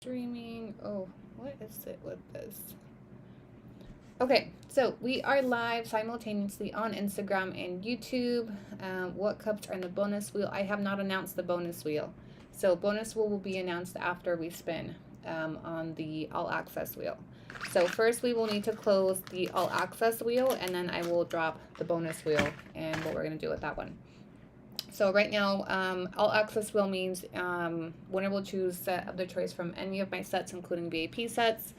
streaming. Oh, what is it with this? Okay, so we are live simultaneously on Instagram and YouTube. What cups are in the bonus wheel? I have not announced the bonus wheel. So bonus wheel will be announced after we spin on the all access wheel. So first we will need to close the all access wheel, and then I will drop the bonus wheel and what we're going to do with that one. So right now, all access wheel means winner will choose set of their choice from any of my sets, including VIP sets.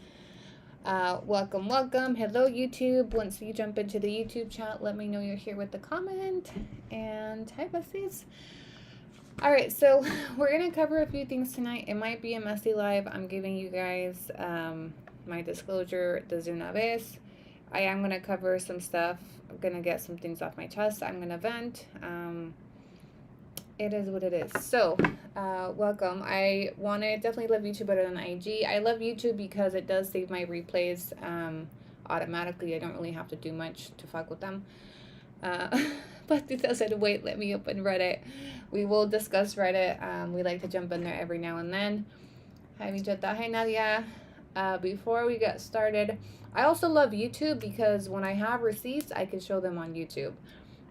Welcome, welcome. Hello, YouTube. Once you jump into the YouTube chat, let me know you're here with the comment. And hi, besties. All right, so we're going to cover a few things tonight. It might be a messy live. I'm giving you guys my disclosure de una vez. I am going to cover some stuff. I'm going to get some things off my chest. I'm going to vent. It is what it is. So, welcome. I want to definitely love YouTube better than IG. I love YouTube because it does save my replays automatically. I don't really have to do much to fuck with them. But it doesn't wait. Let me open Reddit. We will discuss Reddit. We like to jump in there every now and then. Hi, Vijeta. Hi, Nadia. Before we get started, I also love YouTube because when I have receipts, I can show them on YouTube.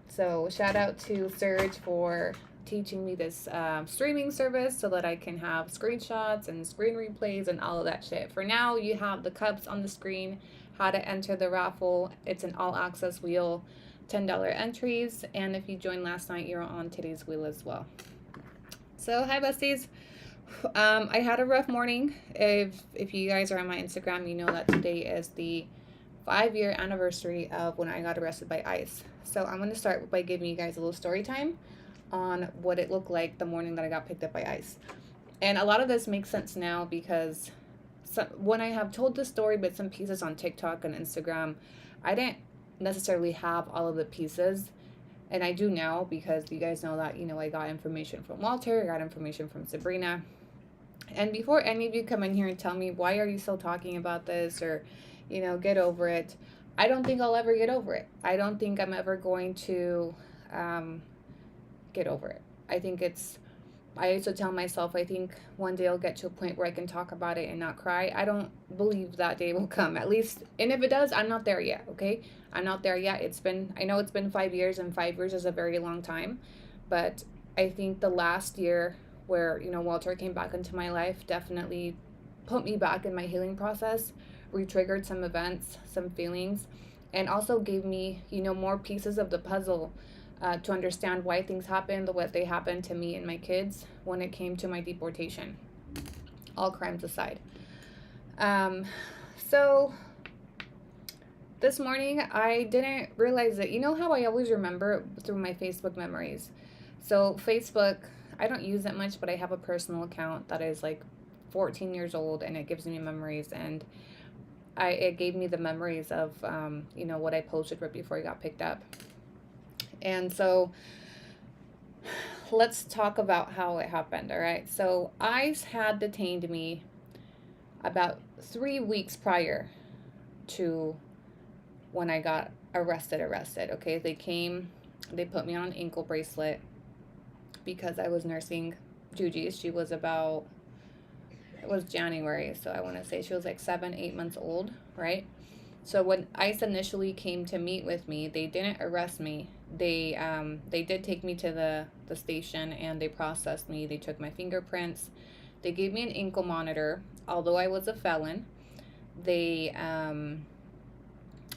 So, shout out to Serge for teaching me this streaming service so that I can have screenshots and screen replays and all of that shit. For now, you have the cups on the screen, how to enter the raffle. It's an all access wheel, $10 entries, and if you joined last night, you're on today's wheel as well. So hi besties. I had a rough morning. If you guys are on my Instagram, you know that today is the 5-year anniversary of when I got arrested by ICE. So I'm going to start by giving you guys a little story time on what it looked like the morning that I got picked up by ICE. And a lot of this makes sense now because when I have told this story bits and pieces on TikTok and Instagram, I didn't necessarily have all of the pieces. And I do now because you guys know that, I got information from Walter, I got information from Sabrina. And before any of you come in here and tell me, why are you still talking about this, or, get over it, I don't think I'll ever get over it. I don't think I'm ever going to get over it. I used to tell myself, I think one day I'll get to a point where I can talk about it and not cry. I don't believe that day will come, at least. And if it does, I'm not there yet, okay? I'm not there yet. I know it's been 5 years, and 5 years is a very long time. But I think the last year where, Walter came back into my life definitely put me back in my healing process, re-triggered some events, some feelings, and also gave me, more pieces of the puzzle to understand why things happened the way they happened to me and my kids when it came to my deportation, all crimes aside. So this morning I didn't realize it. You know how I always remember through my Facebook memories? So Facebook, I don't use it much, but I have a personal account that is like 14 years old, and it gives me memories, and it gave me the memories of what I posted right before I got picked up. And so let's talk about how it happened, all right? So ICE had detained me about 3 weeks prior to when I got arrested, okay? They put me on an ankle bracelet because I was nursing Juji's. It was January, so I want to say she was like 7-8 months old, right? So when ICE initially came to meet with me, they didn't arrest me. They did take me to the station, and they processed me. They took my fingerprints. They gave me an ankle monitor. Although I was a felon,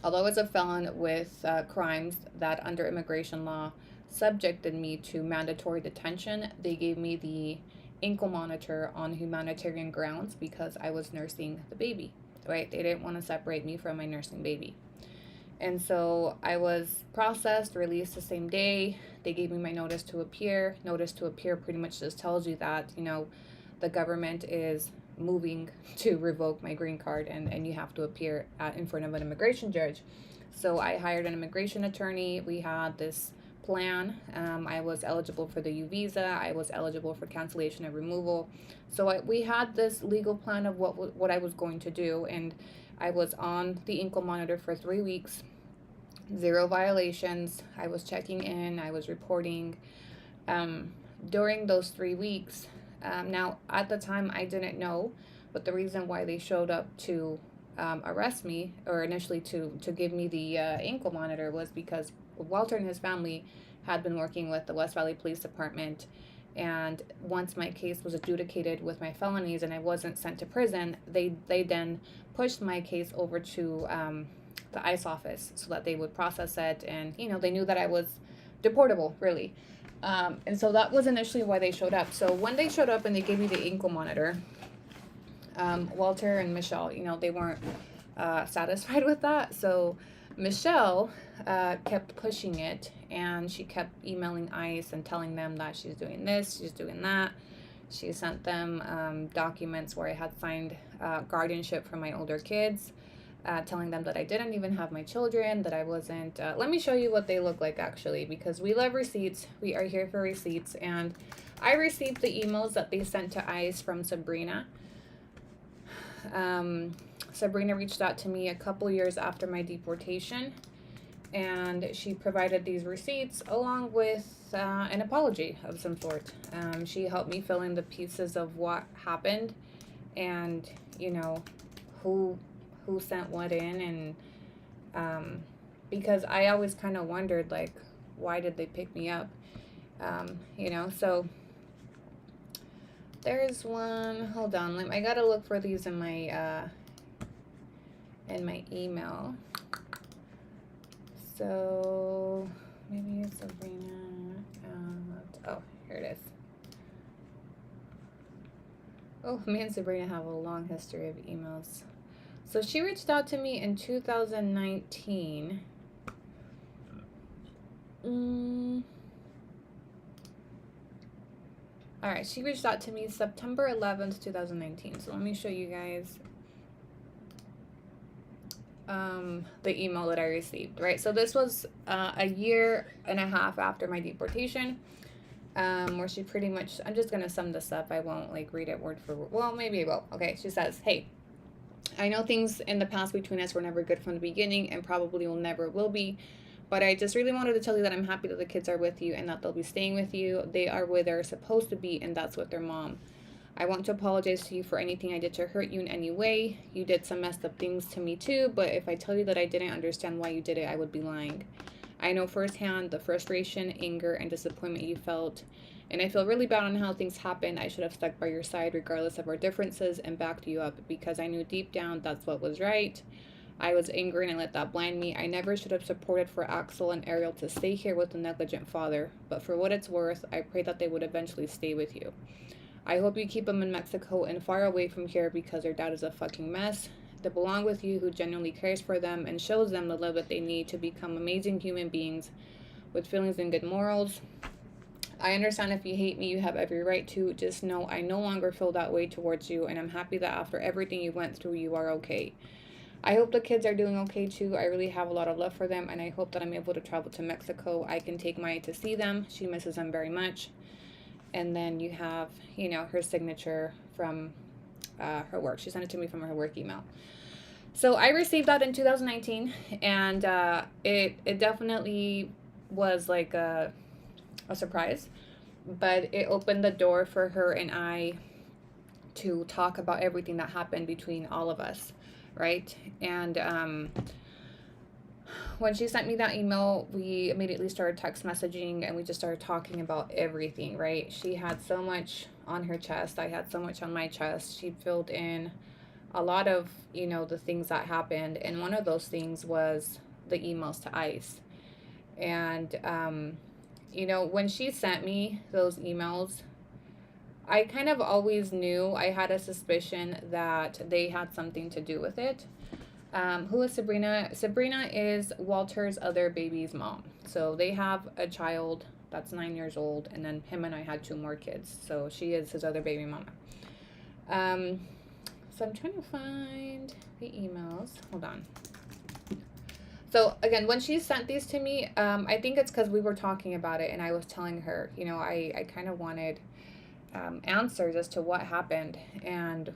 although I was a felon with crimes that under immigration law subjected me to mandatory detention, they gave me the ankle monitor on humanitarian grounds because I was nursing the baby, right? They didn't want to separate me from my nursing baby. And so I was processed, released the same day. They gave me my notice to appear. Notice to appear pretty much just tells you that, the government is moving to revoke my green card, and you have to appear in front of an immigration judge. So I hired an immigration attorney. We had this plan. I was eligible for the U visa. I was eligible for cancellation and removal. So we had this legal plan of what I was going to do, and I was on the ankle monitor for 3 weeks, 0 violations. I was checking in, I was reporting. During those 3 weeks, now at the time I didn't know, But the reason why they showed up to arrest me, or initially to give me the ankle monitor, was because Walter and his family had been working with the West Valley Police Department. And once my case was adjudicated with my felonies and I wasn't sent to prison, they then pushed my case over to the ICE office so that they would process it. And, they knew that I was deportable, really. And so that was initially why they showed up. So when they showed up and they gave me the ankle monitor, Walter and Michelle, they weren't satisfied with that. So Michelle kept pushing it, and she kept emailing ICE and telling them that she's doing this, she's doing that. She sent them documents where I had signed guardianship for my older kids, telling them that I didn't even have my children, that I wasn't. Let me show you what they look like, actually, because we love receipts. We are here for receipts. And I received the emails that they sent to ICE from Sabrina. Sabrina reached out to me a couple years after my deportation, and she provided these receipts along with an apology of some sort. She helped me fill in the pieces of what happened, and who sent what in, and because I always kind of wondered, like, why did they pick me up? So there's one. Hold on, I gotta look for these in my email. So maybe it's Sabrina. Oh, here it is. Oh, me and Sabrina have a long history of emails. So she reached out to me in 2019. All right, she reached out to me September 11th, 2019. So let me show you guys the email that I received, right? So this was a year and a half after my deportation, where she pretty much, I'm just going to sum this up. I won't read it word for word. Well, maybe I will. Okay, she says, "Hey, I know things in the past between us were never good from the beginning and probably never will be. But I just really wanted to tell you that I'm happy that the kids are with you and that they'll be staying with you. They are where they're supposed to be, and that's with their mom. I want to apologize to you for anything I did to hurt you in any way. You did some messed up things to me too, but if I tell you that I didn't understand why you did it, I would be lying. I know firsthand the frustration, anger, and disappointment you felt, and I feel really bad on how things happened. I should have stuck by your side regardless of our differences and backed you up because I knew deep down that's what was right. I was angry and I let that blind me. I never should have supported for Axel and Ariel to stay here with a negligent father, but for what it's worth, I pray that they would eventually stay with you. I hope you keep them in Mexico and far away from here because their dad is a fucking mess. They belong with you who genuinely cares for them and shows them the love that they need to become amazing human beings with feelings and good morals. I understand if you hate me, you have every right to. Just know I no longer feel that way towards you, and I'm happy that after everything you went through, you are okay. I hope the kids are doing okay too. I really have a lot of love for them, and I hope that I'm able to travel to Mexico. I can take Maya to see them. She misses them very much." And then you have, her signature from her work. She sent it to me from her work email. So I received that in 2019, and it definitely was like a surprise, but it opened the door for her and I to talk about everything that happened between all of us, right? And when she sent me that email, we immediately started text messaging, and we just started talking about everything, right? She had so much on her chest. I had so much on my chest. She filled in a lot of, the things that happened. And one of those things was the emails to ICE. And, when she sent me those emails, I kind of always knew, I had a suspicion that they had something to do with it. Who is Sabrina? Sabrina is Walter's other baby's mom. So they have a child that's 9 years old, and then him and I had 2 more kids. So she is his other baby mama. So I'm trying to find the emails. Hold on. So again, when she sent these to me, I think it's because we were talking about it, and I was telling her, I kind of wanted answers as to what happened, and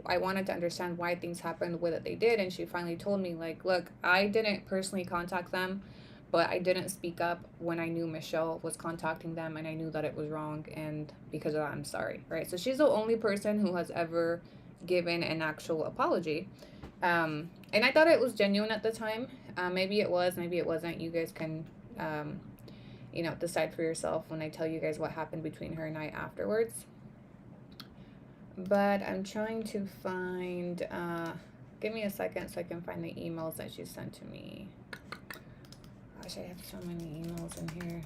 I wanted to understand why things happened the way that they did. And she finally told me, look, I didn't personally contact them, but I didn't speak up when I knew Michelle was contacting them, and I knew that it was wrong, and because of that, I'm sorry, right? So she's the only person who has ever given an actual apology. And I thought it was genuine at the time. Maybe it was, maybe it wasn't. You guys can, decide for yourself when I tell you guys what happened between her and I afterwards. But I'm trying to find, give me a second so I can find the emails that she sent to me. Gosh, I have so many emails in here.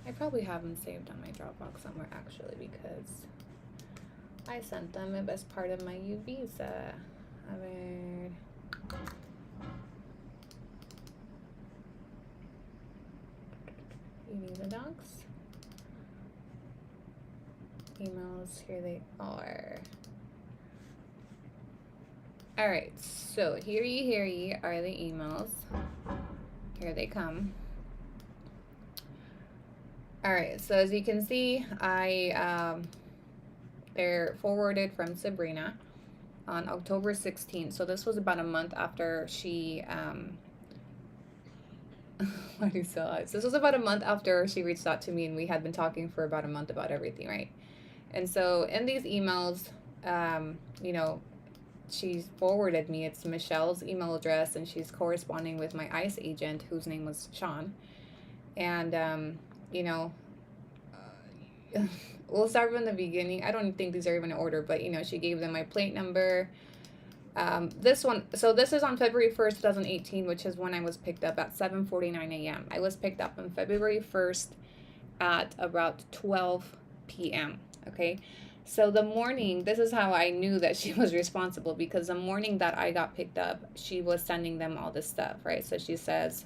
I probably have them saved on my Dropbox somewhere, actually, because I sent them as part of my U visa. A ver. You need the docs. Emails, here they are. Alright, so hear ye are the emails. Here they come. Alright, so as you can see, they're forwarded from Sabrina on October 16th. So this was about a month after she, why do you sell eyes? This was about a month after she reached out to me, and we had been talking for about a month about everything, right? And so in these emails, she's forwarded me, it's Michelle's email address, and she's corresponding with my ICE agent, whose name was Sean. And, we'll start from the beginning. I don't think these are even in order, but, she gave them my plate number. This is on February 1st, 2018, which is when I was picked up at 7:49 a.m. I was picked up on February 1st at about 12 p.m. Okay, so the morning, this is how I knew that she was responsible, because the morning that I got picked up, she was sending them all this stuff, right? So she says,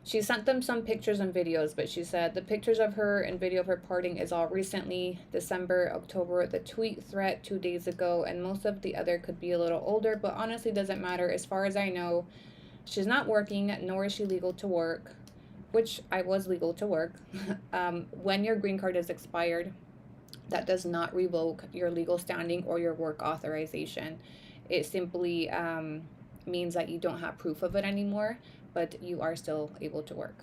she sent them some pictures and videos, but she said the pictures of her and video of her parting is all recently, December, October, the tweet threat 2 days ago, and most of the other could be a little older, but honestly doesn't matter. As far as I know, she's not working, nor is she legal to work, which I was legal to work. When your green card is expired, that does not revoke your legal standing or your work authorization. It simply means that you don't have proof of it anymore, but you are still able to work.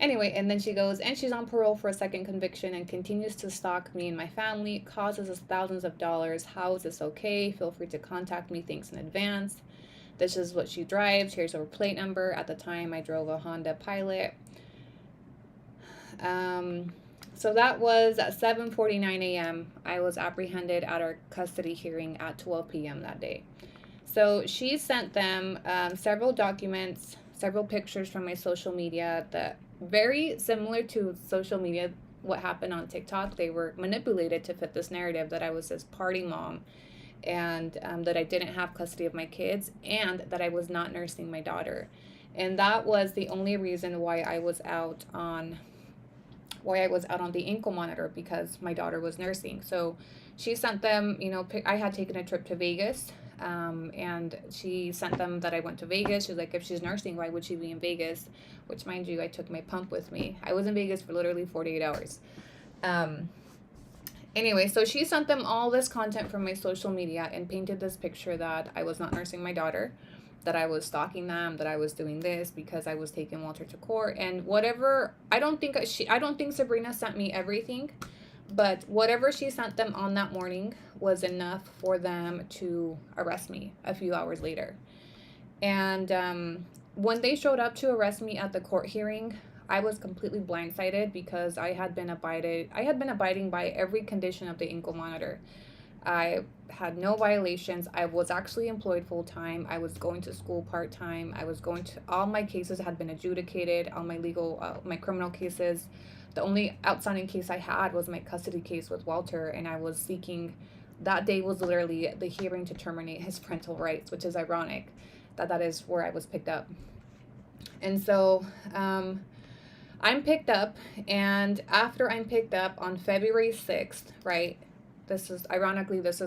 Anyway, and then she goes, and she's on parole for a second conviction and continues to stalk me and my family, causes us thousands of dollars. How is this okay? Feel free to contact me. Thanks in advance. This is what she drives. Here's her plate number. At the time, I drove a Honda Pilot. So that was at 7:49 a.m. I was apprehended at our custody hearing at 12 p.m. that day. So she sent them several documents, several pictures from my social media that very similar to social media, what happened on TikTok. They were manipulated to fit this narrative that I was this party mom, and that I didn't have custody of my kids, and that I was not nursing my daughter. And that was the only reason why I was out on the ankle monitor, because my daughter was nursing. So she sent them, I had taken a trip to Vegas, and she sent them that I went to Vegas. She was like, if she's nursing, why would she be in Vegas? Which, mind you, I took my pump with me. I was in Vegas for literally 48 hours. Anyway, so she sent them all this content from my social media and painted this picture that I was not nursing my daughter, that I was stalking them, that I was doing this because I was taking Walter to court, and whatever. I don't think Sabrina sent me everything, but whatever she sent them on that morning was enough for them to arrest me a few hours later. And when they showed up to arrest me at the court hearing, I was completely blindsided, because I had been abiding by every condition of the ankle monitor. I had no violations. I was actually employed full-time. I was going to school part-time. All my cases had been adjudicated, all my my criminal cases. The only outstanding case I had was my custody case with Walter, and I was seeking, that day was literally the hearing to terminate his parental rights, which is ironic that is where I was picked up. And so, I'm picked up, and after I'm picked up on February 6th, right, this is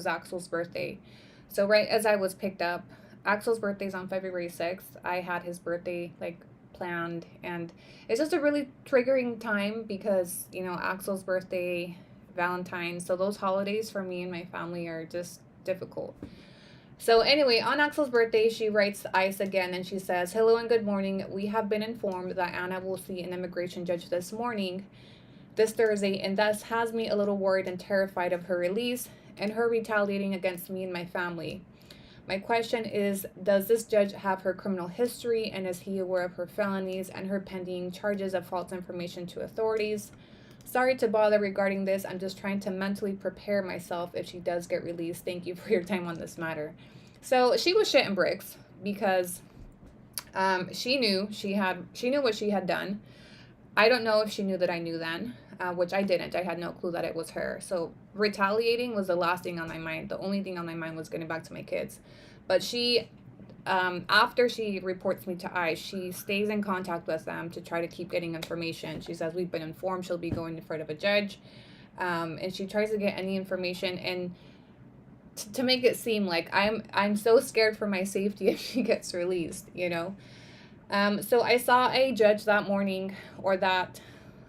Axel's birthday. So right as I was picked up, Axel's birthday's on February 6th. I had his birthday planned, and it's just a really triggering time because, Axel's birthday, Valentine's, so those holidays for me and my family are just difficult. So anyway, on Axel's birthday, she writes ICE again, and she says, "Hello and good morning. We have been informed that Anna will see an immigration judge this Thursday, and thus has me a little worried and terrified of her release. and her retaliating against me and my family. My question is, does this judge have her criminal history, and is he aware of her felonies and her pending charges of false information to authorities? Sorry to bother regarding this. I'm just trying to mentally prepare myself if she does get released. Thank you for your time on this matter. So she was shitting bricks because she knew what she had done. I don't know if she knew that I knew then, which I didn't. I had no clue that it was her. So retaliating was the last thing on my mind. The only thing on my mind was getting back to my kids. But she, after she reports me to ICE, she stays in contact with them to try to keep getting information. She says, we've been informed she'll be going in front of a judge. And she tries to get any information, and to make it seem like I'm so scared for my safety if she gets released, you know. So I saw a judge that morning, or that,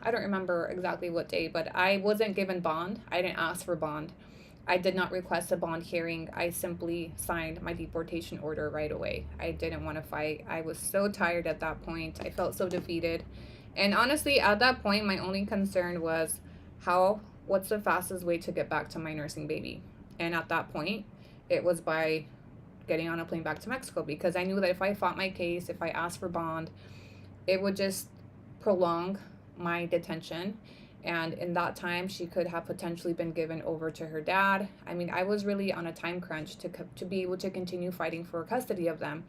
I don't remember exactly what day, but I wasn't given bond. I didn't ask for bond. I did not request a bond hearing. I simply signed my deportation order right away. I didn't want to fight. I was so tired at that point. I felt so defeated. And honestly, at that point, my only concern was what's the fastest way to get back to my nursing baby? And at that point, it was by getting on a plane back to Mexico, because I knew that if I fought my case, if I asked for bond, it would just prolong my detention. And in that time, she could have potentially been given over to her dad. I mean, I was really on a time crunch to be able to continue fighting for custody of them.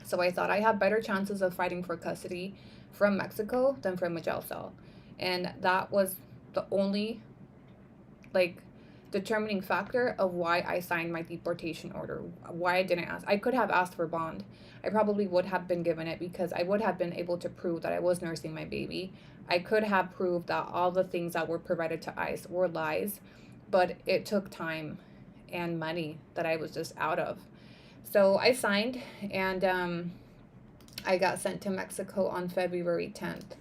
So I thought I had better chances of fighting for custody from Mexico than from a jail cell. And that was the only, like, determining factor of why I signed my deportation order, why I didn't ask. I could have asked for bond. I probably would have been given it, because I would have been able to prove that I was nursing my baby. I could have proved that all the things that were provided to ICE were lies, but it took time and money that I was just out of. So I signed, and I got sent to Mexico on February 10th.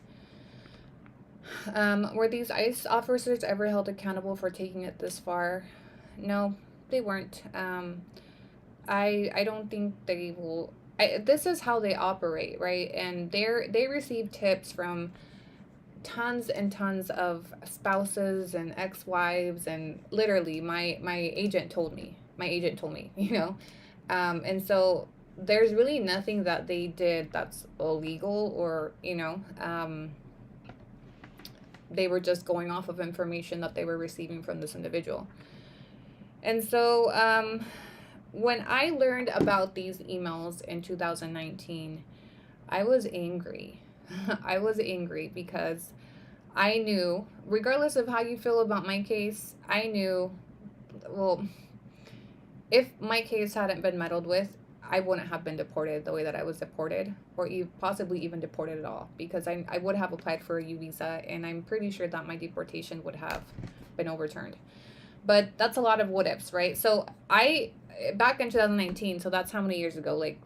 Were these ICE officers ever held accountable for taking it this far? No, they weren't. I don't think they will. This is how they operate, right? And they receive tips from tons and tons of spouses and ex-wives, and literally my agent told me, you know. And so there's really nothing that they did that's illegal, or, you know, they were just going off of information that they were receiving from this individual. And so when I learned about these emails in 2019, I was angry. I was angry because I knew, regardless of how you feel about my case, I knew, well, if my case hadn't been meddled with, I wouldn't have been deported the way that I was deported, or possibly even deported at all, because I would have applied for a U visa, and I'm pretty sure that my deportation would have been overturned. But that's a lot of what ifs, right? So back in 2019, so that's how many years ago, like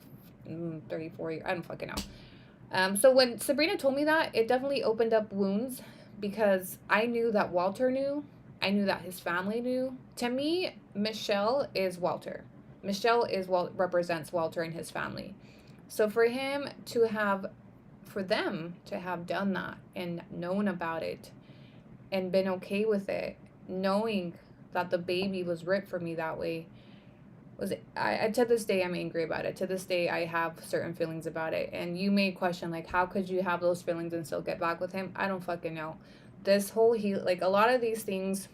34 years, I don't fucking know. So when Sabrina told me that, it definitely opened up wounds, because I knew that Walter knew. I knew that his family knew. To me, Michelle is Walter. Michelle represents Walter and his family. So for them to have done that and known about it and been okay with it, knowing that the baby was ripped from me that way, to this day I'm angry about it. To this day I have certain feelings about it. And you may question, like, how could you have those feelings and still get back with him? I don't fucking know. This whole like, a lot of these things,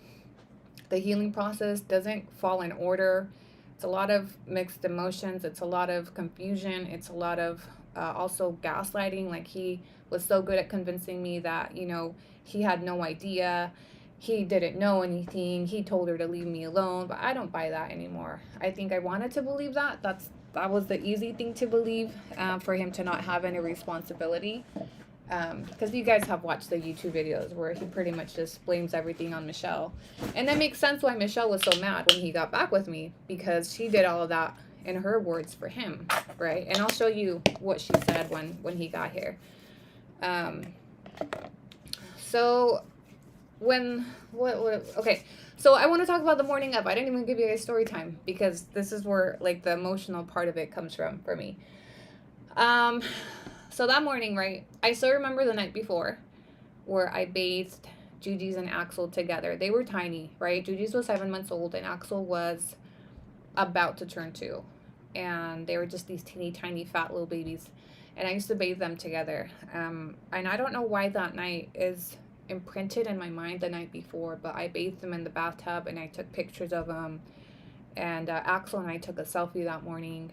the healing process doesn't fall in order. It's a lot of mixed emotions. It's a lot of confusion. It's a lot of also gaslighting. Like, he was so good at convincing me that, you know, he had no idea. He didn't know anything. He told her to leave me alone. But I don't buy that anymore. I think I wanted to believe that. That was the easy thing to believe, for him to not have any responsibility. Because you guys have watched the YouTube videos where he pretty much just blames everything on Michelle. And that makes sense why Michelle was so mad when he got back with me, because she did all of that, in her words, for him, right? And I'll show you what she said when he got here. So okay, so I want to talk about the morning of. I didn't even give you guys story time, because this is where, like, the emotional part of it comes from for me. So that morning, right, I still remember the night before, where I bathed Judy's and Axel together. They were tiny, right? Judy's was 7 months old and Axel was about to turn 2. And they were just these teeny tiny fat little babies. And I used to bathe them together. And I don't know why that night is imprinted in my mind the night before, but I bathed them in the bathtub and I took pictures of them. And Axel and I took a selfie that morning.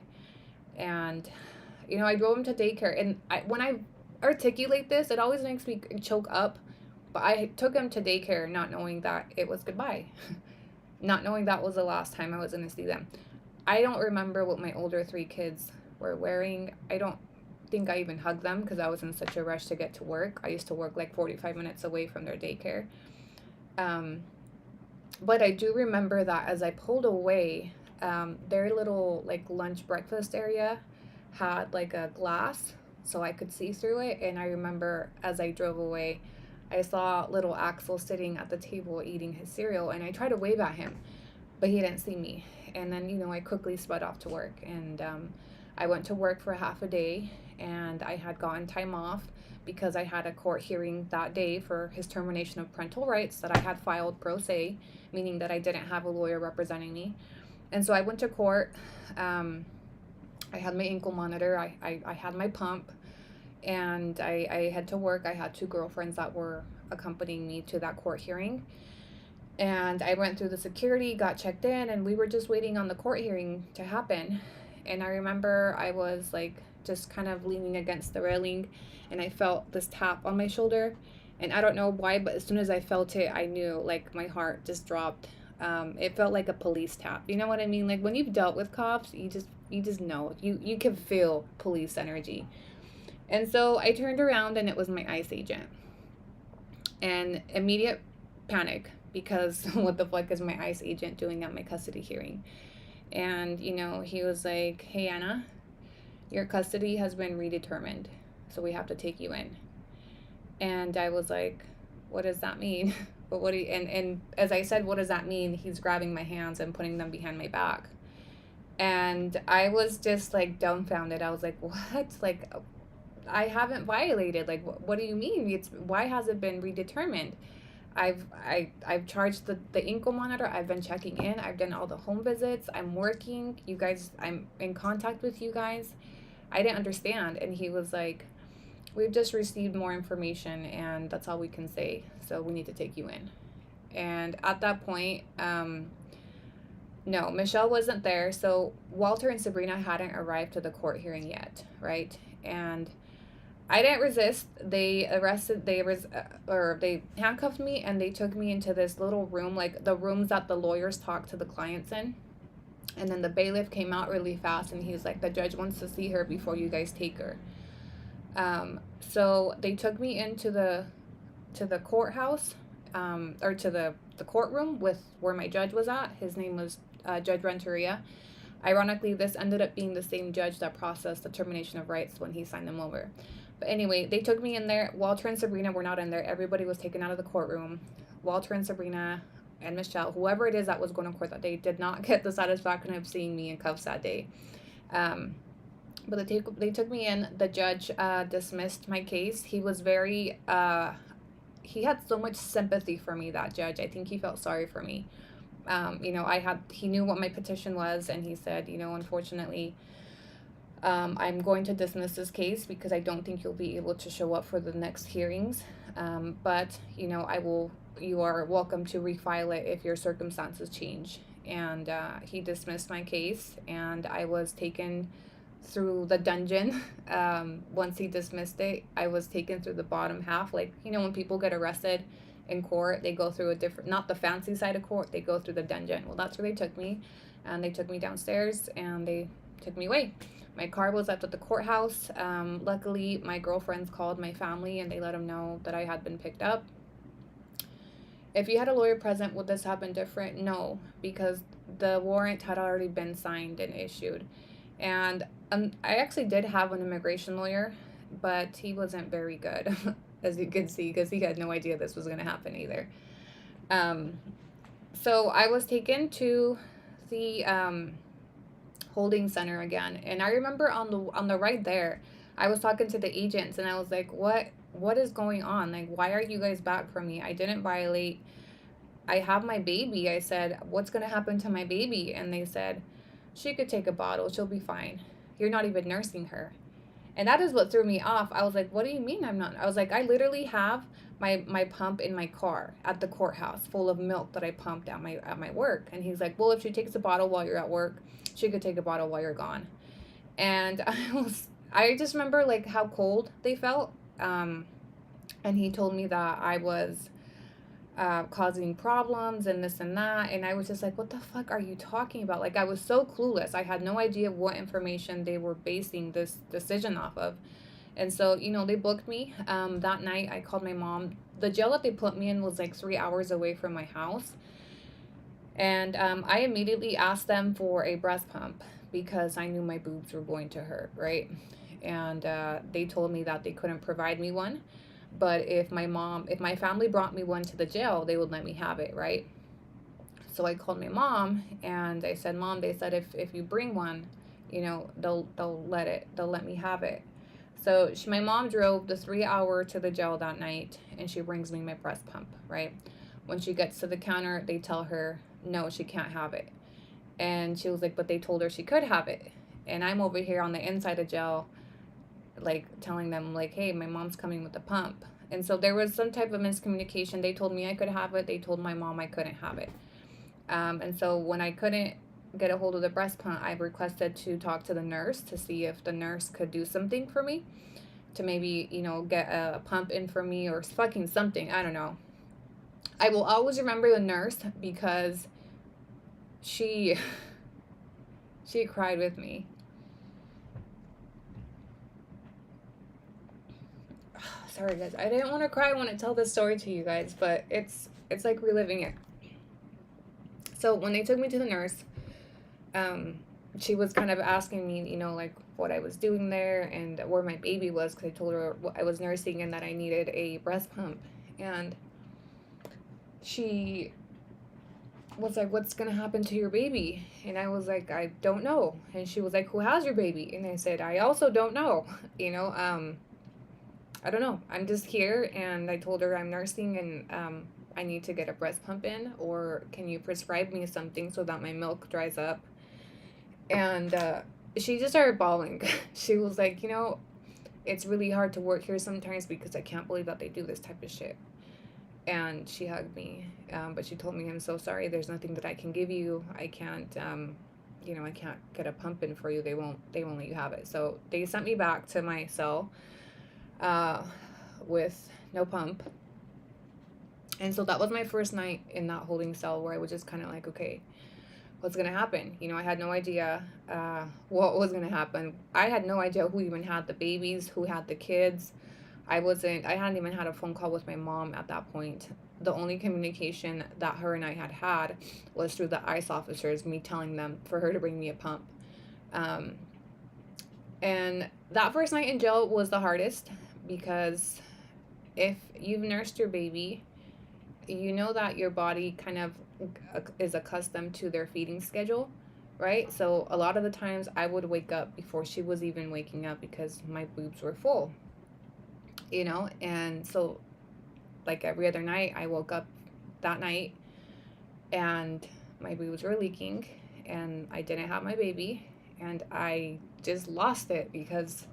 And, you know, I drove him to daycare. And when I articulate this, it always makes me choke up. But I took him to daycare not knowing that it was goodbye. Not knowing that was the last time I was going to see them. I don't remember what my older 3 kids were wearing. I don't think I even hugged them because I was in such a rush to get to work. I used to work like 45 minutes away from their daycare. But I do remember that as I pulled away, their little like lunch breakfast area had like a glass so I could see through it. And I remember as I drove away, I saw little Axel sitting at the table eating his cereal, and I tried to wave at him, but he didn't see me. And then, you know, I quickly sped off to work, and I went to work for half a day, and I had gotten time off because I had a court hearing that day for his termination of parental rights that I had filed pro se, meaning that I didn't have a lawyer representing me. And so I went to court. I had my ankle monitor. I had my pump. And I had to work. I had 2 girlfriends that were accompanying me to that court hearing. And I went through the security, got checked in, and we were just waiting on the court hearing to happen. And I remember I was like just kind of leaning against the railing, and I felt this tap on my shoulder. And I don't know why, but as soon as I felt it, I knew, like, my heart just dropped. It felt like a police tap. You know what I mean? Like when you've dealt with cops, you just know. You can feel police energy. And so I turned around and it was my ICE agent. And immediate panic because what the fuck is my ICE agent doing at my custody hearing? And, you know, he was like, "Hey, Anna, your custody has been redetermined, so we have to take you in." And I was like, "What does that mean?" But what do you, and as I said, "What does that mean?" He's grabbing my hands and putting them behind my back. And I was just like dumbfounded. I was like, "What?" Like, I haven't violated. Like, what do you mean? Why has it been redetermined? I've charged the ankle monitor. I've been checking in. I've done all the home visits. I'm working. You guys, I'm in contact with you guys. I didn't understand. And he was like, "We've just received more information and that's all we can say. So we need to take you in." And at that point, no, Michelle wasn't there. So Walter and Sabrina hadn't arrived to the court hearing yet, right? And I didn't resist. They handcuffed me and they took me into this little room, like the rooms that the lawyers talk to the clients in. And then the bailiff came out really fast and he's like, "The judge wants to see her before you guys take her." So they took me into the courthouse, or to the courtroom where my judge was at. His name was Judge Renteria. Ironically, this ended up being the same judge that processed the termination of rights when he signed them over. But anyway, they took me in there. Walter and Sabrina were not in there. Everybody was taken out of the courtroom. Walter and Sabrina and Michelle, whoever it is that was going to court that day, did not get the satisfaction of seeing me in cuffs that day. But they took me in. The judge dismissed my case. He was very, he had so much sympathy for me, that judge. I think he felt sorry for me. You know, he knew what my petition was, and he said, "You know, unfortunately, I'm going to dismiss this case because I don't think you'll be able to show up for the next hearings. But, you know, you are welcome to refile it if your circumstances change." And he dismissed my case, and I was taken through the dungeon. Once he dismissed it, I was taken through the bottom half. Like, you know, when people get arrested in court, they go through a different, not the fancy side of court, they go through the dungeon. Well, that's where they took me, and they took me downstairs and they took me away. My car was left at the courthouse. Luckily, my girlfriends called my family and they let them know that I had been picked up. If you had a lawyer present, would this have been different? No, because the warrant had already been signed and issued. And I actually did have an immigration lawyer, but he wasn't very good, as you can see, because he had no idea this was going to happen either. So I was taken to the holding center again, and I remember on the ride there, I was talking to the agents, and I was like, "What what is going on? Like, why are you guys back for me? I didn't violate. I have my baby. I said, what's going to happen to my baby? And they said, she could take a bottle. She'll be fine. You're not even nursing her. And that is what threw me off. I was like, what do you mean I'm not? I was like, I literally have my pump in my car at the courthouse full of milk that I pumped at my work. And he's like, well, if she takes a bottle while you're at work, she could take a bottle while you're gone. And I just remember like how cold they felt. And he told me that I was causing problems and this and that. And I was just like, what the fuck are you talking about? Like, I was so clueless. I had no idea what information they were basing this decision off of. And so, you know, they booked me. That night, I called my mom. The jail that they put me in was like 3 hours away from my house. And I immediately asked them for a breast pump because I knew my boobs were going to hurt, right? And they told me that they couldn't provide me one. But if my family brought me one to the jail, they would let me have it, right? So I called my mom and I said, Mom, they said if you bring one, you know, they'll let me have it. So my mom drove the 3 hour to the jail that night and she brings me my breast pump, right? When she gets to the counter, they tell her, no, she can't have it. And she was like, but they told her she could have it. And I'm over here on the inside of jail, like telling them like, hey, my mom's coming with the pump. And so there was some type of miscommunication. They told me I could have it. They told my mom I couldn't have it. And so when I couldn't get a hold of the breast pump, I requested to talk to the nurse to see if the nurse could do something for me, to maybe, you know, get a pump in for me or fucking something. I don't know. I will always remember the nurse because she cried with me. Sorry guys, I didn't want to cry when I tell this story to you guys, but it's like reliving it. So when they took me to the nurse, she was kind of asking me, you know, like what I was doing there and where my baby was, because I told her I was nursing and that I needed a breast pump. And she was like, what's gonna happen to your baby? And I was like, I don't know. And she was like, who has your baby? And I said, I also don't know. You know, I don't know. I'm just here. And I told her I'm nursing and I need to get a breast pump in, or can you prescribe me something so that my milk dries up? And she just started bawling. She was like, you know, it's really hard to work here sometimes because I can't believe that they do this type of shit. And she hugged me, but she told me, I'm so sorry, there's nothing that I can give you. I can't, you know, I can't get a pump in for you. They won't let you have it. So they sent me back to my cell with no pump. And so that was my first night in that holding cell, where I was just kind of like, okay, what's going to happen? You know, I had no idea what was going to happen. I had no idea who even had the babies, who had the kids. I hadn't even had a phone call with my mom at that point. The only communication that her and I had was through the ICE officers, me telling them for her to bring me a pump. And that first night in jail was the hardest, because if you've nursed your baby, you know that your body kind of is accustomed to their feeding schedule, right? So a lot of the times I would wake up before she was even waking up because my boobs were full, you know? And so like every other night, I woke up that night and my boobs were leaking and I didn't have my baby, and I just lost it because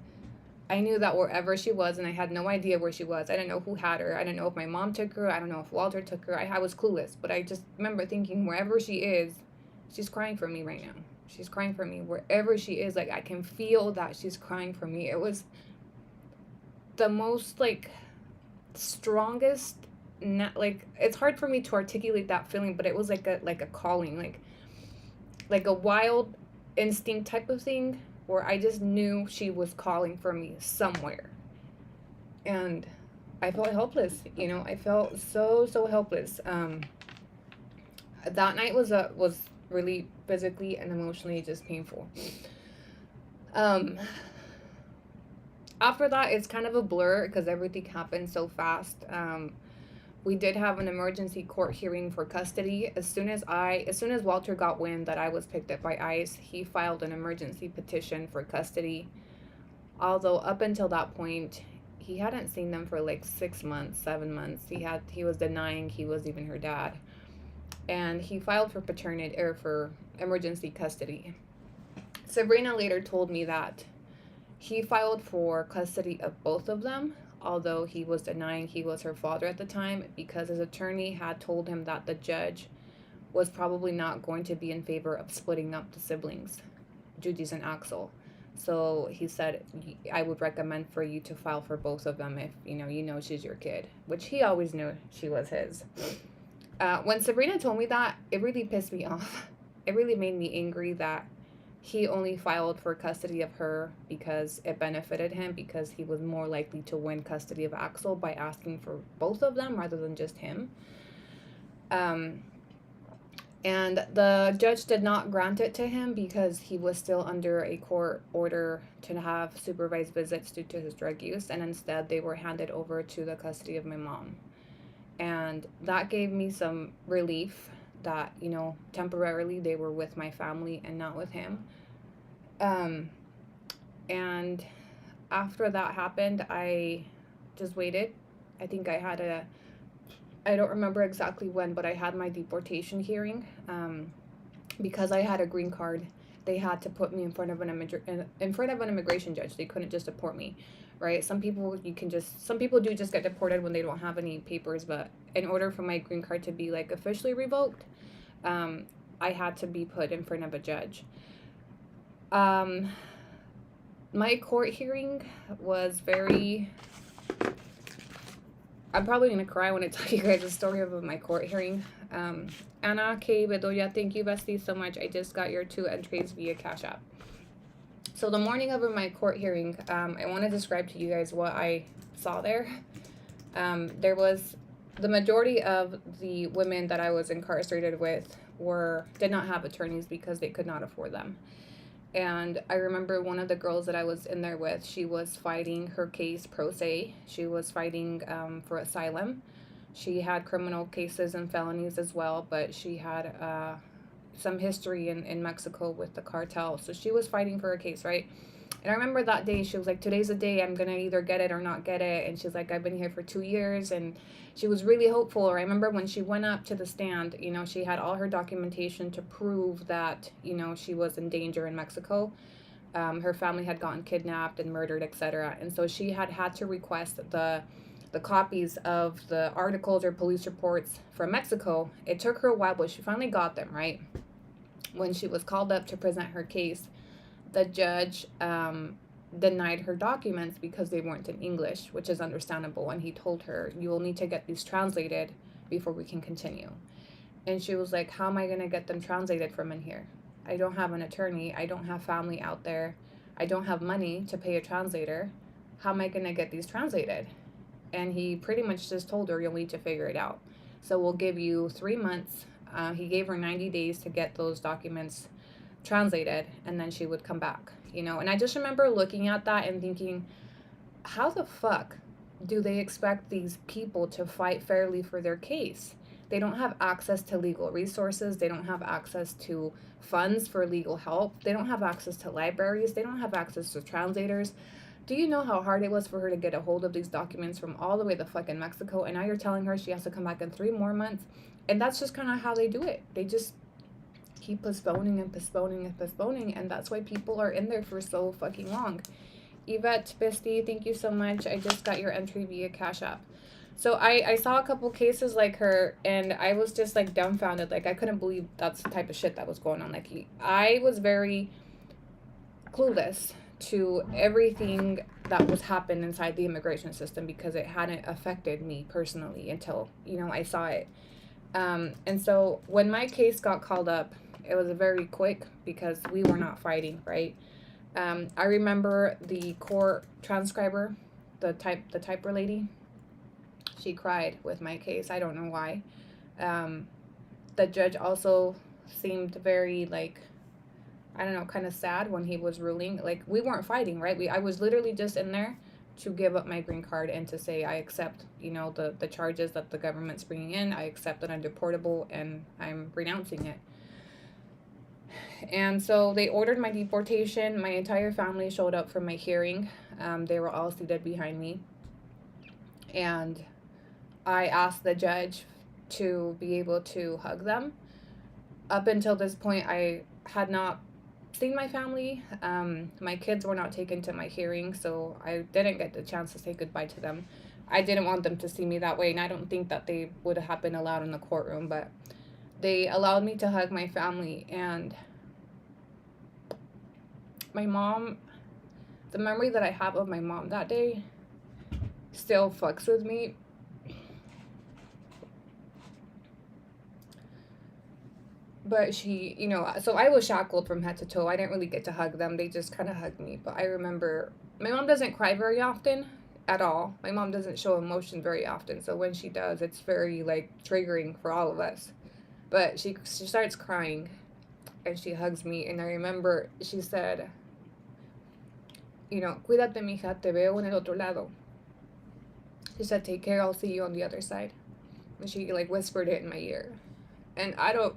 I knew that wherever she was, and I had no idea where she was. I didn't know who had her. I didn't know if my mom took her. I don't know if Walter took her. I was clueless, but I just remember thinking, wherever she is, she's crying for me right now. She's crying for me. Wherever she is, like, I can feel that she's crying for me. It was the most, like, strongest, like, it's hard for me to articulate that feeling, but it was like a calling, like a wild instinct type of thing, where I just knew she was calling for me somewhere. And I felt helpless, you know, I felt so helpless. That night was really physically and emotionally just painful. After that, it's kind of a blur because everything happened so fast. We did have an emergency court hearing for custody. As soon as Walter got wind that I was picked up by ICE, he filed an emergency petition for custody. Although up until that point, he hadn't seen them for like 6 months, 7 months. He was denying he was even her dad, and he filed for paternity or for emergency custody. Sabrina later told me that he filed for custody of both of them, although he was denying he was her father at the time because his attorney had told him that the judge was probably not going to be in favor of splitting up the siblings, Judy's and Axel. So he said, I would recommend for you to file for both of them if you know she's your kid, which he always knew she was his. When Sabrina told me that, it really pissed me off. It really made me angry that he only filed for custody of her because it benefited him, because he was more likely to win custody of Axel by asking for both of them rather than just him. And the judge did not grant it to him because he was still under a court order to have supervised visits due to his drug use, and instead they were handed over to the custody of my mom. And that gave me some relief that, temporarily they were with my family and not with him. And after that happened, I just waited. I think I don't remember exactly when, but I had my deportation hearing. Because I had a green card, they had to put me in front of an immigration judge. They couldn't just deport me, right? Some people do just get deported when they don't have any papers, but in order for my green card to be like officially revoked, I had to be put in front of a judge. My court hearing was very... I'm probably going to cry when I tell you guys the story of my court hearing. Anna K. Bedoya, thank you, bestie, so much. I just got your 2 entries via Cash App. So the morning of my court hearing, I want to describe to you guys what I saw there. There was... The majority of the women that I was incarcerated with did not have attorneys because they could not afford them. And I remember one of the girls that I was in there with, she was fighting her case pro se. She was fighting for asylum. She had criminal cases and felonies as well, but she had some history in Mexico with the cartel. So she was fighting for a case, right? And I remember that day, she was like, today's the day I'm going to either get it or not get it. And she's like, I've been here for 2 years. And she was really hopeful. I remember when she went up to the stand, she had all her documentation to prove that, she was in danger in Mexico. Her family had gotten kidnapped and murdered, etc. And so she had to request the copies of the articles or police reports from Mexico. It took her a while, but she finally got them, right? When she was called up to present her case, the judge denied her documents because they weren't in English, which is understandable. And he told her, you will need to get these translated before we can continue. And she was like, how am I going to get them translated from in here? I don't have an attorney. I don't have family out there. I don't have money to pay a translator. How am I going to get these translated? And he pretty much just told her, you'll need to figure it out. So we'll give you 3 months. He gave her 90 days to get those documents translated, and then she would come back, And I just remember looking at that and thinking, how the fuck do they expect these people to fight fairly for their case? They don't have access to legal resources. They don't have access to funds for legal help. They don't have access to libraries. They don't have access to translators. Do you know how hard it was for her to get a hold of these documents from all the way the fuck in Mexico? And now you're telling her she has to come back in 3 more months? And that's just kind of how they do it. They just keep postponing and postponing and postponing, and that's why people are in there for so fucking long. Yvette Bestie, thank you so much. I just got your entry via Cash App. So I saw a couple cases like her, and I was just like dumbfounded. Like, I couldn't believe that's the type of shit that was going on. Like, I was very clueless to everything that was happening inside the immigration system because it hadn't affected me personally until, I saw it. And so when my case got called up, it was very quick because we were not fighting, right? I remember the court transcriber, the typer lady, she cried with my case. I don't know why. The judge also seemed very, kind of sad when he was ruling. Like, we weren't fighting, right? I was literally just in there to give up my green card and to say I accept, the charges that the government's bringing in. I accept that I'm deportable and I'm renouncing it. And so they ordered my deportation. My entire family showed up for my hearing. They were all seated behind me. and I asked the judge to be able to hug them. Up until this point, I had not seen my family. My kids were not taken to my hearing, so I didn't get the chance to say goodbye to them. I didn't want them to see me that way, and I don't think that they would have been allowed in the courtroom, but they allowed me to hug my family. And my mom, the memory that I have of my mom that day still fucks with me. But she, so I was shackled from head to toe. I didn't really get to hug them. They just kind of hugged me. But I remember my mom doesn't cry very often at all. My mom doesn't show emotion very often. So when she does, it's very like triggering for all of us. But she starts crying and she hugs me. And I remember she said, cuídate, mija, te veo en el otro lado. She said, take care, I'll see you on the other side. And she like whispered it in my ear. And I don't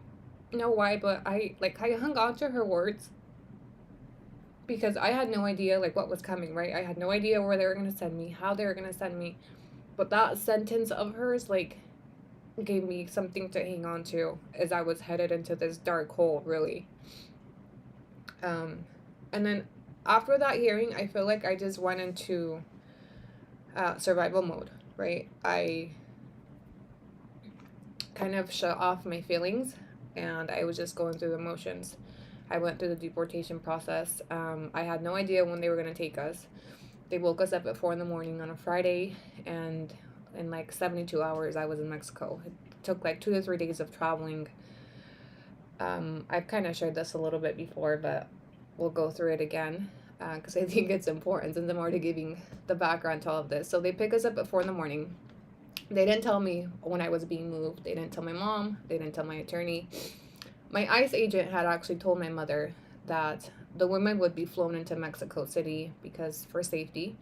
know why, but I hung on to her words because I had no idea like what was coming, right? I had no idea where they were going to send me, how they were going to send me. But that sentence of hers like gave me something to hang on to as I was headed into this dark hole, really. And then after that hearing, I feel like I just went into survival mode, right? I kind of shut off my feelings and I was just going through the motions. I went through the deportation process. I had no idea when they were going to take us. They woke us up at 4 in the morning on a Friday, and in like 72 hours, I was in Mexico. It took like 2 to 3 days of traveling. I've kind of shared this a little bit before, but we'll go through it again because I think it's important and I'm already giving the background to all of this. So they pick us up at 4 in the morning. They didn't tell me when I was being moved. They didn't tell my mom. They didn't tell my attorney. My ICE agent had actually told my mother that the women would be flown into Mexico City because for safety.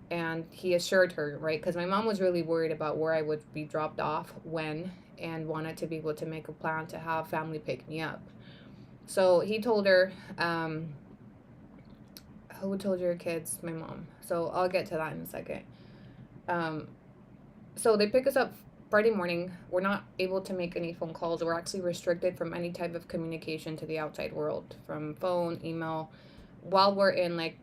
And he assured her, right? Because my mom was really worried about where I would be dropped off, when, and wanted to be able to make a plan to have family pick me up. So he told her, who told your kids? My mom. So I'll get to that in a second. So they pick us up Friday morning. We're not able to make any phone calls. We're actually restricted from any type of communication to the outside world, from phone, email. While we're in like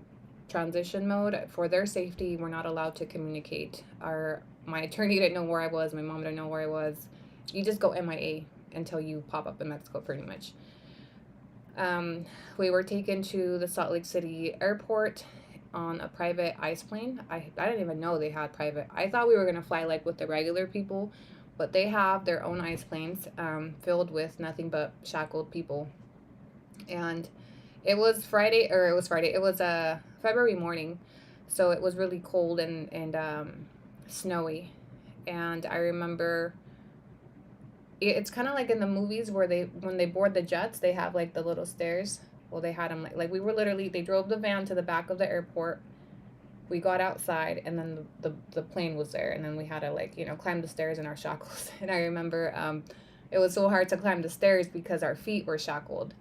transition mode, for their safety, we're not allowed to communicate. My attorney didn't know where I was. My mom didn't know where I was. You just go MIA until you pop up in Mexico, pretty much. We were taken to the Salt Lake City airport on a private ICE plane. I didn't even know they had private. I thought we were going to fly like with the regular people, but they have their own ICE planes filled with nothing but shackled people. And it was February morning, so it was really cold and snowy. And I remember it's kind of like in the movies where when they board the jets, they have like the little stairs. Well, they had them like we were literally, they drove the van to the back of the airport. We got outside and then the plane was there, and then we had to like, climb the stairs in our shackles. And I remember it was so hard to climb the stairs because our feet were shackled.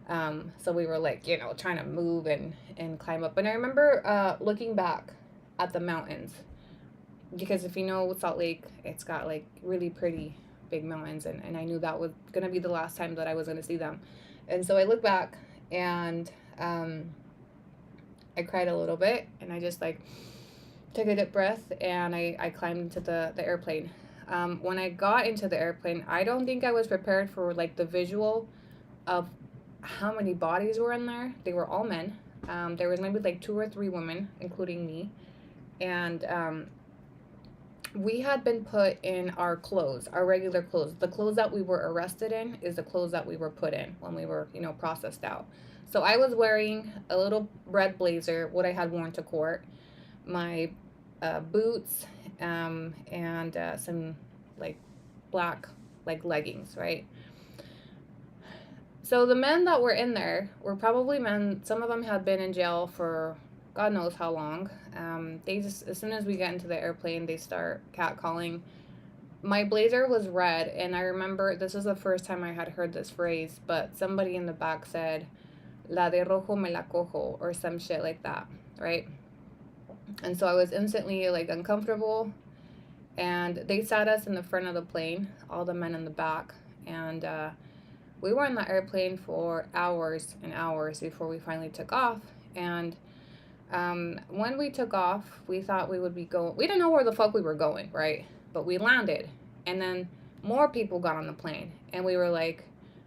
So we were like, trying to move and climb up. And I remember looking back at the mountains, because if you know Salt Lake, it's got like really pretty big mountains, and I knew that was going to be the last time that I was going to see them. And so I look back and I cried a little bit, and I just like took a deep breath, and I climbed into the airplane. When I got into the airplane, I don't think I was prepared for like the visual of how many bodies were in there. They were all men. There was maybe like 2 or 3 women, including me. And we had been put in our clothes, our regular clothes. The clothes that we were arrested in is the clothes that we were put in when we were, processed out. So I was wearing a little red blazer, what I had worn to court, my boots, and some like black like leggings, right? So the men that were in there were probably men. Some of them had been in jail for God knows how long. They just, as soon as we get into the airplane, they start catcalling. My blazer was red, and I remember this was the first time I had heard this phrase, but somebody in the back said, "La de rojo me la cojo," or some shit like that, right? And so I was instantly like uncomfortable, And they sat us in the front of the plane, all the men in the back. And we were in the airplane for hours and hours before we finally took off. And when we took off, we thought we would be going, we didn't know where the fuck we were going, right? But we landed. And then more people got on the plane. And we were like,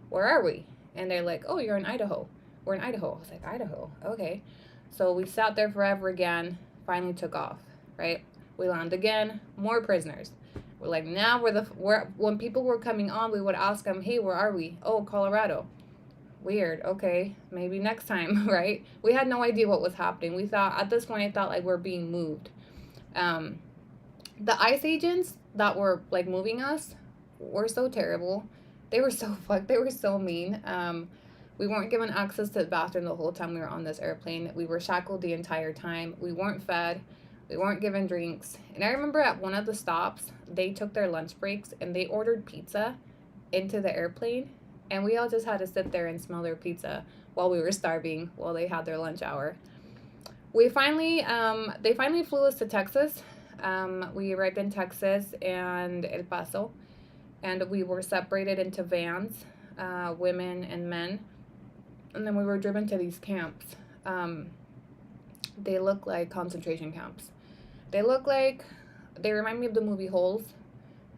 where are we? And they're like, oh, you're in Idaho. We're in Idaho. I was like, Idaho? Okay. So we sat there forever again, finally took off, right? We land again, more prisoners. We're like, now when people were coming on, we would ask them, hey, where are we? Oh, Colorado. Weird. Okay, maybe next time, right? We had no idea what was happening. We thought, at this point, I thought like we're being moved. The ICE agents that were like moving us were so terrible. They were so They were so mean. We weren't given access to the bathroom the whole time we were on this airplane. We were shackled the entire time. We weren't fed. We weren't given drinks. And I remember at one of the stops, they took their lunch breaks and they ordered pizza into the airplane. And we all just had to sit there and smell their pizza while we were starving while they had their lunch hour. They finally flew us to Texas. We arrived in Texas and El Paso, and we were separated into vans, women and men, and then we were driven to these camps. They look like concentration camps. They remind me of the movie Holes.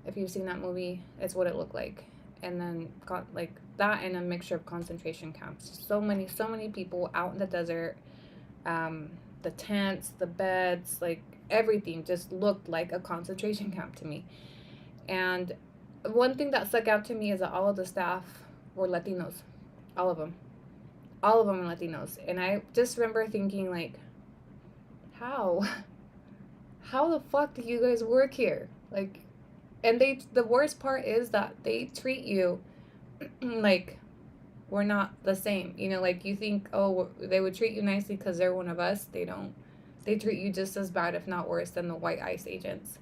If you've seen that movie, it's what it looked like. And then like that and a mixture of concentration camps. So many people out in the desert. The tents, the beds, like everything just looked like a concentration camp to me. And one thing that stuck out to me is that all of the staff were Latinos. All of them. All of them were Latinos. And I just remember thinking like, how the fuck do you guys work here? Like, and the worst part is that they treat you like we're not the same. You know, like you think, oh, they would treat you nicely because they're one of us. They don't. They treat you just as bad, if not worse, than the white ICE agents.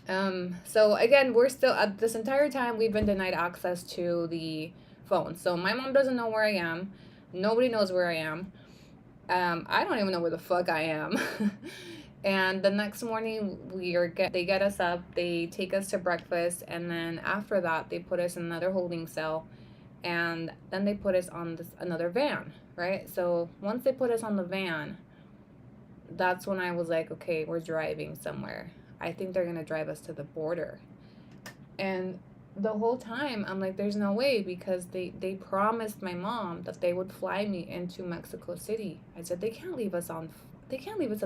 So again, we're still, at this entire time, we've been denied access to the phone. So my mom doesn't know where I am. Nobody knows where I am. I don't even know where the fuck I am. And the next morning they get us up, they take us to breakfast, and then after that they put us in another holding cell, and then they put us on another van, right? So once they put us on the van, that's when I was like, okay, we're driving somewhere. I think they're gonna drive us to the border. And the whole time I'm like, there's no way, because they promised my mom that they would fly me into Mexico City. I said, they can't leave us at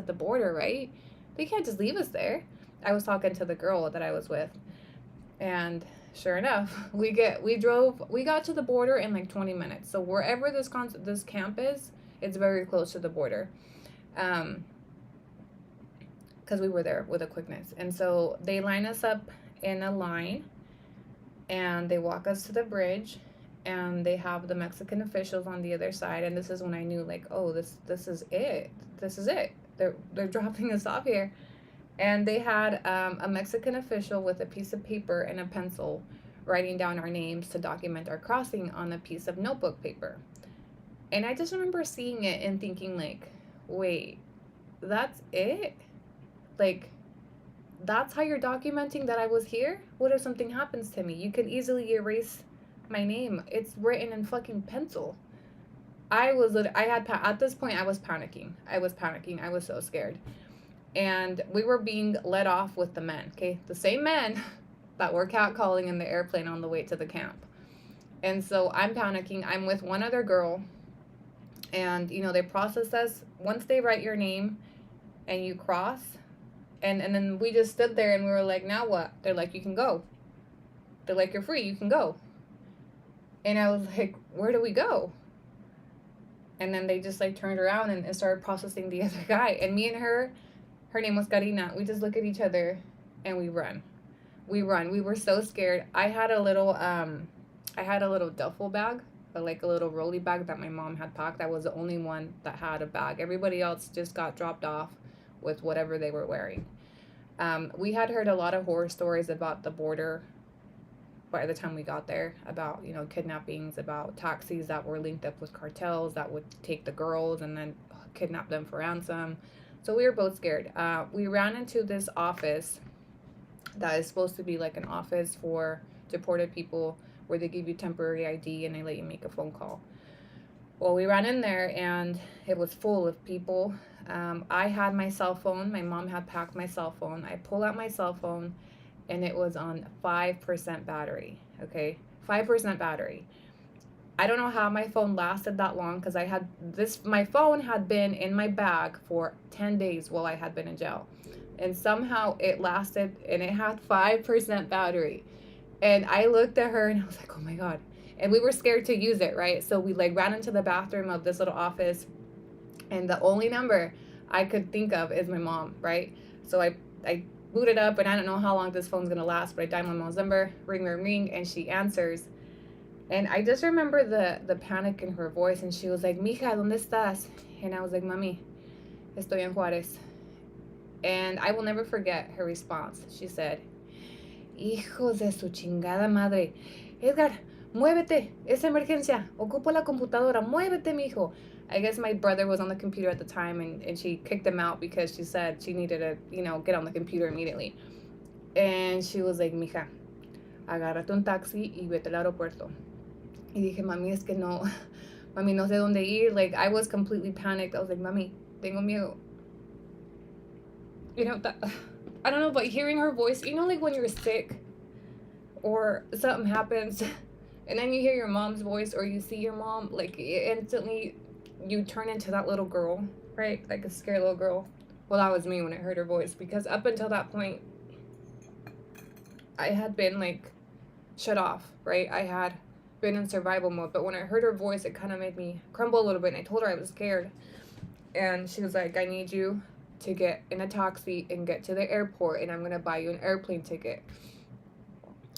the border, right? They can't just leave us there. I was talking to the girl that I was with, and sure enough, we got to the border in like 20 minutes. So wherever this camp is, it's very close to the border. Because we were there with a quickness. And so they line us up in a line, and they walk us to the bridge, and they have the Mexican officials on the other side. And this is when I knew, like, oh, this is it. This is it. They're dropping us off here. And they had a Mexican official with a piece of paper and a pencil writing down our names to document our crossing on a piece of notebook paper. And I just remember seeing it and thinking, like, wait, that's it? Like, that's how you're documenting that I was here? What if something happens to me? You can easily erase my name. It's written in fucking pencil. At this point, I was panicking. I was so scared. And we were being let off with the men, okay? The same men that were catcalling in the airplane on the way to the camp. And so I'm panicking. I'm with one other girl. And, you know, they process us. Once they write your name and you cross, and then we just stood there and we were like, now what? They're like, you can go. They're like, you're free, you can go. And I was like, where do we go? And then they just like turned around and started processing the other guy. And me and her name was Karina. We just look at each other and we run. We were so scared. I had a little duffel bag, like a little rolly bag that my mom had packed. I was the only one that had a bag. Everybody else just got dropped off with whatever they were wearing. We had heard a lot of horror stories about the border by the time we got there, about, you know, kidnappings, about taxis that were linked up with cartels that would take the girls and then kidnap them for ransom. So we were both scared. We ran into this office that is supposed to be like an office for deported people where they give you temporary ID and they let you make a phone call. Well, we ran in there and it was full of people. I had my cell phone. My mom had packed my cell phone. I pull out my cell phone and it was on 5% battery. Okay, 5% battery. I don't know how my phone lasted that long because my phone had been in my bag for 10 days while I had been in jail. And somehow it lasted and it had 5% battery. And I looked at her and I was like, oh my God. And we were scared to use it, right? So we like ran into the bathroom of this little office and the only number I could think of is my mom, right? So I booted up and I don't know how long this phone's gonna last, but I dial my mom's number, ring, ring, ring, and she answers. And I just remember the panic in her voice, and she was like, Mija, ¿dónde estás? And I was like, Mami, estoy en Juárez. And I will never forget her response. She said, Hijos de su chingada madre. Edgar, muévete, es emergencia. Ocupo la computadora. Muévete, mijo. I guess my brother was on the computer at the time, and she kicked him out because she said she needed to, get on the computer immediately. And she was like, Mija, agárrate un taxi y vete al aeropuerto. Y dije, mami, es que no, mami, no sé dónde ir. Like, I was completely panicked. I was like, mami, tengo miedo. I don't know, but hearing her voice, like when you're sick or something happens and then you hear your mom's voice or you see your mom, like instantly you turn into that little girl, right? Like a scared little girl. Well, that was me when I heard her voice, because up until that point, I had been like shut off, right? I had been in survival mode, but when I heard her voice, it kind of made me crumble a little bit, and I told her I was scared. And she was like, I need you to get in a taxi and get to the airport, and I'm gonna buy you an airplane ticket.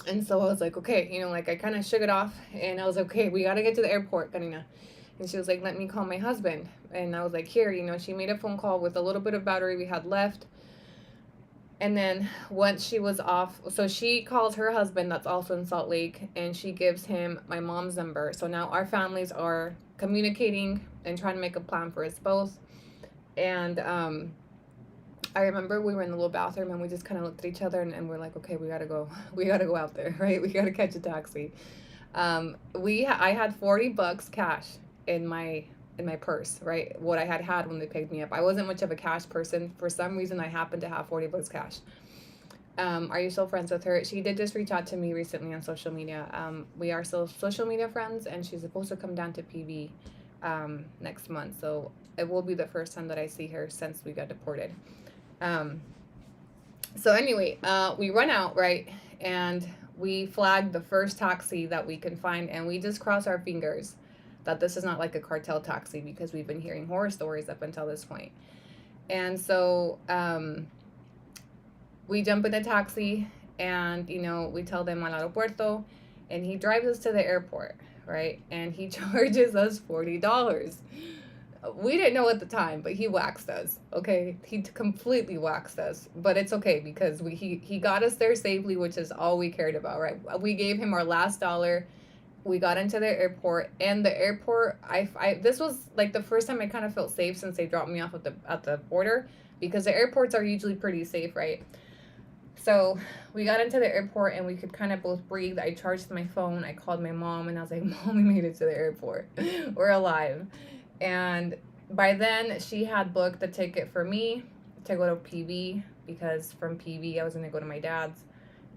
And so I was like, okay, like I kind of shook it off, and I was like, okay, we gotta get to the airport, Karina. And she was like, let me call my husband. And I was like, here, she made a phone call with a little bit of battery we had left. And then once she was off, so she calls her husband that's also in Salt Lake, and she gives him my mom's number. So now our families are communicating and trying to make a plan for us both. And I remember we were in the little bathroom and we just kind of looked at each other, and we're like, okay, we gotta go out there, right? We gotta catch a taxi. I had $40 cash in my purse, right? What I had when they picked me up. I wasn't much of a cash person. For some reason, I happened to have $40 cash. Are you still friends with her? She did just reach out to me recently on social media. We are still social media friends, and she's supposed to come down to PV next month. So it will be the first time that I see her since we got deported. So anyway, we run out, right? And we flag the first taxi that we can find, and we just cross our fingers that this is not like a cartel taxi, because we've been hearing horror stories up until this point. And so we jump in a taxi, and we tell them al aeropuerto, and he drives us to the airport, right? And he charges us $40. We didn't know at the time, but he waxed us, okay? He completely waxed us, but it's okay because he got us there safely, which is all we cared about, right? We gave him our last dollar. We got into the airport, and the airport, this was like the first time I kind of felt safe since they dropped me off at the border, because the airports are usually pretty safe, right? So we got into the airport and we could kind of both breathe. I charged my phone. I called my mom and I was like, Mom, we made it to the airport. We're alive. And by then she had booked the ticket for me to go to PV, because from PV I was going to go to my dad's.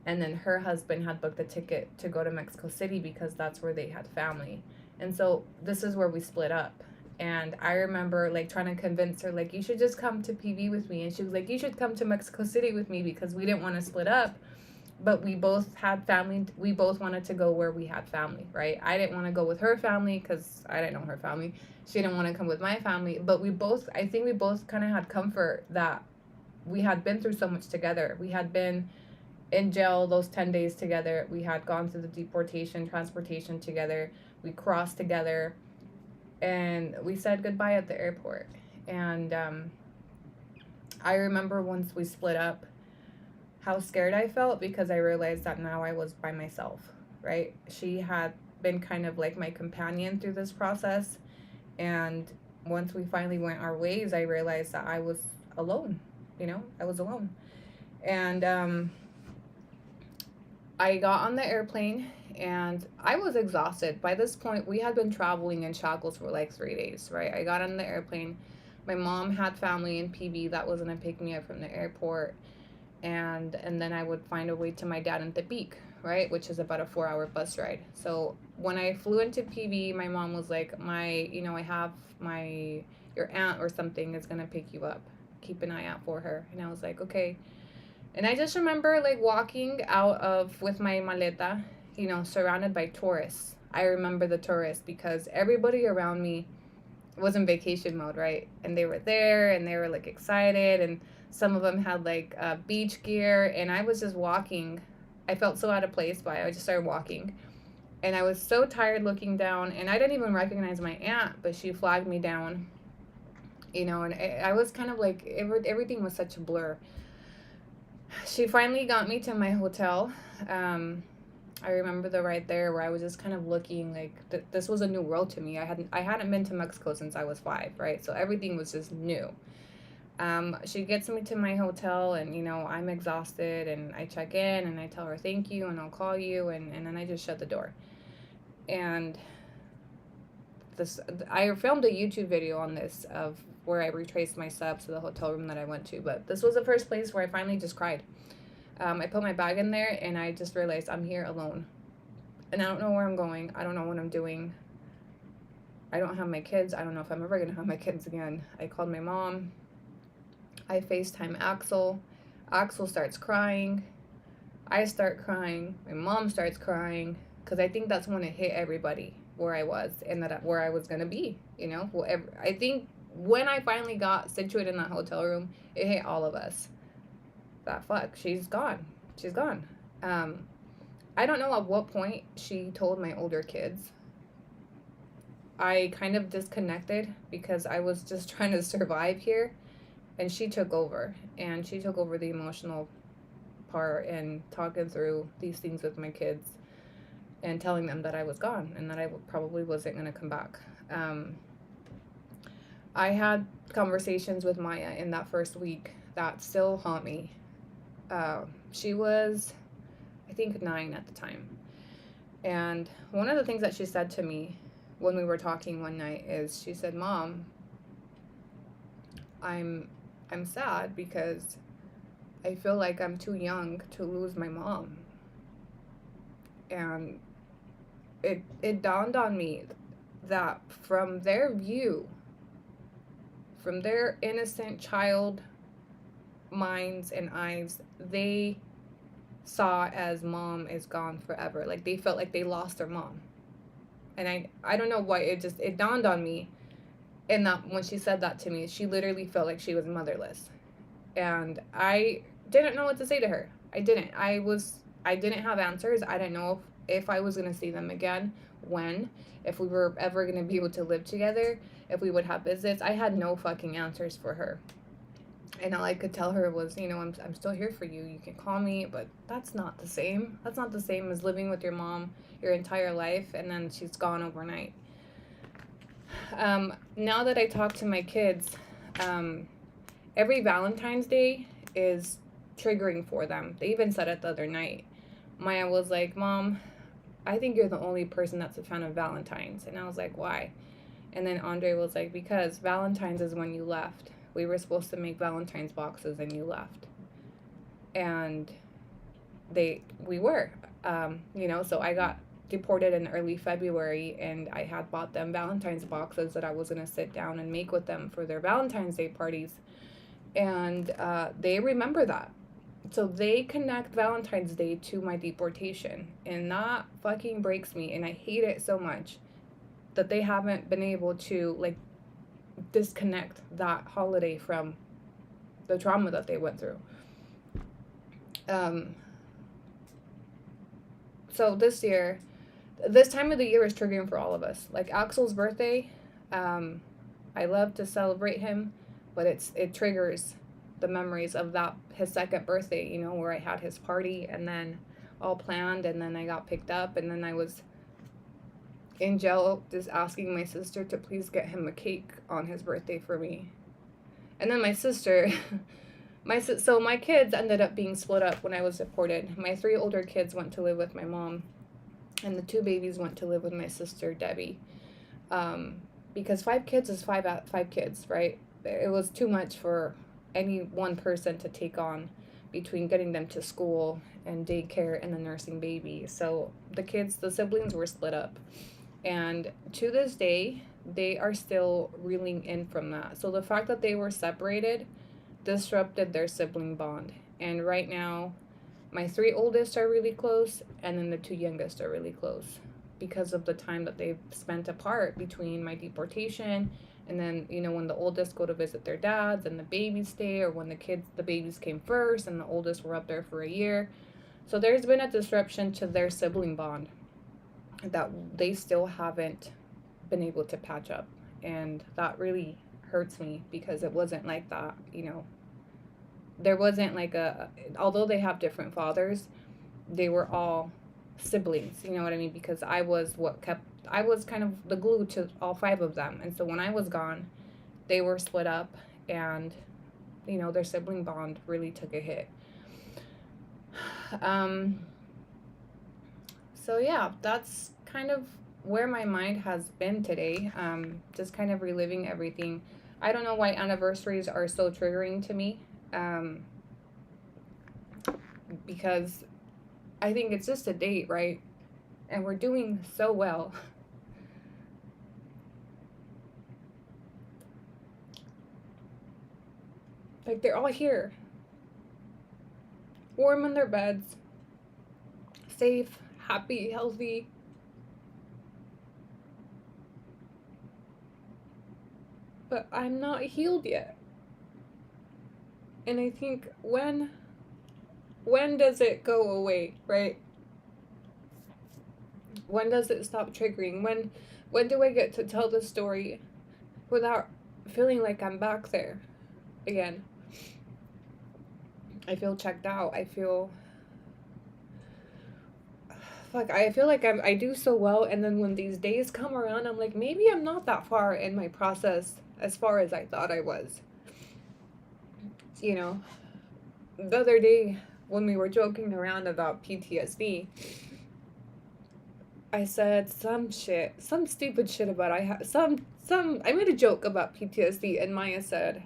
And then her husband had booked the ticket to go to Mexico City because that's where they had family. And so this is where we split up. And I remember like trying to convince her, like, you should just come to PV with me. And she was like, you should come to Mexico City with me, because we didn't want to split up. But we both had family. We both wanted to go where we had family, right? I didn't want to go with her family because I didn't know her family. She didn't want to come with my family. But I think we both kind of had comfort that we had been through so much together. We had been in jail those 10 days together. We had gone through the deportation, transportation together. We crossed together, and we said goodbye at the airport. And I remember once we split up, how scared I felt, because I realized that now I was by myself, right? She had been kind of like my companion through this process. And once we finally went our ways, I realized that I was alone, I was alone. And I got on the airplane and I was exhausted. By this point, we had been traveling in shackles for like 3 days, right? I got on the airplane. My mom had family in PB that was gonna pick me up from the airport, and then I would find a way to my dad in Tepic, right, which is about a 4 hour bus ride. So when I flew into PB, my mom was like, I have my your aunt or something is gonna pick you up. Keep an eye out for her. And I was like, okay. And I just remember like walking out of with my maleta, surrounded by tourists. I remember the tourists because everybody around me was in vacation mode, right? And they were there and they were like excited, and some of them had like beach gear, and I was just walking. I felt so out of place, but I just started walking. And I was so tired looking down, and I didn't even recognize my aunt, but she flagged me down, and I was kind of like, everything was such a blur. She finally got me to my hotel. I remember the ride there where I was just kind of looking like this was a new world to me. I hadn't been to Mexico since I was 5, right? So everything was just new. She gets me to my hotel, and I'm exhausted, and I check in and I tell her thank you and I'll call you, and then I just shut the door. And this I filmed a YouTube video on this of where I retraced my steps to the hotel room that I went to, but this was the first place where I finally just cried. I put my bag in there and I just realized I'm here alone. And I don't know where I'm going. I don't know what I'm doing. I don't have my kids. I don't know if I'm ever going to have my kids again. I called my mom. I FaceTime Axel. Axel starts crying. I start crying. My mom starts crying. Because I think that's when it hit everybody where I was and where I was going to be. I think when I finally got situated in that hotel room, it hit all of us. That fuck, she's gone. She's gone. I don't know at what point she told my older kids. I kind of disconnected because I was just trying to survive here, and she took over. And she took over the emotional part and talking through these things with my kids and telling them that I was gone and that I probably wasn't going to come back. I had conversations with Maya in that first week that still haunt me. She was, I think, 9 at the time. And one of the things that she said to me when we were talking one night is she said, Mom, I'm sad because I feel like I'm too young to lose my mom. And it dawned on me that from their view, from their innocent child minds and eyes, they saw as mom is gone forever. Like they felt like they lost their mom. And I don't know why, it dawned on me. And that when she said that to me, she literally felt like she was motherless. And I didn't know what to say to her. I didn't have answers. I didn't know if I was going to see them again, when, if we were ever going to be able to live together, if we would have visits. I had no fucking answers for her. And all I could tell her was, I'm still here for you. You can call me, but that's not the same. That's not the same as living with your mom your entire life and then she's gone overnight. Now that I talk to my kids, every Valentine's Day is triggering for them. They even said it the other night. Maya was like, Mom, I think you're the only person that's a fan of Valentine's. And I was like, why? And then Andre was like, because Valentine's is when you left. We were supposed to make Valentine's boxes and you left. And we were, so I got deported in early February and I had bought them Valentine's boxes that I was going to sit down and make with them for their Valentine's Day parties. And they remember that. So they connect Valentine's Day to my deportation. And that fucking breaks me. And I hate it so much that they haven't been able to, disconnect that holiday from the trauma that they went through. So this time of the year is triggering for all of us. Like Axel's birthday, I love to celebrate him, but it triggers the memories of his second birthday, where I had his party and then all planned, and then I got picked up, and then I was in jail just asking my sister to please get him a cake on his birthday for me. And then my sister So my kids ended up being split up when I was deported. My 3 older kids went to live with my mom, and the 2 babies went to live with my sister Debbie. Um, because 5 kids is 5 kids, right? It was too much for any one person to take on between getting them to school and daycare and the nursing baby. So the siblings were split up. And to this day, they are still reeling in from that. So the fact that they were separated disrupted their sibling bond. And right now, my 3 oldest are really close, and then the 2 youngest are really close because of the time that they've spent apart between my deportation and then, when the oldest go to visit their dads and the babies stay, or when the babies came first and the oldest were up there for a year. So there's been a disruption to their sibling bond that they still haven't been able to patch up. And that really hurts me because it wasn't like that. There wasn't although they have different fathers, they were all siblings, you know what I mean? Because I was kind of the glue to all 5 of them. And so when I was gone, they were split up, and, their sibling bond really took a hit. So yeah, that's kind of where my mind has been today. Just kind of reliving everything. I don't know why anniversaries are so triggering to me. Because I think it's just a date, right? And we're doing so well. Like, they're all here, warm in their beds, safe, happy, healthy. But I'm not healed yet. And I think when does it go away, right? When does it stop triggering? When do I get to tell the story without feeling like I'm back there again? I feel checked out. I feel like I do so well, and then when these days come around, I'm like, maybe I'm not that far in my process as far as I thought I was. The other day when we were joking around about PTSD, I said some stupid shit about I made a joke about PTSD, and Maya said,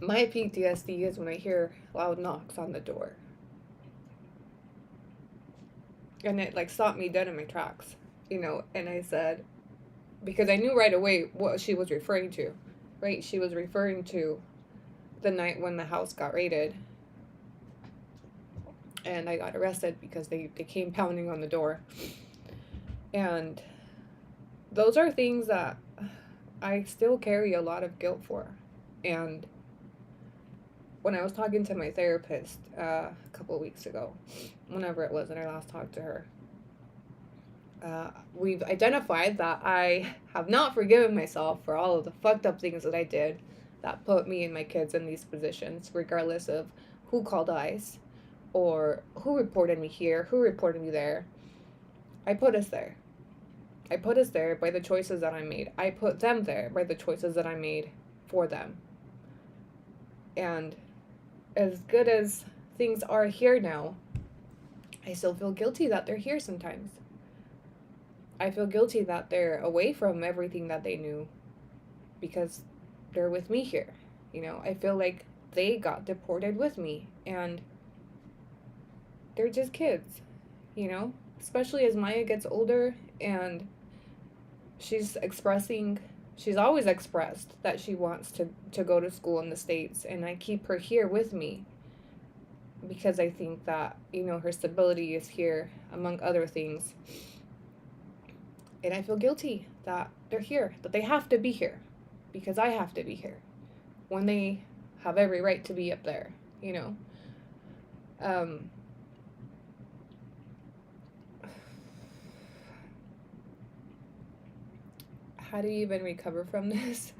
my PTSD is when I hear loud knocks on the door. And it stopped me dead in my tracks, and I said, because I knew right away what she was referring to, right? She was referring to the night when the house got raided and I got arrested because they came pounding on the door. And those are things that I still carry a lot of guilt for. And when I was talking to my therapist a couple of weeks ago, whenever it was that I last talked to her, we've identified that I have not forgiven myself for all of the fucked up things that I did that put me and my kids in these positions, regardless of who called ICE or who reported me here, who reported me there. I put us there. I put us there by the choices that I made. I put them there by the choices that I made for them. And as good as things are here now, I still feel guilty that they're here sometimes. I feel guilty that they're away from everything that they knew because they're with me here. I feel like they got deported with me, and they're just kids, especially as Maya gets older and she's always expressed that she wants to go to school in the States, and I keep her here with me because I think that, her stability is here, among other things. And I feel guilty that they're here, that they have to be here because I have to be here when they have every right to be up there, How do you even recover from this?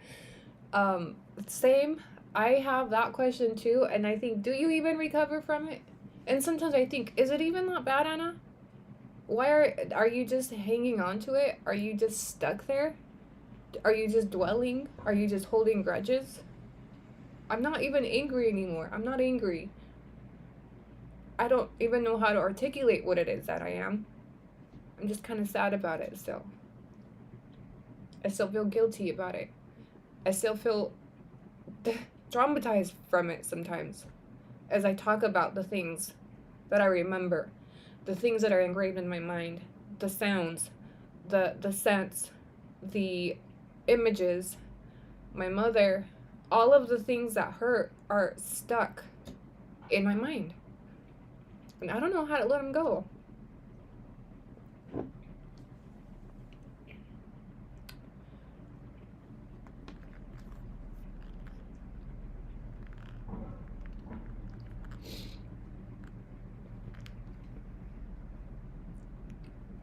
Same. I have that question too, and I think, do you even recover from it? And sometimes I think, is it even that bad, Anna? Why are you just hanging on to it? Are you just stuck there? Are you just dwelling? Are you just holding grudges? I'm not even angry anymore. I'm not angry. I don't even know how to articulate what it is that I am. I'm just kind of sad about it still. I still feel guilty about it. I still feel traumatized from it sometimes as I talk about the things that I remember, the things that are engraved in my mind, the sounds, the scents, the images, my mother, all of the things that hurt are stuck in my mind. And I don't know how to let them go.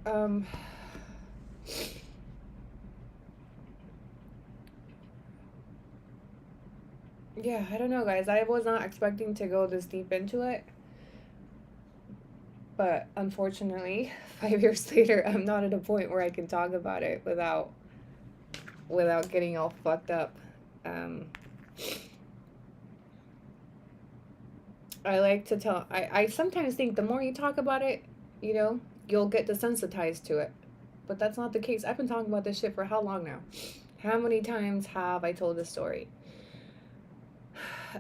Um, yeah, I don't know, guys. I was not expecting to go this deep into it. But unfortunately, 5 years later, I'm not at a point where I can talk about it without getting all fucked up. I like to tell, I sometimes think the more you talk about it, you know, you'll get desensitized to it. But that's not the case. I've been talking about this shit for how long now? How many times have I told this story?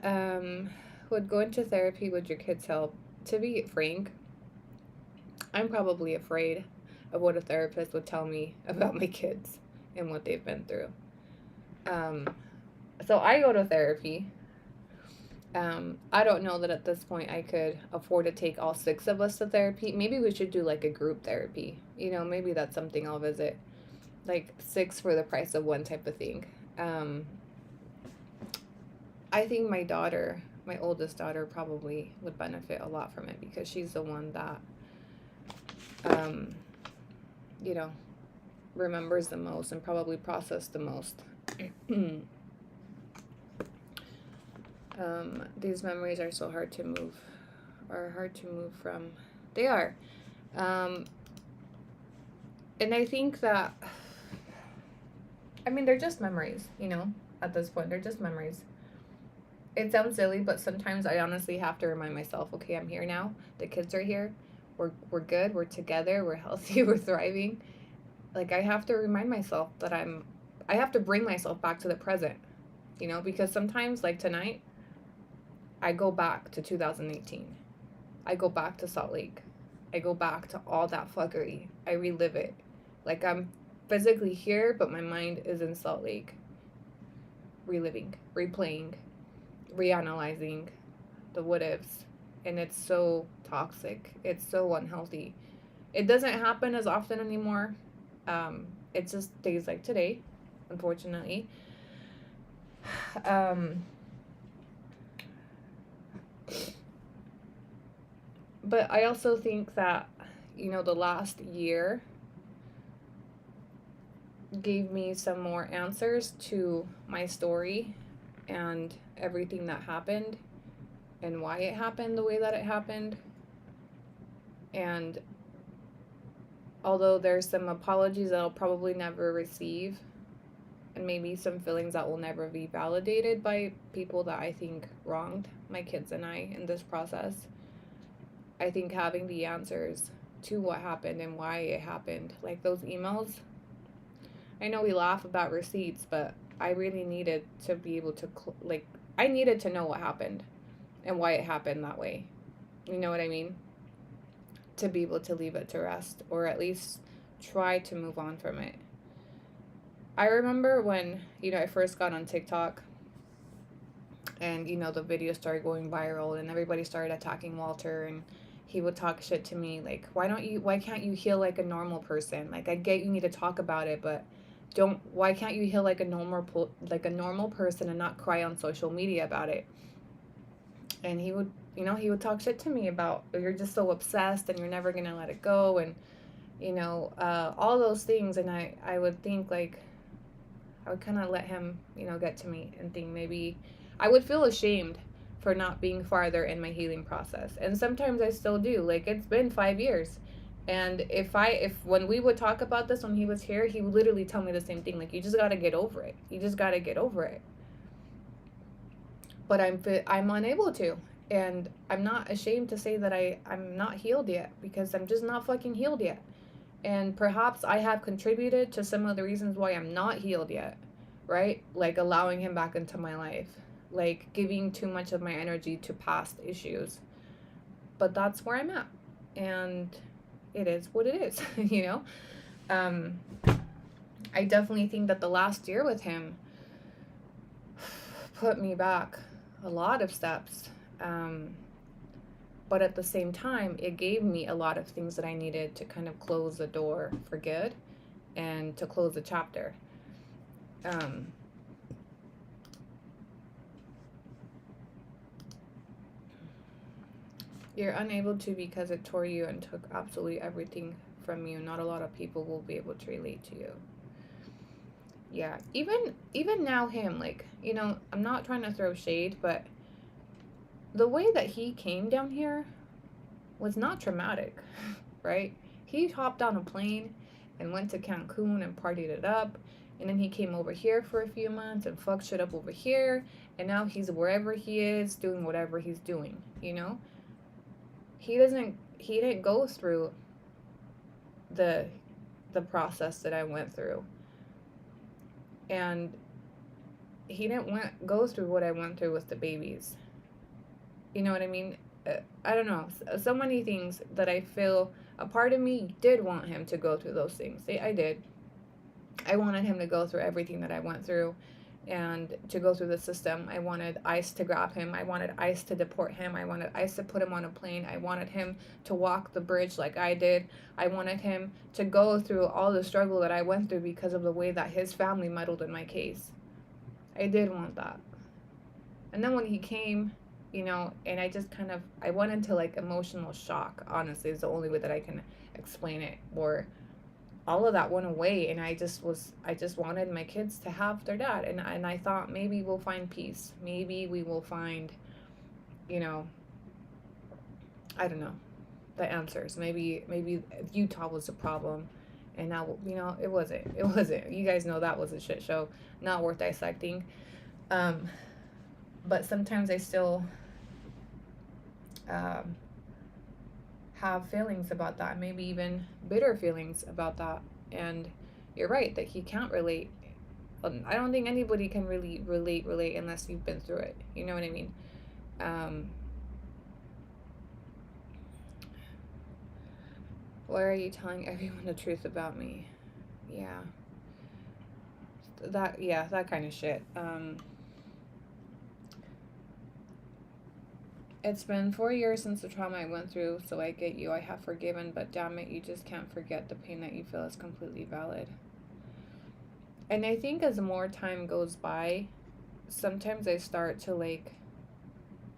Would going to therapy, would your kids help? To be frank, I'm probably afraid of what a therapist would tell me about my kids and what they've been through. So I go to therapy. I don't know that at this point I could afford to take all 6 of us to therapy. Maybe we should do like a group therapy. You know, maybe that's something I'll visit. Like 6 for the price of 1 type of thing. I think my daughter, my oldest daughter, probably would benefit a lot from it because she's the one that, you know, remembers the most and probably processed the most. These memories are so hard to move from. They are. And I think that, I mean, they're just memories, you know, at this point. They're just memories. It sounds silly, but sometimes I honestly have to remind myself, okay, I'm here now. The kids are here. We're good. We're together. We're healthy. We're thriving. Like, I have to remind myself that I have to bring myself back to the present, you know, because sometimes, like tonight, I go back to 2018. I go back to Salt Lake. I go back to all that fuckery. I relive it. Like, I'm physically here, but my mind is in Salt Lake. Reliving, replaying, reanalyzing the what ifs. And it's so toxic. It's so unhealthy. It doesn't happen as often anymore. It's just days like today, unfortunately. But I also think that, you know, the last year gave me some more answers to my story and everything that happened and why it happened the way that it happened. And although there's some apologies that I'll probably never receive, and maybe some feelings that will never be validated by people that I think wronged my kids and I in this process, I think having the answers to what happened and why it happened, like those emails, I know we laugh about receipts, but I really needed to be able to, I needed to know what happened and why it happened that way. You know what I mean? To be able to leave it to rest, or at least try to move on from it. I remember when, you know, I first got on TikTok and, you know, the video started going viral and everybody started attacking Walter, and he would talk shit to me like, why can't you heal like a normal person? Like, I get you need to talk about it, but why can't you heal like a normal person and not cry on social media about it? And he would talk shit to me about, you're just so obsessed and you're never gonna let it go, and, you know, all those things. And I would think, like, I would kind of let him, you know, get to me and think maybe I would feel ashamed for not being farther in my healing process. And sometimes I still do. Like, it's been 5 years. And if when we would talk about this when he was here, he would literally tell me the same thing. Like, you just got to get over it. You just got to get over it. but I'm unable to. And I'm not ashamed to say that I'm not healed yet, because I'm just not fucking healed yet. And perhaps I have contributed to some of the reasons why I'm not healed yet, right? Like allowing him back into my life, like giving too much of my energy to past issues. But that's where I'm at. And it is what it is, you know? Um, I definitely think that the last year with him put me back a lot of steps. But at the same time, it gave me a lot of things that I needed to kind of close the door for good and to close the chapter. You're unable to because it tore you and took absolutely everything from you. Not a lot of people will be able to relate to you. Yeah, even now him, like, you know, I'm not trying to throw shade, but the way that he came down here was not traumatic, right? He hopped on a plane and went to Cancun and partied it up, and then he came over here for a few months and fucked shit up over here, and now he's wherever he is doing whatever he's doing, you know? He didn't go through the process that I went through. And he didn't go through what I went through with the babies. You know what I mean? I don't know. So many things that I feel a part of me did want him to go through those things. I did. I wanted him to go through everything that I went through and to go through the system. I wanted ICE to grab him. I wanted ICE to deport him. I wanted ICE to put him on a plane. I wanted him to walk the bridge like I did. I wanted him to go through all the struggle that I went through because of the way that his family meddled in my case. I did want that. And then when he came, you know, and I went into like emotional shock, honestly, is the only way that I can explain it. Or all of that went away, and I just wanted my kids to have their dad, and I thought maybe we'll find peace, maybe we will find, you know, I don't know, the answers. Maybe Utah was the problem, and now, you know, it wasn't. You guys know that was a shit show, not worth dissecting. But sometimes I still have feelings about that, maybe even bitter feelings about that. And you're right that he can't relate. I don't think anybody can really relate unless you've been through it. You know what I mean? Why are you telling everyone the truth about me? Yeah. That kind of shit. It's been 4 years since the trauma I went through, so I get you. I have forgiven, but damn it, you just can't forget the pain that you feel is completely valid. And I think as more time goes by, sometimes I start to like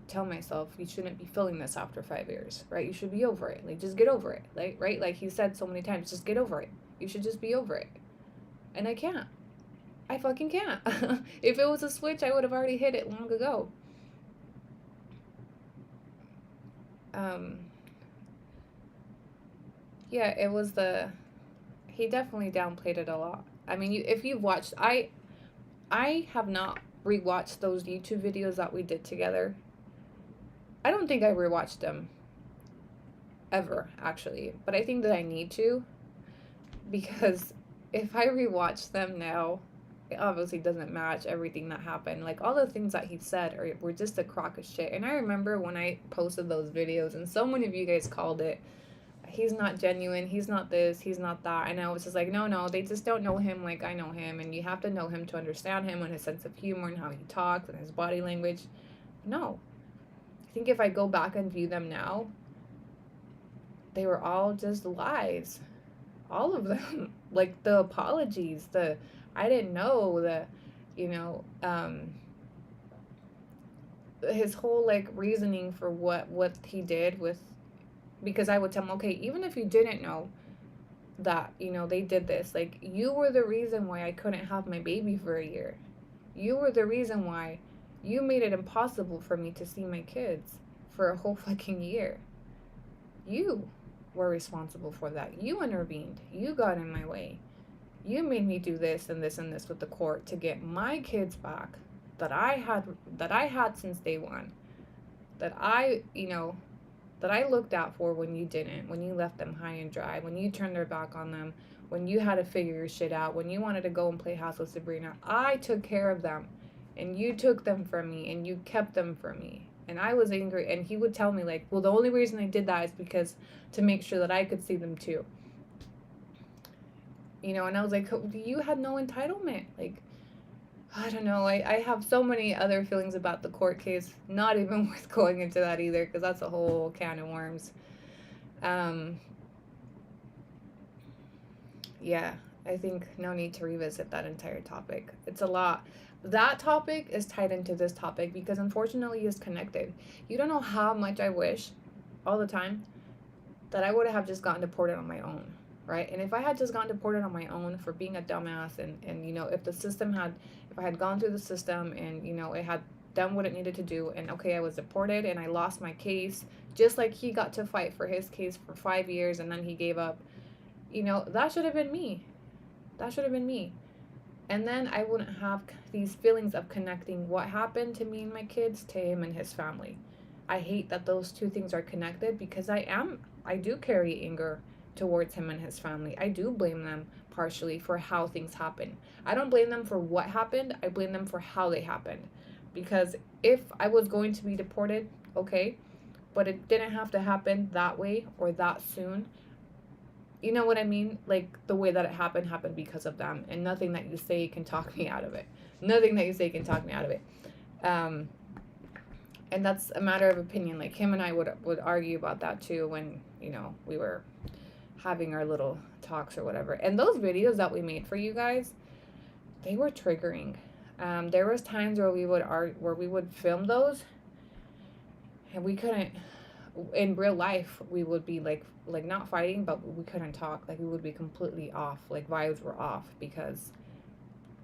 tell myself, you shouldn't be feeling this after 5 years, right? You should be over it. Like, just get over it. Like, right? Like he said so many times, just get over it. You should just be over it. And I can't. I fucking can't. If it was a switch, I would have already hit it long ago. Yeah, it was he definitely downplayed it a lot. I mean, if you've watched, I have not rewatched those YouTube videos that we did together. I don't think I rewatched them ever, actually, but I think that I need to, because if I rewatch them now, it obviously doesn't match everything that happened. Like, all the things that he said were just a crock of shit. And I remember when I posted those videos, and so many of you guys called it, he's not genuine, he's not this, he's not that. And I was just like, no, they just don't know him like I know him, and you have to know him to understand him and his sense of humor and how he talks and his body language. No. I think if I go back and view them now, they were all just lies. All of them. Like, the apologies, I didn't know, you know, his whole, like, reasoning for what he did with, because I would tell him, okay, even if you didn't know that, you know, they did this, like, you were the reason why I couldn't have my baby for a year. You were the reason why you made it impossible for me to see my kids for a whole fucking year. You were responsible for that. You intervened. You got in my way. You made me do this and this and this with the court to get my kids back. that I had since day one, that I, that I looked out for when you didn't, when you left them high and dry, when you turned their back on them, when you had to figure your shit out, when you wanted to go and play house with Sabrina, I took care of them. And you took them from me and you kept them from me. And I was angry. And he would tell me, like, well, the only reason I did that is because to make sure that I could see them too. And I was like, you had no entitlement. Like, I don't know. I have so many other feelings about the court case. Not even worth going into that either, because that's a whole can of worms. Yeah, I think no need to revisit that entire topic. It's a lot. That topic is tied into this topic because unfortunately it's connected. You don't know how much I wish all the time that I would have just gotten deported on my own, right? And if I had just gotten deported on my own for being a dumbass and if the system had, if I had gone through the system and, it had done what it needed to do and okay, I was deported and I lost my case, just like he got to fight for his case for 5 years and then he gave up, that should have been me. That should have been me. And then I wouldn't have these feelings of connecting what happened to me and my kids to him and his family. I hate that those two things are connected because I do carry anger towards him and his family. I do blame them partially for how things happen. I don't blame them for what happened. I blame them for how they happened. Because if I was going to be deported, okay, but it didn't have to happen that way or that soon. You know what I mean? Like, the way that it happened because of them. And nothing that you say can talk me out of it. Nothing that you say can talk me out of it. And that's a matter of opinion. Like, him and I would argue about that too when, we were having our little talks or whatever. And those videos that we made for you guys, they were triggering. There was times where we would film those and we couldn't, in real life, we would be like not fighting, but we couldn't talk. Like, we would be completely off. Like, vibes were off because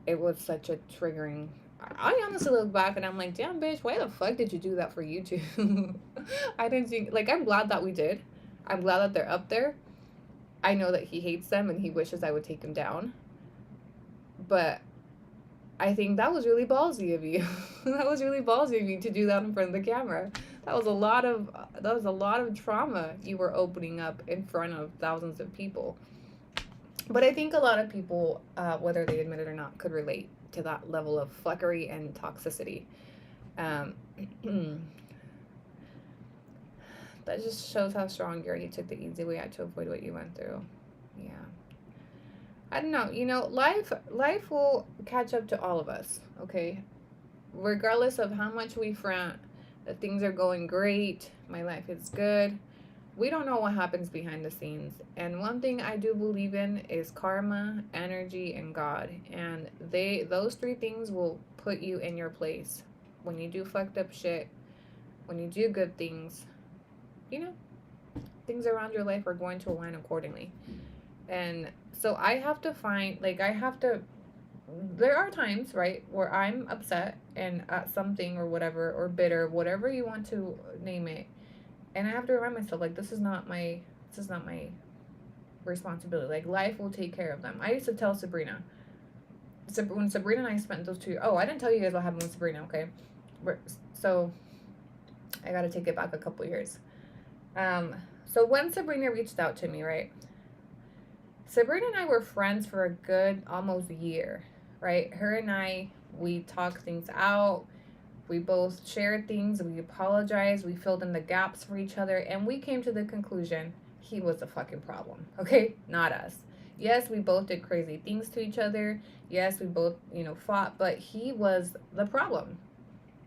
it was such a triggering. I honestly look back and I'm like, damn, bitch, why the fuck did you do that for YouTube? I didn't think, like, I'm glad that we did. I'm glad that they're up there. I know that he hates them and he wishes I would take them down. But I think that was really ballsy of you. That was really ballsy of you to do that in front of the camera. That was a lot of trauma you were opening up in front of thousands of people. But I think a lot of people, whether they admit it or not, could relate to that level of fuckery and toxicity. That just shows how strong you are. You took the easy way out to avoid what you went through. Yeah. I don't know. Life will catch up to all of us, okay? Regardless of how much we front that things are going great, my life is good. We don't know what happens behind the scenes. And one thing I do believe in is karma, energy, and God. And those three things will put you in your place. When you do fucked up shit, when you do good things, things around your life are going to align accordingly. And so I have to find, there are times, right, where I'm upset and at something or whatever, or bitter, whatever you want to name it. And I have to remind myself, like, this is not my responsibility. Like, life will take care of them. I used to tell Sabrina, when Sabrina and I spent those 2 years, I didn't tell you guys what happened with Sabrina, okay? So I got to take it back a couple years. So when Sabrina reached out to me, right? Sabrina and I were friends for a good almost year, right? Her and I, we talked things out. We both shared things. We apologized. We filled in the gaps for each other. And we came to the conclusion he was a fucking problem, okay? Not us. Yes, we both did crazy things to each other. Yes, we both, fought. But he was the problem.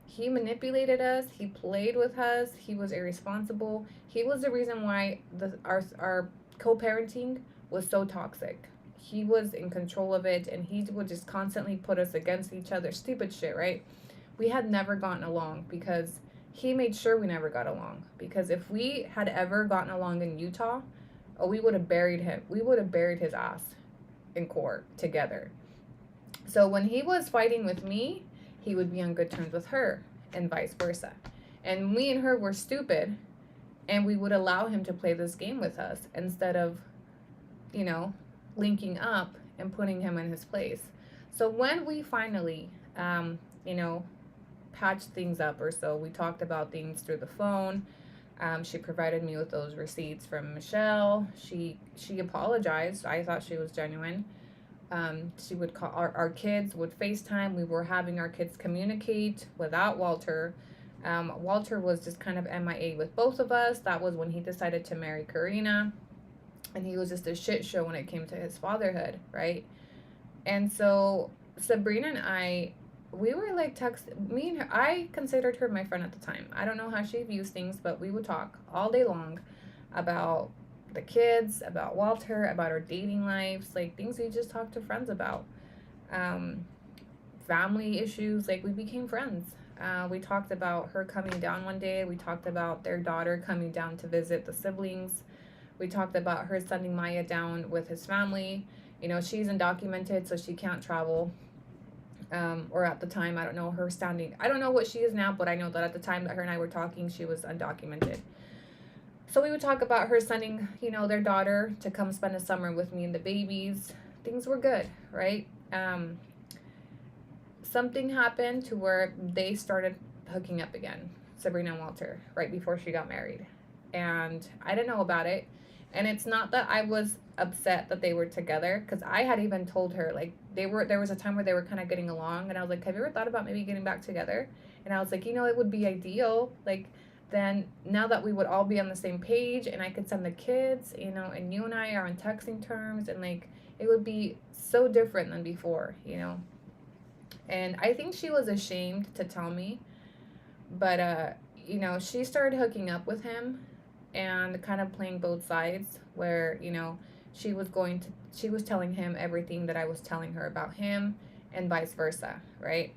He manipulated us. He played with us. He was irresponsible. He was the reason why our co-parenting was so toxic. He was in control of it, and he would just constantly put us against each other. Stupid shit, right? We had never gotten along because he made sure we never got along. Because if we had ever gotten along in Utah, we would have buried him. We would have buried his ass in court together. So when he was fighting with me, he would be on good terms with her, and vice versa. And me and her were stupid, and we would allow him to play this game with us instead of, linking up and putting him in his place. So when we finally you know, patched things up or so. We talked about things through the phone. She provided me with those receipts from Michelle. She apologized. I thought she was genuine. She would call our kids would FaceTime. We were having our kids communicate without Walter. Walter was just kind of MIA with both of us. That was when he decided to marry Karina, and he was just a shit show when it came to his fatherhood, right? And so Sabrina and I, we were like me and her. I considered her my friend at the time. I don't know how she views things, but we would talk all day long about the kids, about Walter, about our dating lives, like things we just talk to friends about. Um, Family issues, like we became friends. We talked about her coming down one day. We talked about their daughter coming down to visit the siblings. We talked about her sending Maya down with his family. You know, she's undocumented, so she can't travel. Or at the time, I don't know her standing. I don't know what she is now, but I know that at the time that her and I were talking, she was undocumented. So we would talk about her sending, you know, their daughter to come spend a summer with me and the babies. Things were good, right? Something happened to where they started hooking up again, Sabrina and Walter, right before she got married. And I didn't know about it. And it's not that I was upset that they were together, because I had even told her, like, there was a time where they were kind of getting along, and I was like, have you ever thought about maybe getting back together? And I was like, you know, it would be ideal, like, then now that we would all be on the same page and I could send the kids, you know, and you and I are on texting terms, and like it would be so different than before, you know. And I think she was ashamed to tell me, but you know, she started hooking up with him and kind of playing both sides, where, you know, she was telling him everything that I was telling her about him, and vice versa, right?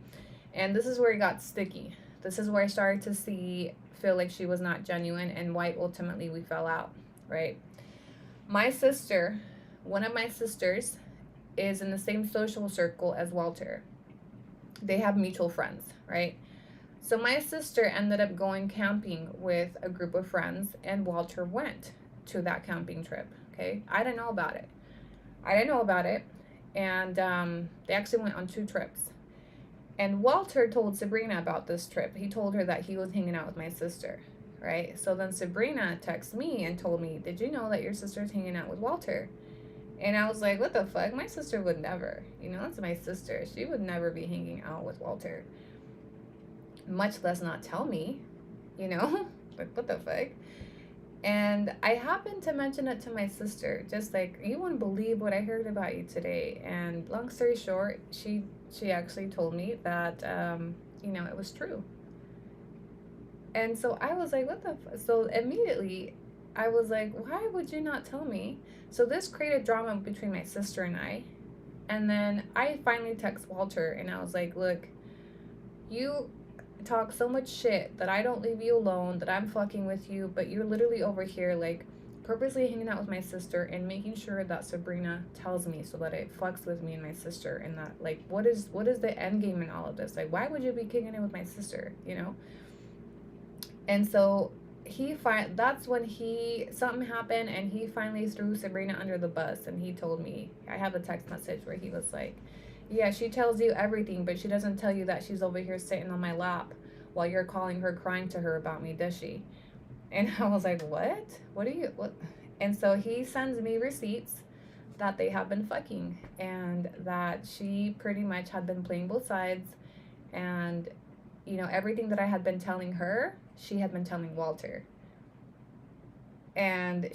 And this is where it got sticky. This is where I started to feel like she was not genuine, and why ultimately we fell out, right? My sister, one of my sisters, is in the same social circle as Walter. They have mutual friends, right? So my sister ended up going camping with a group of friends, and Walter went to that camping trip. Okay, I didn't know about it. I didn't know about it, and they actually went on 2 trips. And Walter told Sabrina about this trip. He told her that he was hanging out with my sister, right? So then Sabrina texted me and told me, "Did you know that your sister's hanging out with Walter?" And I was like, "What the fuck? My sister would never. You know, that's my sister. She would never be hanging out with Walter. Much less not tell me, you know?" Like, what the fuck? And I happened to mention it to my sister, just like, "You wouldn't believe what I heard about you today." And long story short, she actually told me that, you know, it was true. And so I was like, what the so immediately I was like, why would you not tell me? So this created drama between my sister and I. And then I finally text Walter, and I was like, look, you talk so much shit that I don't leave you alone, that I'm fucking with you, but you're literally over here like purposely hanging out with my sister and making sure that Sabrina tells me, so that it fucks with me and my sister. And that, like, what is the end game in all of this? Like, why would you be kicking it with my sister, you know? And so that's when something happened, and he finally threw Sabrina under the bus. And he told me, I have a text message where he was like, yeah, she tells you everything, but she doesn't tell you that she's over here sitting on my lap while you're calling her, crying to her about me, does she? And I was like, what? And so he sends me receipts that they have been fucking, and that she pretty much had been playing both sides. And, you know, everything that I had been telling her, she had been telling Walter. And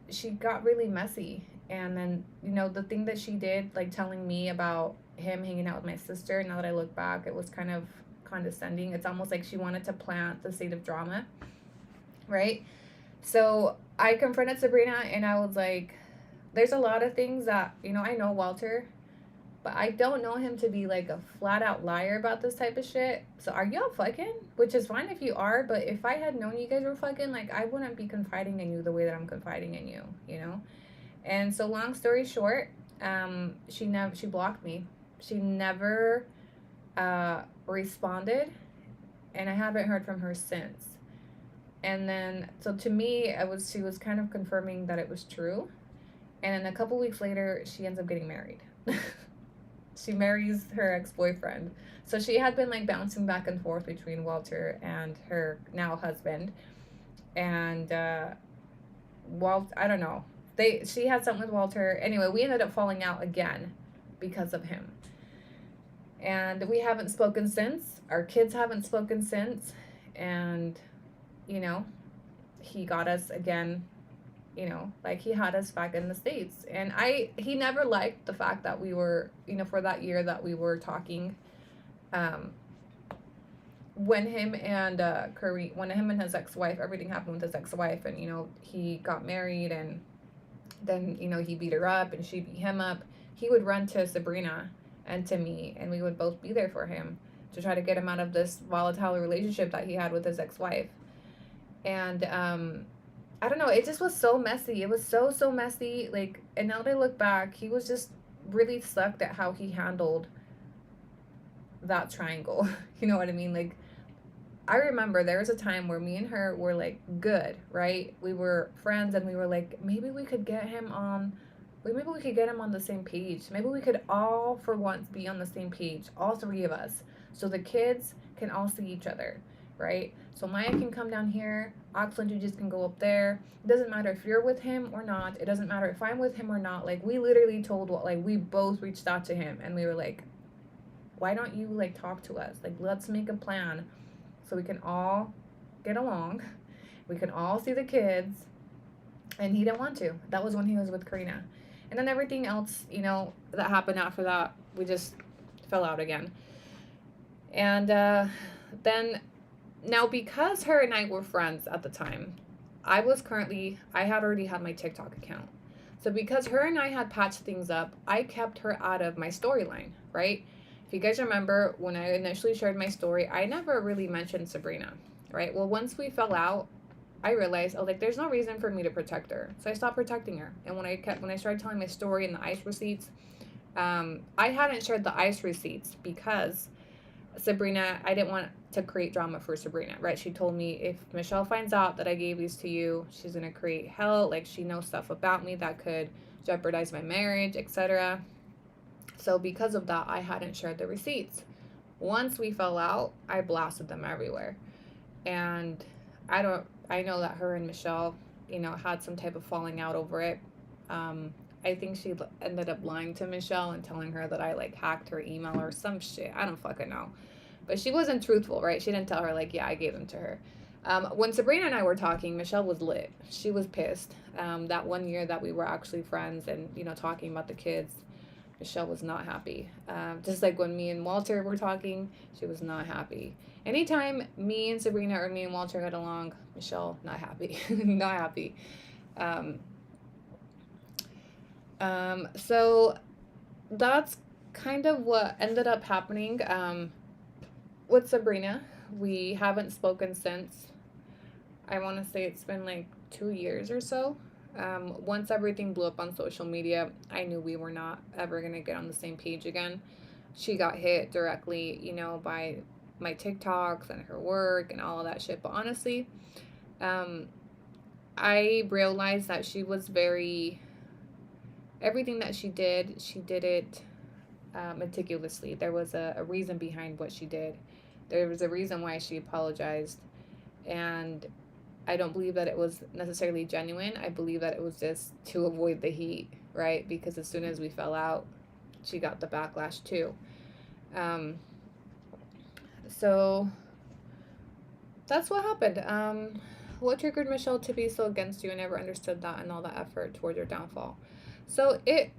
she got really messy. And then, you know, the thing that she did, like telling me about him hanging out with my sister, now that I look back, it was kind of condescending. It's almost like she wanted to plant the seed of drama, right? So I confronted Sabrina, and I was like, there's a lot of things that, you know, I know Walter, but I don't know him to be like a flat out liar about this type of shit. So are y'all fucking? Which is fine if you are, but if I had known you guys were fucking, like, I wouldn't be confiding in you the way that I'm confiding in you, you know? And so long story short, she blocked me. She never responded, and I haven't heard from her since. And then, so to me, she was kind of confirming that it was true. And then a couple weeks later, she ends up getting married. she marries her ex-boyfriend. So she had been like bouncing back and forth between Walter and her now husband. And Walt, I don't know. She had something with Walter. Anyway, we ended up falling out again because of him. And we haven't spoken since. Our kids haven't spoken since. And, you know, he got us again, you know, like he had us back in the States. And he never liked the fact that we were, you know, for that year that we were talking, when him and when him and his ex-wife, everything happened with his ex-wife, and, you know, he got married, and then, you know, he beat her up and she beat him up. He would run to Sabrina and to me, and we would both be there for him to try to get him out of this volatile relationship that he had with his ex-wife. And I don't know, it just was so messy. It was so messy. Like, and now that I look back, he was just really sucked at how he handled that triangle. You know what I mean? Like, I remember there was a time where me and her were like good, right? We were friends, and we were like, maybe we could get him on the same page. Maybe we could all for once be on the same page, all three of us, so the kids can all see each other, right? So Maya can come down here, Axel and Juju can go up there. It doesn't matter if you're with him or not. It doesn't matter if I'm with him or not. Like, we literally we both reached out to him, and we were like, why don't you like talk to us? Like, let's make a plan so we can all get along. We can all see the kids. And he didn't want to. That was when he was with Karina. And then everything else, you know, that happened after that, we just fell out again. And then, now because her and I were friends at the time, I had already had my TikTok account. So because her and I had patched things up, I kept her out of my storyline, right? If you guys remember, when I initially shared my story, I never really mentioned Sabrina, right? Well, once we fell out, I realized, there's no reason for me to protect her. So I stopped protecting her. And when I started telling my story and the ICE receipts, I hadn't shared the ICE receipts because Sabrina, I didn't want to create drama for Sabrina, right? She told me, if Michelle finds out that I gave these to you, she's going to create hell. Like, she knows stuff about me that could jeopardize my marriage, etc. So because of that, I hadn't shared the receipts. Once we fell out, I blasted them everywhere. And I know that her and Michelle, you know, had some type of falling out over it. I think she ended up lying to Michelle and telling her that I like hacked her email or some shit. I don't fucking know. But she wasn't truthful, right? She didn't tell her like, yeah, I gave them to her. When Sabrina and I were talking, Michelle was lit. She was pissed. That one year that we were actually friends and, you know, talking about the kids, Michelle was not happy. Just like when me and Walter were talking, she was not happy. Anytime me and Sabrina or me and Walter got along, Michelle, not happy. Not happy. So that's kind of what ended up happening with Sabrina. We haven't spoken since. I want to say it's been like 2 years or so. Once everything blew up on social media, I knew we were not ever going to get on the same page again. She got hit directly, you know, by my TikToks and her work and all of that shit. But honestly, I realized that she was everything that she did it meticulously. There was a reason behind what she did. There was a reason why she apologized. And I don't believe that it was necessarily genuine. I believe that it was just to avoid the heat, right? Because as soon as we fell out, she got the backlash too. So that's what happened. What triggered Michelle to be so against you? I never understood that and all that effort towards your downfall. So it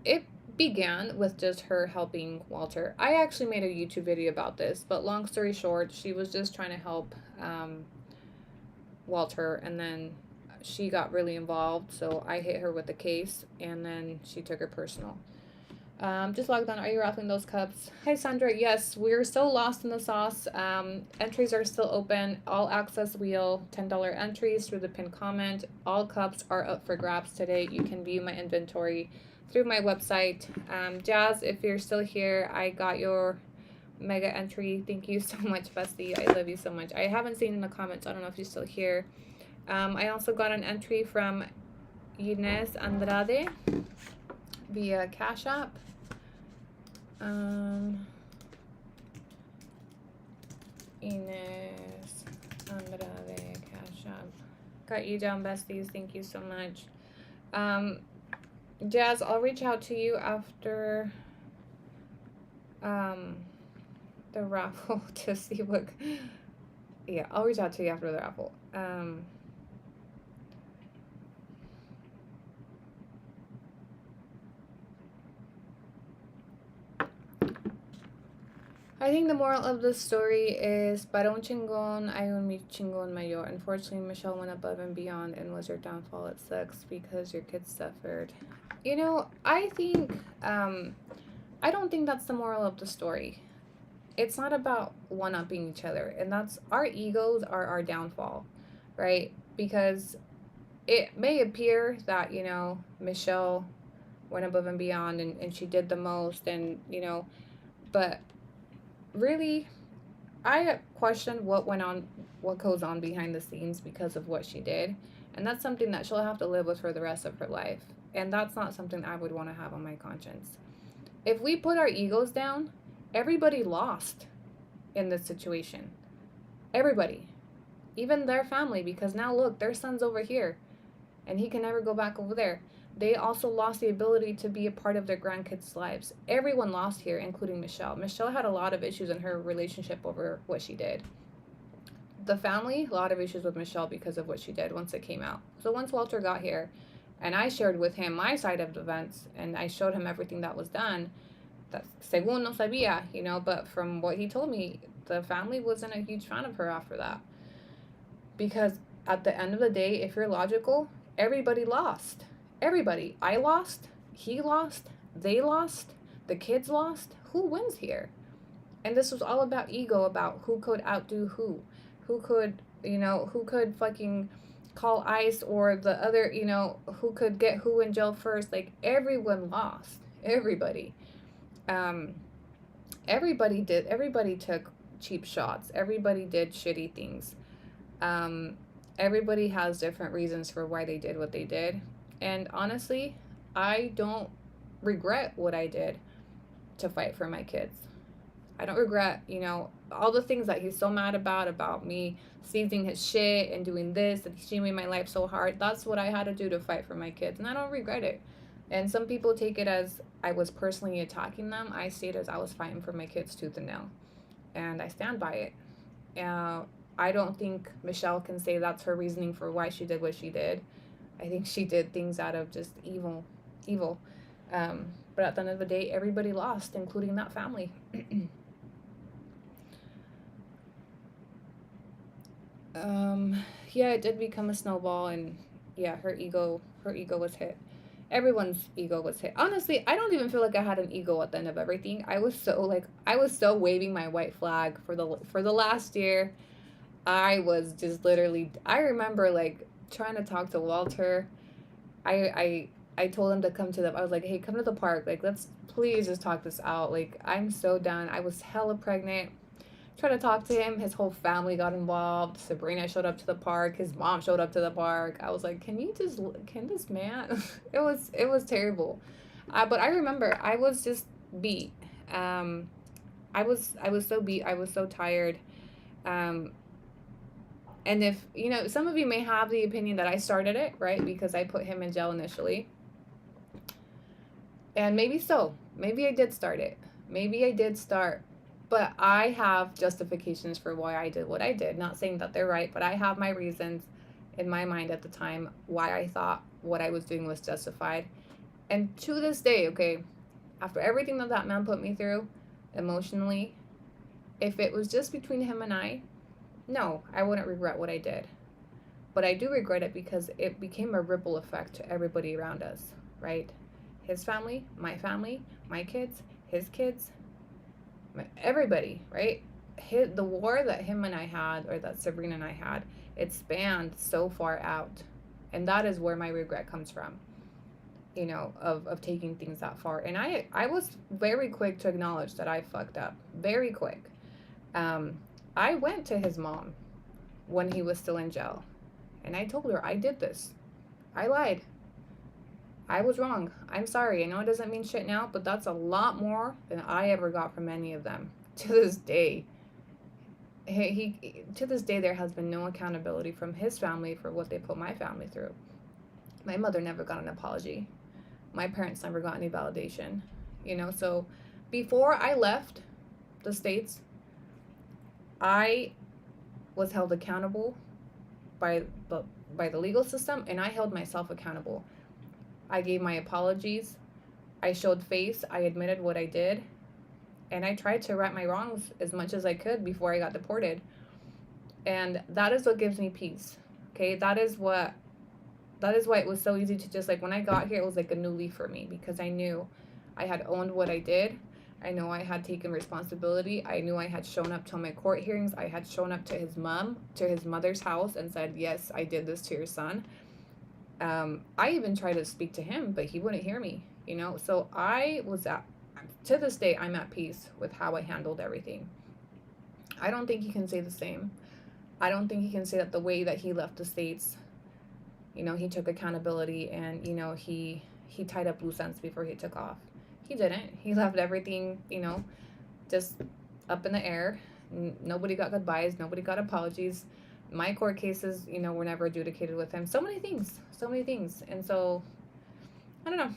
began with just her helping Walter. I actually made a YouTube video about this, but long story short, she was just trying to help Walter, and then she got really involved, so I hit her with the case, and then she took it personal. Just logged on. Are you raffling those cups? Hi, Sandra. Yes, we're still lost in the sauce. Entries are still open. All access wheel, $10 entries through the pinned comment. All cups are up for grabs today. You can view my inventory through my website. Jazz, if you're still here, I got your mega entry. Thank you so much, bestie. I love you so much. I haven't seen in the comments. I don't know if you're still here. I also got an entry from Inez Andrade via Cash App. Ines Andrade, Cash App. Got you down, besties. Thank you so much. Jazz, I'll reach out to you after the raffle to see what. Yeah, I'll reach out to you after the raffle. I think the moral of the story is para un chingón hay un chingón mayor. Unfortunately, Michelle went above and beyond and was your downfall. It sucks because your kids suffered. You know, I think I don't think that's the moral of the story. It's not about one-upping each other, and that's our egos are our downfall, right? Because it may appear that, you know, Michelle went above and beyond and she did the most, and, you know, but really, I question what went on, what goes on behind the scenes because of what she did. And that's something that she'll have to live with for the rest of her life. And that's not something I would want to have on my conscience. If we put our egos down, everybody lost in this situation. Everybody. Even their family, because now look, their son's over here and he can never go back over there. They also lost the ability to be a part of their grandkids' lives. Everyone lost here, including Michelle. Michelle had a lot of issues in her relationship over what she did. The family, a lot of issues with Michelle because of what she did once it came out. So once Walter got here, and I shared with him my side of the events, and I showed him everything that was done, that según no sabía, you know, but from what he told me, the family wasn't a huge fan of her after that. Because at the end of the day, if you're logical, everybody lost. Everybody. I lost, he lost, they lost, the kids lost. Who wins here? And this was all about ego, about who could outdo who could, you know, who could fucking call ICE, or the other, you know, who could get who in jail first. Like, everyone lost. Everybody. Everybody took cheap shots. Everybody did shitty things. Everybody has different reasons for why they did what they did. And honestly, I don't regret what I did to fight for my kids. I don't regret, you know, all the things that he's so mad about me seizing his shit and doing this, and she made my life so hard. That's what I had to do to fight for my kids, and I don't regret it. And some people take it as I was personally attacking them. I see it as I was fighting for my kids tooth and nail, and I stand by it. I don't think Michelle can say that's her reasoning for why she did what she did. I think she did things out of just evil. But at the end of the day, everybody lost, including that family. Yeah, it did become a snowball, and yeah, her ego was hit. Everyone's ego was hit. Honestly, I don't even feel like I had an ego at the end of everything. I was so waving my white flag for the last year. I was just literally, I remember like trying to talk to Walter. I told him to come to I was like, hey, come to the park. Like, let's please just talk this out. Like, I'm so done. I was hella pregnant. Tried to talk to him. His whole family got involved. Sabrina showed up to the park. His mom showed up to the park. I was like, can this man? It was terrible. But I remember I was just beat. I was so beat. I was so tired. And if, you know, some of you may have the opinion that I started it, right? Because I put him in jail initially. And maybe so. Maybe I did start it. Maybe I did start. But I have justifications for why I did what I did. Not saying that they're right, but I have my reasons in my mind at the time why I thought what I was doing was justified. And to this day, okay, after everything that that man put me through emotionally, if it was just between him and I, no, I wouldn't regret what I did. But I do regret it because it became a ripple effect to everybody around us, right? His family, my kids, his kids, everybody, right? The war that him and I had, or that Sabrina and I had, it spanned so far out. And that is where my regret comes from, you know, of taking things that far. And I was very quick to acknowledge that I fucked up. Very quick. I went to his mom when he was still in jail. And I told her, I did this. I lied. I was wrong. I'm sorry. I know it doesn't mean shit now, but that's a lot more than I ever got from any of them. To this day, he to this day there has been no accountability from his family for what they put my family through. My mother never got an apology. My parents never got any validation. So before I left the States, I was held accountable by the legal system, and I held myself accountable. I gave my apologies. I showed face. I admitted what I did, and I tried to right my wrongs as much as I could before I got deported. And that is what gives me peace. Okay, that is why it was so easy to just, like, when I got here, it was like a new leaf for me, because I knew I had owned what I did. I know I had taken responsibility. I knew I had shown up to my court hearings. I had shown up to his mother's house, and said, yes, I did this to your son. I even tried to speak to him, but he wouldn't hear me, So to this day, I'm at peace with how I handled everything. I don't think he can say the same. I don't think he can say that the way that he left the States, he took accountability, and, he tied up loose ends before he took off. He didn't. He left everything, just up in the air. Nobody got goodbyes. Nobody got apologies. My court cases, were never adjudicated with him. So many things. And so, I don't know.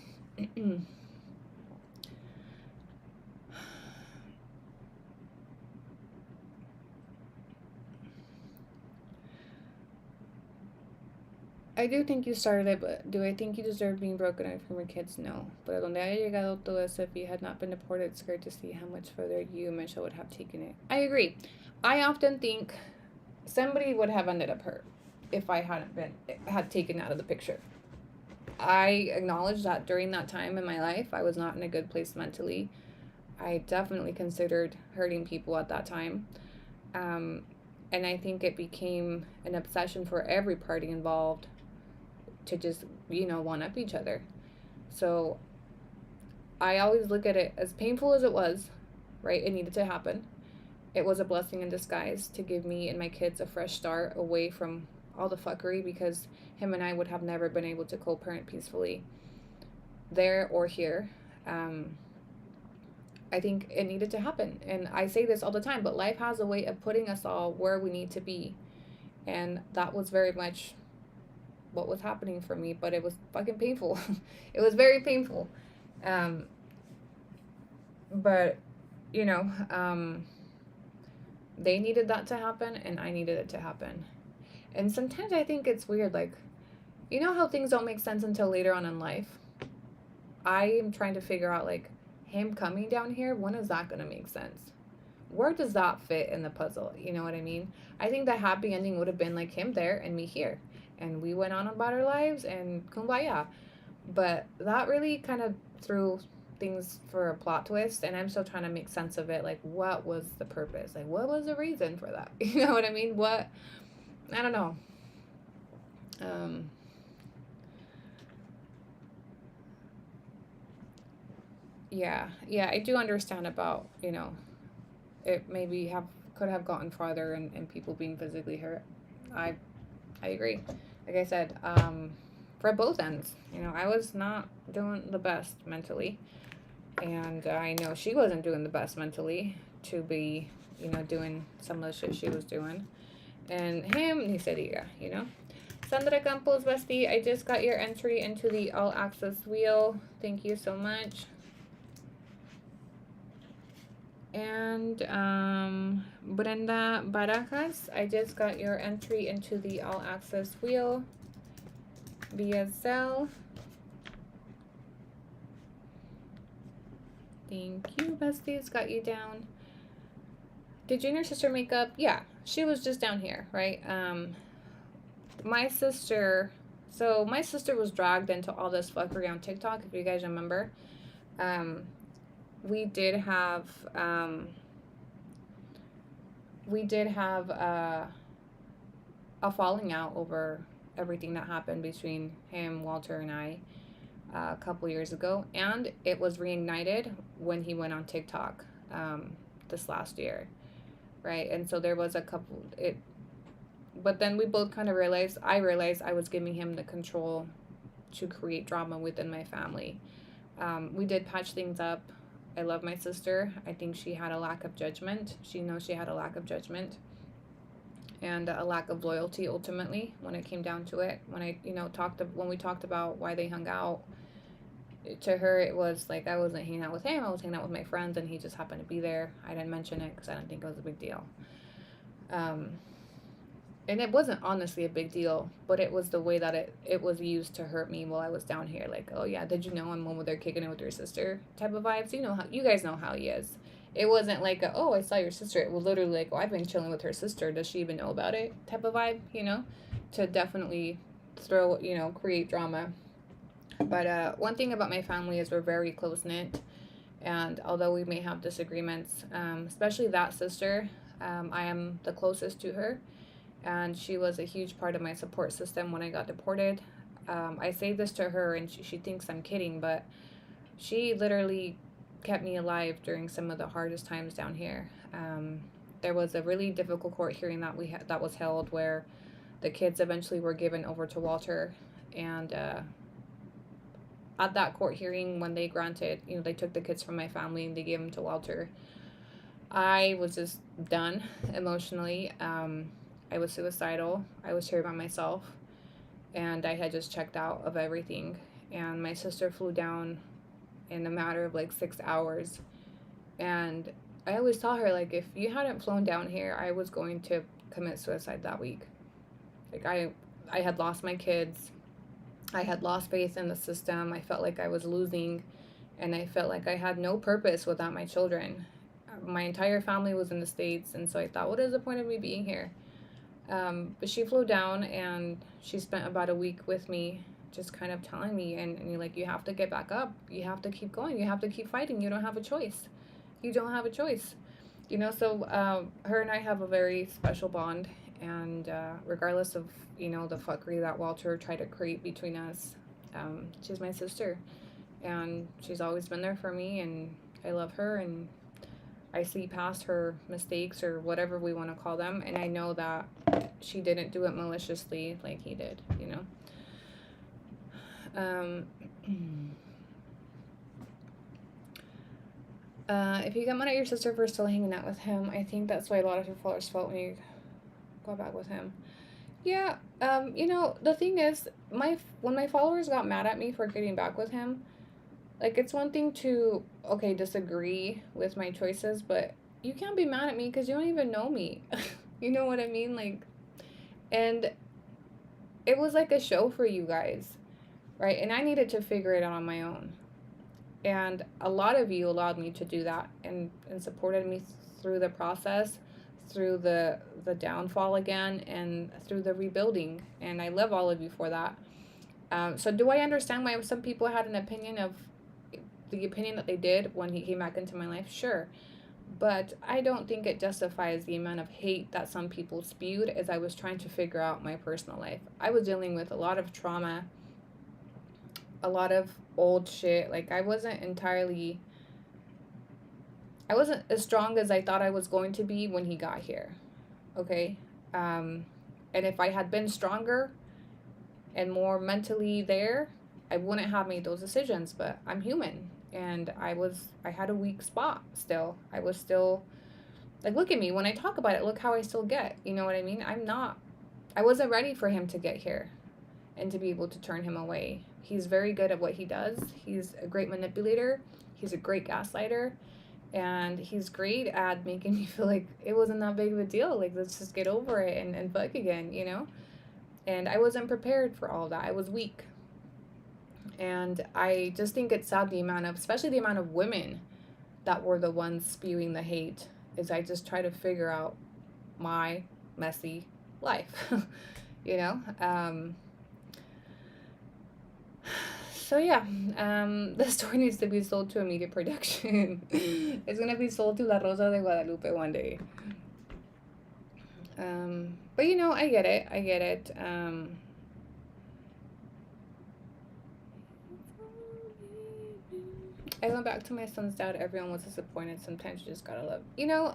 I do think you started it, but do I think you deserve being broken up from your kids? No. Pero donde haya llegado todo eso, if you had not been deported, it's scared to see how much further you and Michelle would have taken it. I agree. I often think somebody would have ended up hurt if I had taken out of the picture. I acknowledge that during that time in my life, I was not in a good place mentally. I definitely considered hurting people at that time. And I think it became an obsession for every party involved to just, one up each other. So I always look at it as painful as it was, right? It needed to happen. It was a blessing in disguise to give me and my kids a fresh start away from all the fuckery, because him and I would have never been able to co-parent peacefully there or here. I think it needed to happen. And I say this all the time, but life has a way of putting us all where we need to be. And that was very much what was happening for me, but it was fucking painful. It was very painful. But, they needed that to happen, and I needed it to happen. And sometimes I think it's weird, like, how things don't make sense until later on in life? I am trying to figure out, like, him coming down here, when is that going to make sense? Where does that fit in the puzzle? You know what I mean? I think the happy ending would have been, like, him there and me here. And we went on about our lives, and kumbaya. But that really kind of threw things for a plot twist, and I'm still trying to make sense of it. Like, what was the purpose? Like, what was the reason for that? You know what I mean? I don't know. Yeah, I do understand about, it maybe could have gotten farther, and people being physically hurt. I agree. Like I said, for both ends, I was not doing the best mentally, and I know she wasn't doing the best mentally to be, doing some of the shit she was doing, and him, ni se diga, Sandra Campos, bestie, I just got your entry into the all access wheel. Thank you so much. And Brenda Barajas, I just got your entry into the all access wheel via Zelle. Thank you, besties. Got you down. Did you and your sister make up? Yeah, she was just down here, right? My sister was dragged into all this fuckery on TikTok, if you guys remember. We did have a falling out over everything that happened between him, Walter, and I a couple years ago, and it was reignited when he went on TikTok this last year, right? And so there was but then we both kind of realized I was giving him the control to create drama within my family. We did patch things up. I love my sister. I think she had a lack of judgment. She knows she had a lack of judgment and a lack of loyalty ultimately when it came down to it. When I, when we talked about why they hung out, to her it was like I wasn't hanging out with him. I was hanging out with my friends, and he just happened to be there. I didn't mention it because I didn't think it was a big deal. Um, and it wasn't honestly a big deal, but it was the way that it was used to hurt me while I was down here. Like, oh yeah, did you know I'm over there kicking it with your sister type of vibes. You know how you guys know how he is. It wasn't like oh, I saw your sister. It was literally like, oh, I've been chilling with her sister. Does she even know about it? Type of vibe, to definitely throw, create drama. But one thing about my family is we're very close knit, and although we may have disagreements, especially that sister, I am the closest to her, and she was a huge part of my support system when I got deported. I say this to her, and she thinks I'm kidding, but she literally kept me alive during some of the hardest times down here. There was a really difficult court hearing that was held where the kids eventually were given over to Walter, and at that court hearing, when they granted, they took the kids from my family and they gave them to Walter, I was just done emotionally. I was suicidal. I was here by myself, and I had just checked out of everything. And my sister flew down in a matter of like 6 hours. And I always tell her, like, if you hadn't flown down here, I was going to commit suicide that week. Like, I had lost my kids. I had lost faith in the system. I felt like I was losing, and I felt like I had no purpose without my children. My entire family was in the States, and so I thought, what is the point of me being here? But she flew down, and she spent about a week with me, just kind of telling me, and you're like, you have to get back up. You have to keep going. You have to keep fighting. You don't have a choice. You don't have a choice. So her and I have a very special bond, and regardless of, the fuckery that Walter tried to create between us, she's my sister, and she's always been there for me, and I love her, and I see past her mistakes or whatever we want to call them, and I know that she didn't do it maliciously like he did, if you get mad at your sister for still hanging out with him, I think that's why a lot of your followers felt when you got back with him. Yeah, the thing is, when my followers got mad at me for getting back with him, like, it's one thing to, okay, disagree with my choices, but you can't be mad at me because you don't even know me. You know what I mean? Like, and it was like a show for you guys, right? And I needed to figure it out on my own. And a lot of you allowed me to do that and supported me through the process, through the downfall again, and through the rebuilding. And I love all of you for that. So do I understand why some people had an opinion of the opinion that they did when he came back into my life? Sure. But I don't think it justifies the amount of hate that some people spewed as I was trying to figure out my personal life. I was dealing with a lot of trauma, a lot of old shit. Like, I wasn't as strong as I thought I was going to be when he got here. Okay? And if I had been stronger and more mentally there, I wouldn't have made those decisions. But I'm human. And I had a weak spot still. I was still, like, look at me. When I talk about it, look how I still get. You know what I mean? I wasn't ready for him to get here and to be able to turn him away. He's very good at what he does. He's a great manipulator. He's a great gaslighter. And he's great at making me feel like it wasn't that big of a deal. Like, let's just get over it and fuck again, And I wasn't prepared for all of that. I was weak. And I just think it's sad especially the amount of women that were the ones spewing the hate, is I just try to figure out my messy life, So yeah, the story needs to be sold to immediate production. It's going to be sold to La Rosa de Guadalupe one day. But I get it. I went back to my son's dad. Everyone was disappointed. Sometimes you just gotta love.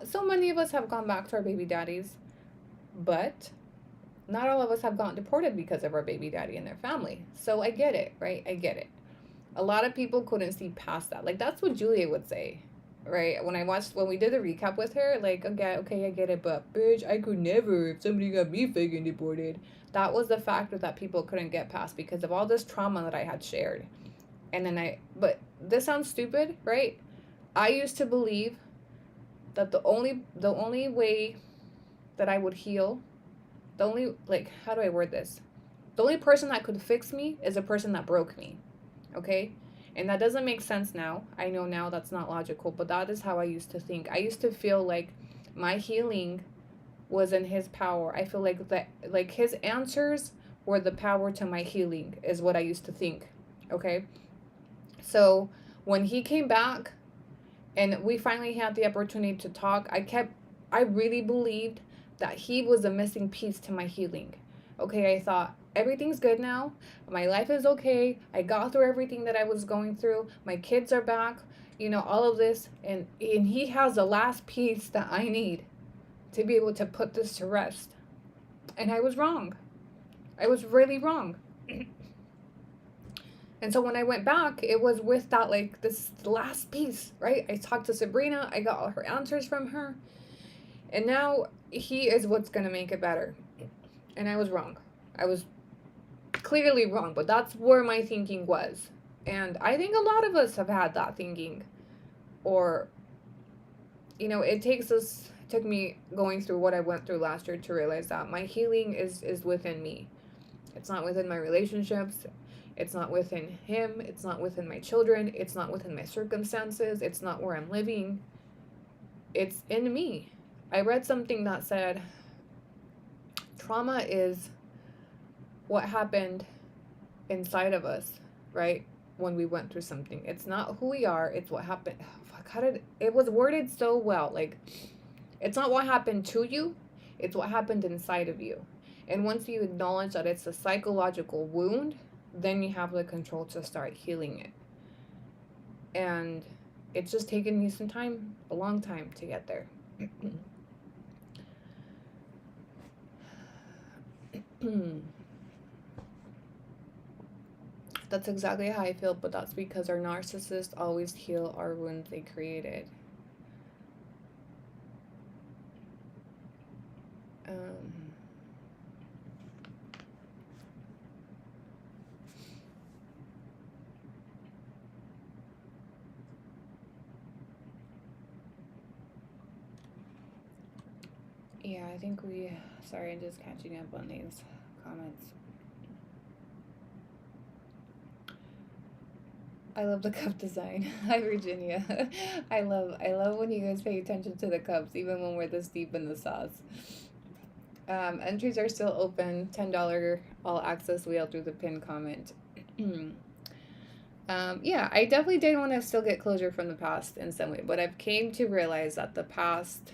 So many of us have gone back to our baby daddies, but Not all of us have gotten deported because of our baby daddy and their family. So I get it, right? I get it. A lot of people couldn't see past that. Like, that's what Julia would say, right? When we did the recap with her, like, okay, I get it, but bitch, I could never if somebody got me fucking deported. That was the factor that people couldn't get past because of all this trauma that I had shared. But this sounds stupid, right? I used to believe that the only way that I would heal, the only, like, how do I word this? The only person that could fix me is a person that broke me. Okay? And that doesn't make sense now. I know now that's not logical, but that is how I used to think. I used to feel like my healing was in his power. I feel like his answers were the power to my healing is what I used to think. Okay? So, when he came back and we finally had the opportunity to talk, I really believed that he was a missing piece to my healing. Okay, I thought everything's good now. My life is okay. I got through everything that I was going through. My kids are back. All of this, and he has the last piece that I need to be able to put this to rest. And I was wrong. I was really wrong. And so when I went back, it was with that, like, this last piece, right? I talked to Sabrina. I got all her answers from her. And now he is what's going to make it better. And I was wrong. I was clearly wrong, but that's where my thinking was. And I think a lot of us have had that thinking. Or, it took me going through what I went through last year to realize that my healing is within me. It's not within my relationships. It's not within him. It's not within my children. It's not within my circumstances. It's not where I'm living. It's in me. I read something that said trauma is what happened inside of us, right? When we went through something. It's not who we are. It's what happened. Oh, fuck, it was worded so well. Like, it's not what happened to you. It's what happened inside of you. And once you acknowledge that it's a psychological wound, then you have the control to start healing it. And it's just taken me some time, a long time to get there. That's exactly how I feel, but that's because our narcissists always heal our wounds they created. Yeah, I think sorry, I'm just catching up on these comments. I love the cup design. Hi, Virginia. I love when you guys pay attention to the cups, even when we're this deep in the sauce. Entries are still open. $10 all access wheel through the pin comment. Yeah, I definitely did want to still get closure from the past in some way, but I've came to realize that the past,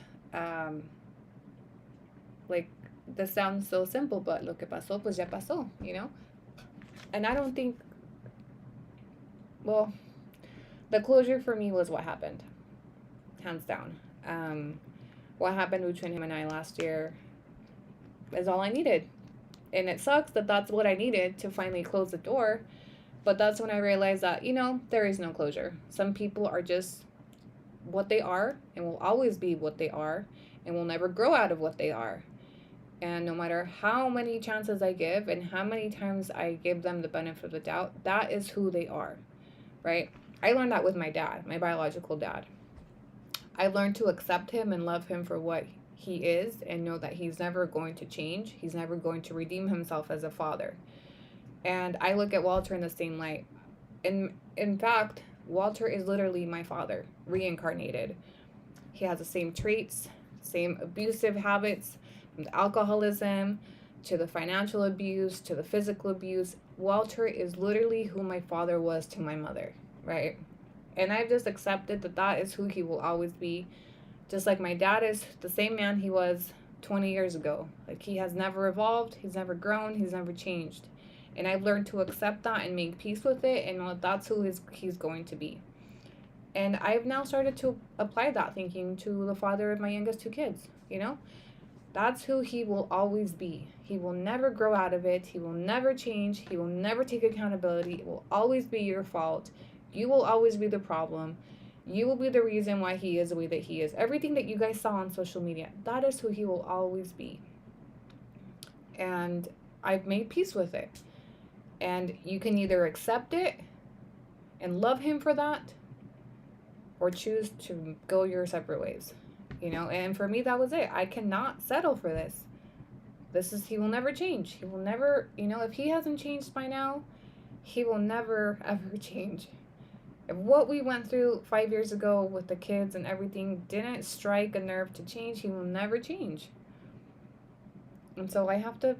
like, this sounds so simple, but lo que pasó, pues ya pasó, And I don't think, well, the closure for me was what happened, hands down. What happened between him and I last year is all I needed. And it sucks that that's what I needed to finally close the door. But that's when I realized that, there is no closure. Some people are just what they are and will always be what they are and will never grow out of what they are. And no matter how many chances I give and how many times I give them the benefit of the doubt, that is who they are, right? I learned that with my dad, my biological dad. I learned to accept him and love him for what he is and know that he's never going to change. He's never going to redeem himself as a father. And I look at Walter in the same light. In fact, Walter is literally my father, reincarnated. He has the same traits, same abusive habits, from the alcoholism to the financial abuse to the physical abuse. Walter is literally who my father was to my mother, right? And I've just accepted that that is who he will always be. Just like my dad is the same man he was 20 years ago. Like, he has never evolved, he's never grown, he's never changed. And I've learned to accept that and make peace with it and know that that's who he's going to be. And I've now started to apply that thinking to the father of my youngest two kids, That's who he will always be. He will never grow out of it. He will never change. He will never take accountability. It will always be your fault. You will always be the problem. You will be the reason why he is the way that he is. Everything that you guys saw on social media, that is who he will always be. And I've made peace with it. And you can either accept it and love him for that, or choose to go your separate ways. You know, and for me, that was it. I cannot settle for this. He will never change. He will never, if he hasn't changed by now, he will never, ever change. If what we went through 5 years ago with the kids and everything didn't strike a nerve to change, he will never change. And so I have to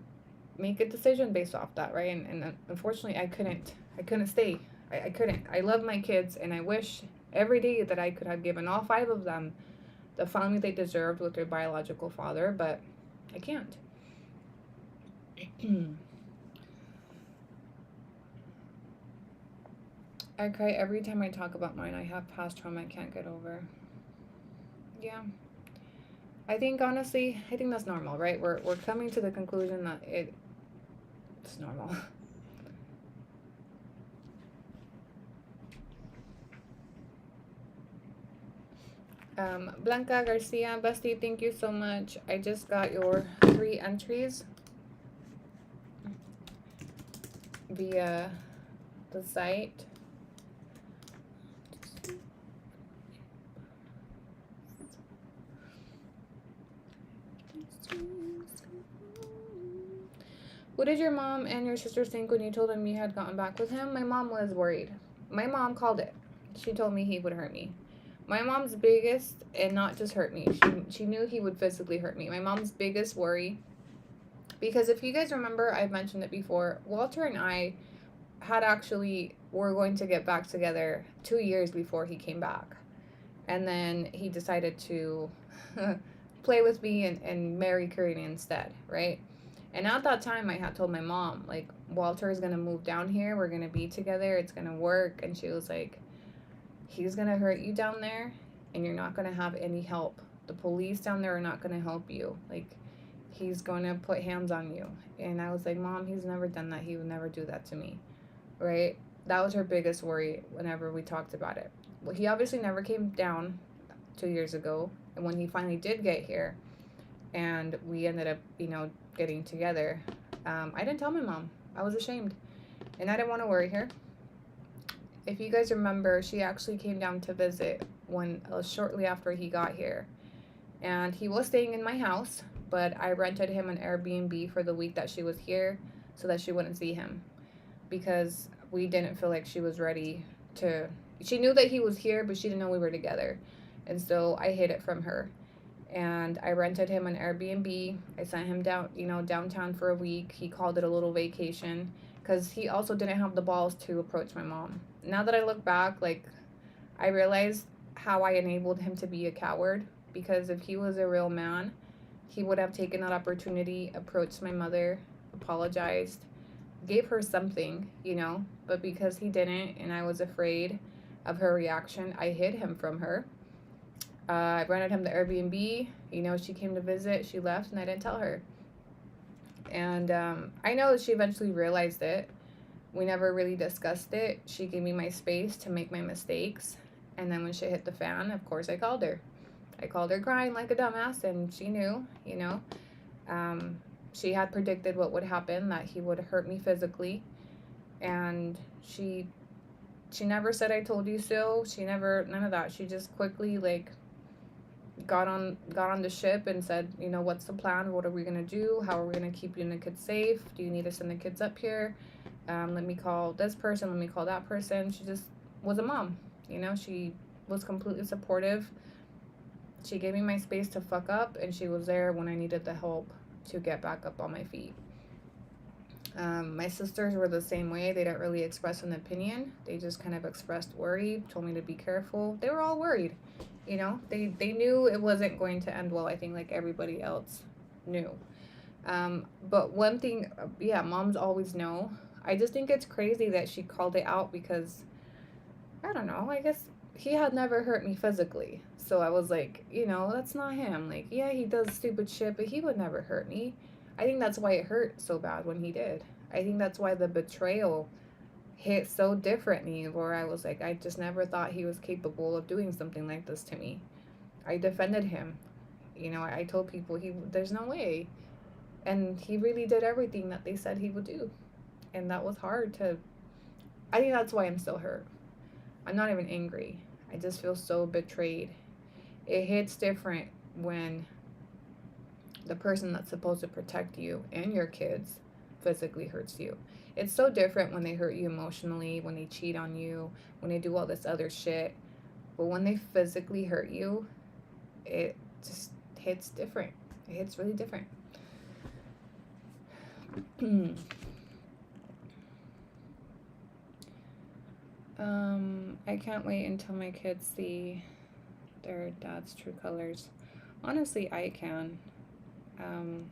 make a decision based off that, right? And unfortunately, I couldn't stay. I couldn't. I love my kids, and I wish every day that I could have given all 5 of them the family they deserved with their biological father, but I can't. I cry every time I talk about mine. I have past trauma I can't get over. Yeah. I think honestly, that's normal, right? We're coming to the conclusion that it's normal. Blanca Garcia, bestie, thank you so much. I just got your 3 entries via the site. What did your mom and your sisters think when you told them you had gotten back with him? My mom was worried. My mom called it. She told me he would hurt me. My mom's biggest, and not just hurt me, she knew he would physically hurt me. My mom's biggest worry, because if you guys remember, I've mentioned it before, Walter and I were going to get back together 2 years before he came back. And then he decided to play with me and marry Karina instead, right? And at that time, I had told my mom, like, Walter is going to move down here. We're going to be together. It's going to work. And she was like, he's going to hurt you down there, and you're not going to have any help. The police down there are not going to help you. Like, he's going to put hands on you. And I was like, Mom, he's never done that. He would never do that to me, right? That was her biggest worry whenever we talked about it. Well, he obviously never came down 2 years ago. And when he finally did get here and we ended up, getting together, I didn't tell my mom. I was ashamed. And I didn't want to worry her. If you guys remember, she actually came down to visit shortly after he got here. And he was staying in my house, but I rented him an Airbnb for the week that she was here so that she wouldn't see him. Because we didn't feel like she was ready to... She knew that he was here, but she didn't know we were together. And so I hid it from her. And I rented him an Airbnb. I sent him downtown for a week. He called it a little vacation because he also didn't have the balls to approach my mom. Now that I look back, I realized how I enabled him to be a coward, because if he was a real man, he would have taken that opportunity, approached my mother, apologized, gave her something, but because he didn't and I was afraid of her reaction, I hid him from her. I rented him the Airbnb. She came to visit. She left, and I didn't tell her. And I know that she eventually realized it. We never really discussed it. She gave me my space to make my mistakes. And then when shit hit the fan, of course, I called her. I called her crying like a dumbass, and she knew, She had predicted what would happen, that he would hurt me physically. And she never said, I told you so. None of that. She just quickly, got on the ship and said, what's the plan? What are we going to do? How are we going to keep you and the kids safe? Do you need to send the kids up here? Let me call this person. Let me call that person. She just was a mom. She was completely supportive. She gave me my space to fuck up, and she was there when I needed the help to get back up on my feet. My sisters were the same way. They didn't really express an opinion. They just kind of expressed worry, told me to be careful. They were all worried. They knew it wasn't going to end well, I think, like everybody else knew. But one thing, moms always know. I just think it's crazy that she called it out because, I don't know, I guess he had never hurt me physically. So I was like, you know, that's not him. Like, yeah, he does stupid shit, but he would never hurt me. I think that's why it hurt so bad when he did. I think that's why the betrayal hit so differently, where I was like, I just never thought he was capable of doing something like this to me. I defended him. You know, I told people there's no way. And he really did everything that they said he would do. And that was hard to, I think that's why I'm still hurt. I'm not even angry. I just feel so betrayed. It hits different when the person that's supposed to protect you and your kids physically hurts you. It's so different when they hurt you emotionally, when they cheat on you, when they do all this other shit. But when they physically hurt you, it just hits different. It hits really different. I can't wait until my kids see their dad's true colors. Honestly, I can. Um,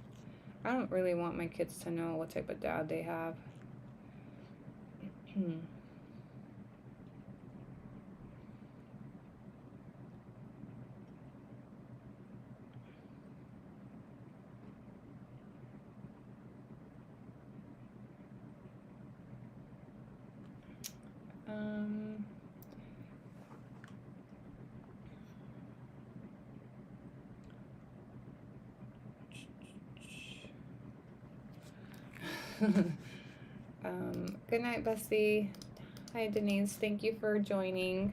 I don't really want my kids to know what type of dad they have. um, good night, bestie. Hi, Denise. Thank you for joining.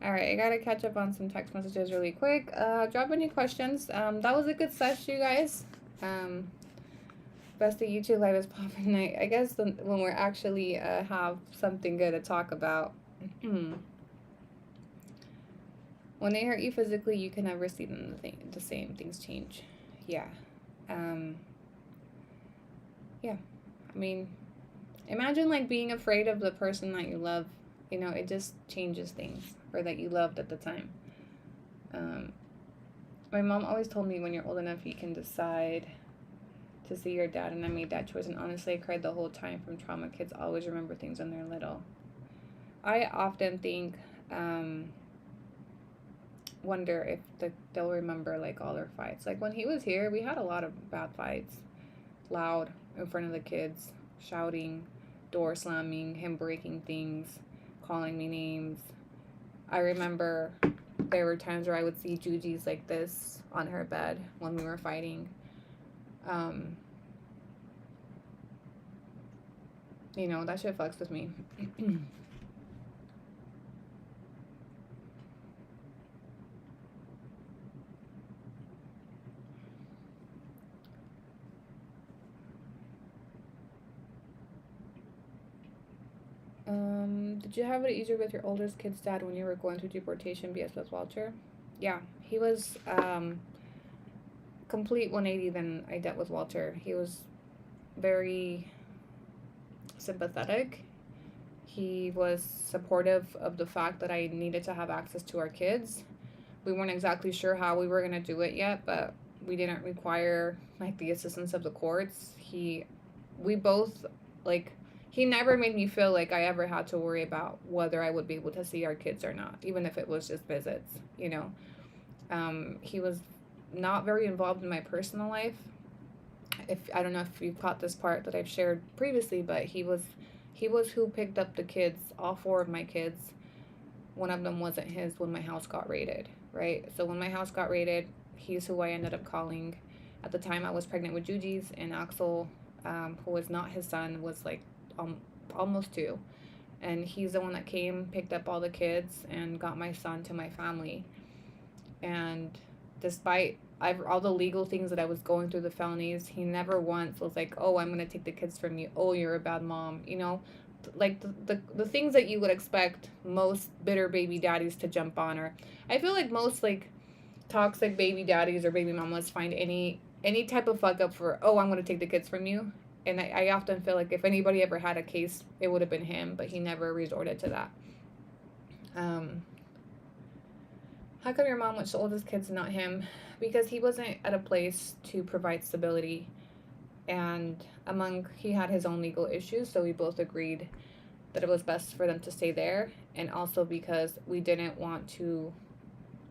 All right, I gotta catch up on some text messages really quick. Drop any questions. That was a good session, you guys. Bestie YouTube live is popping night. I guess when we're actually have something good to talk about. When they hurt you physically, you can never see them the same. Things change. Yeah. Yeah. I mean, imagine like being afraid of the person that you love. You know, it just changes things, or that you loved at the time. My mom always told me, when you're old enough, you can decide to see your dad, and I made that choice. And honestly, I cried the whole time from trauma. Kids always remember things when they're little. I often think, wonder if they'll remember like all their fights. Like when he was here, we had a lot of bad fights, loud in front of the kids, shouting, door slamming, him breaking things, calling me names. I remember there were times where I would see Juji's like this on her bed when we were fighting. You know, that shit fucks with me. Did you have it easier with your oldest kid's dad when you were going through deportation BS with Walter? Yeah, he was complete 180 than I dealt with Walter. He was very sympathetic. He was supportive of the fact that I needed to have access to our kids. We weren't exactly sure how we were going to do it yet, but we didn't require like the assistance of the courts. We both like, he never made me feel like I ever had to worry about whether I would be able to see our kids or not, even if it was just visits, you know. He was not very involved in my personal life. I don't know if you've caught this part that I've shared previously, but he was who picked up the kids, all four of my kids. One of them wasn't his when my house got raided, right? So when my house got raided, he's who I ended up calling. At the time, I was pregnant with Juji's, and Axel, who was not his son, was like almost 2, and he's the one that came, picked up all the kids, and got my son to my family. And despite all the legal things that I was going through, the felonies, he never once was like, oh, I'm gonna take the kids from you, oh, you're a bad mom, you know, like the things that you would expect most bitter baby daddies to jump on. Or I feel like most like toxic baby daddies or baby mamas find any type of fuck up for, oh, I'm gonna take the kids from you. And I often feel like if anybody ever had a case, it would have been him, but he never resorted to that. How come your mom went to the oldest kids and not him? Because he wasn't at a place to provide stability. And he had his own legal issues, so we both agreed that it was best for them to stay there, and also because we didn't want to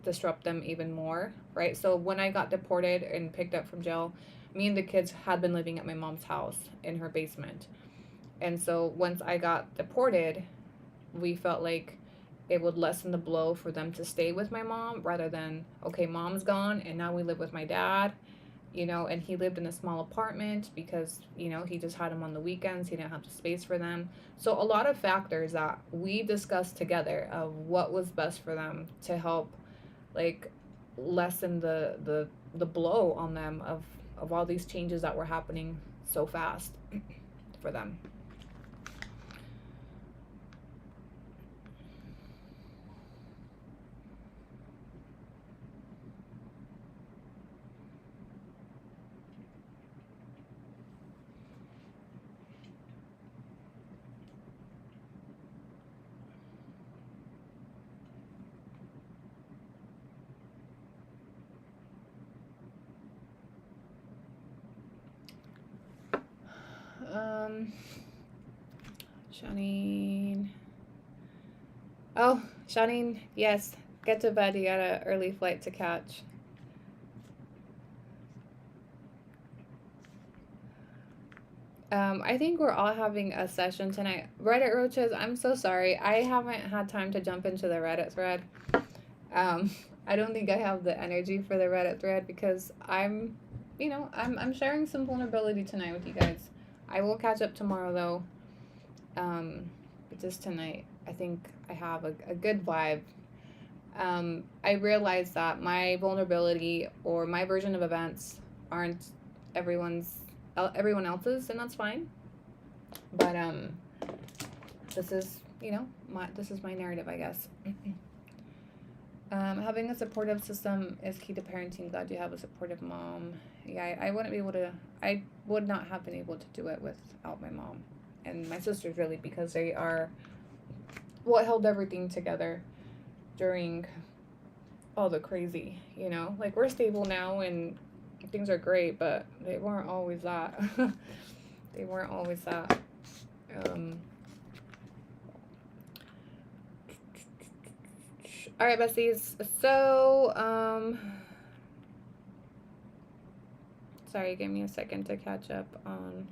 disrupt them even more, right? So when I got deported and picked up from jail, me and the kids had been living at my mom's house in her basement. And so once I got deported, we felt like it would lessen the blow for them to stay with my mom rather than, okay, mom's gone and now we live with my dad, and he lived in a small apartment because, he just had them on the weekends. He didn't have the space for them. So a lot of factors that we discussed together of what was best for them to help, like, lessen the blow on them of all these changes that were happening so fast for them. Um, Shanine. Oh, Shanine, yes. Get to bed. You got an early flight to catch. I think we're all having a session tonight. Reddit roaches, I'm so sorry. I haven't had time to jump into the Reddit thread. Um, I don't think I have the energy for the Reddit thread because I'm sharing some vulnerability tonight with you guys. I will catch up tomorrow though. But just tonight, I think I have a good vibe. I realized that my vulnerability or my version of events aren't everyone else's, and that's fine. But this is my narrative, I guess. Having a supportive system is key to parenting. Glad you have a supportive mom. Yeah, I would not have been able to do it without my mom and my sisters, really, because they are what held everything together during all the crazy, like we're stable now and things are great, but they weren't always that. They weren't always that. All right, besties. So, sorry, give me a second to catch up on.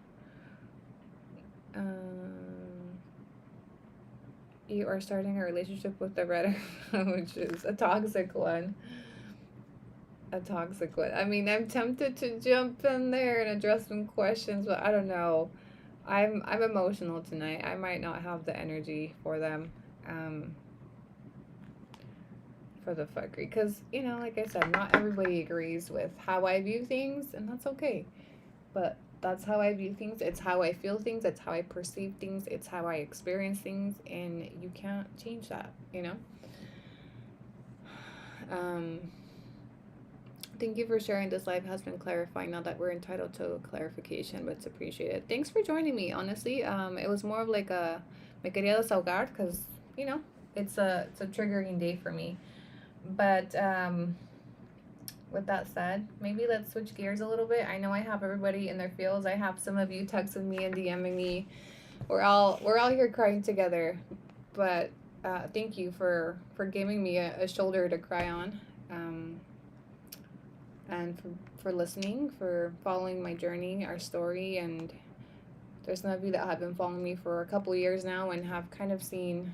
You are starting a relationship with the Reddit, which is a toxic one. A toxic one. I mean, I'm tempted to jump in there and address some questions, but I don't know. I'm emotional tonight. I might not have the energy for them. For the fuckery, because like I said, not everybody agrees with how I view things, and that's okay. But that's how I view things. It's how I feel things. It's how I perceive things. It's how I experience things, and you can't change that. Thank you for sharing. This live has been clarifying. Now that we're entitled to clarification, but it's appreciated. Thanks for joining me. Honestly, it was more of like a me quería desahogar because it's a triggering day for me. But with that said, maybe let's switch gears a little bit. I know I have everybody in their feels. I have some of you texting me and DMing me. We're all here crying together. But thank you for giving me a shoulder to cry on. And for listening, for following my journey, our story, and there's some of you that have been following me for a couple years now and have kind of seen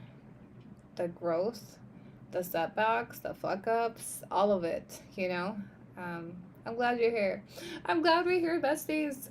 the growth, the setbacks, the fuck ups, all of it, I'm glad you're here. I'm glad we're here, besties.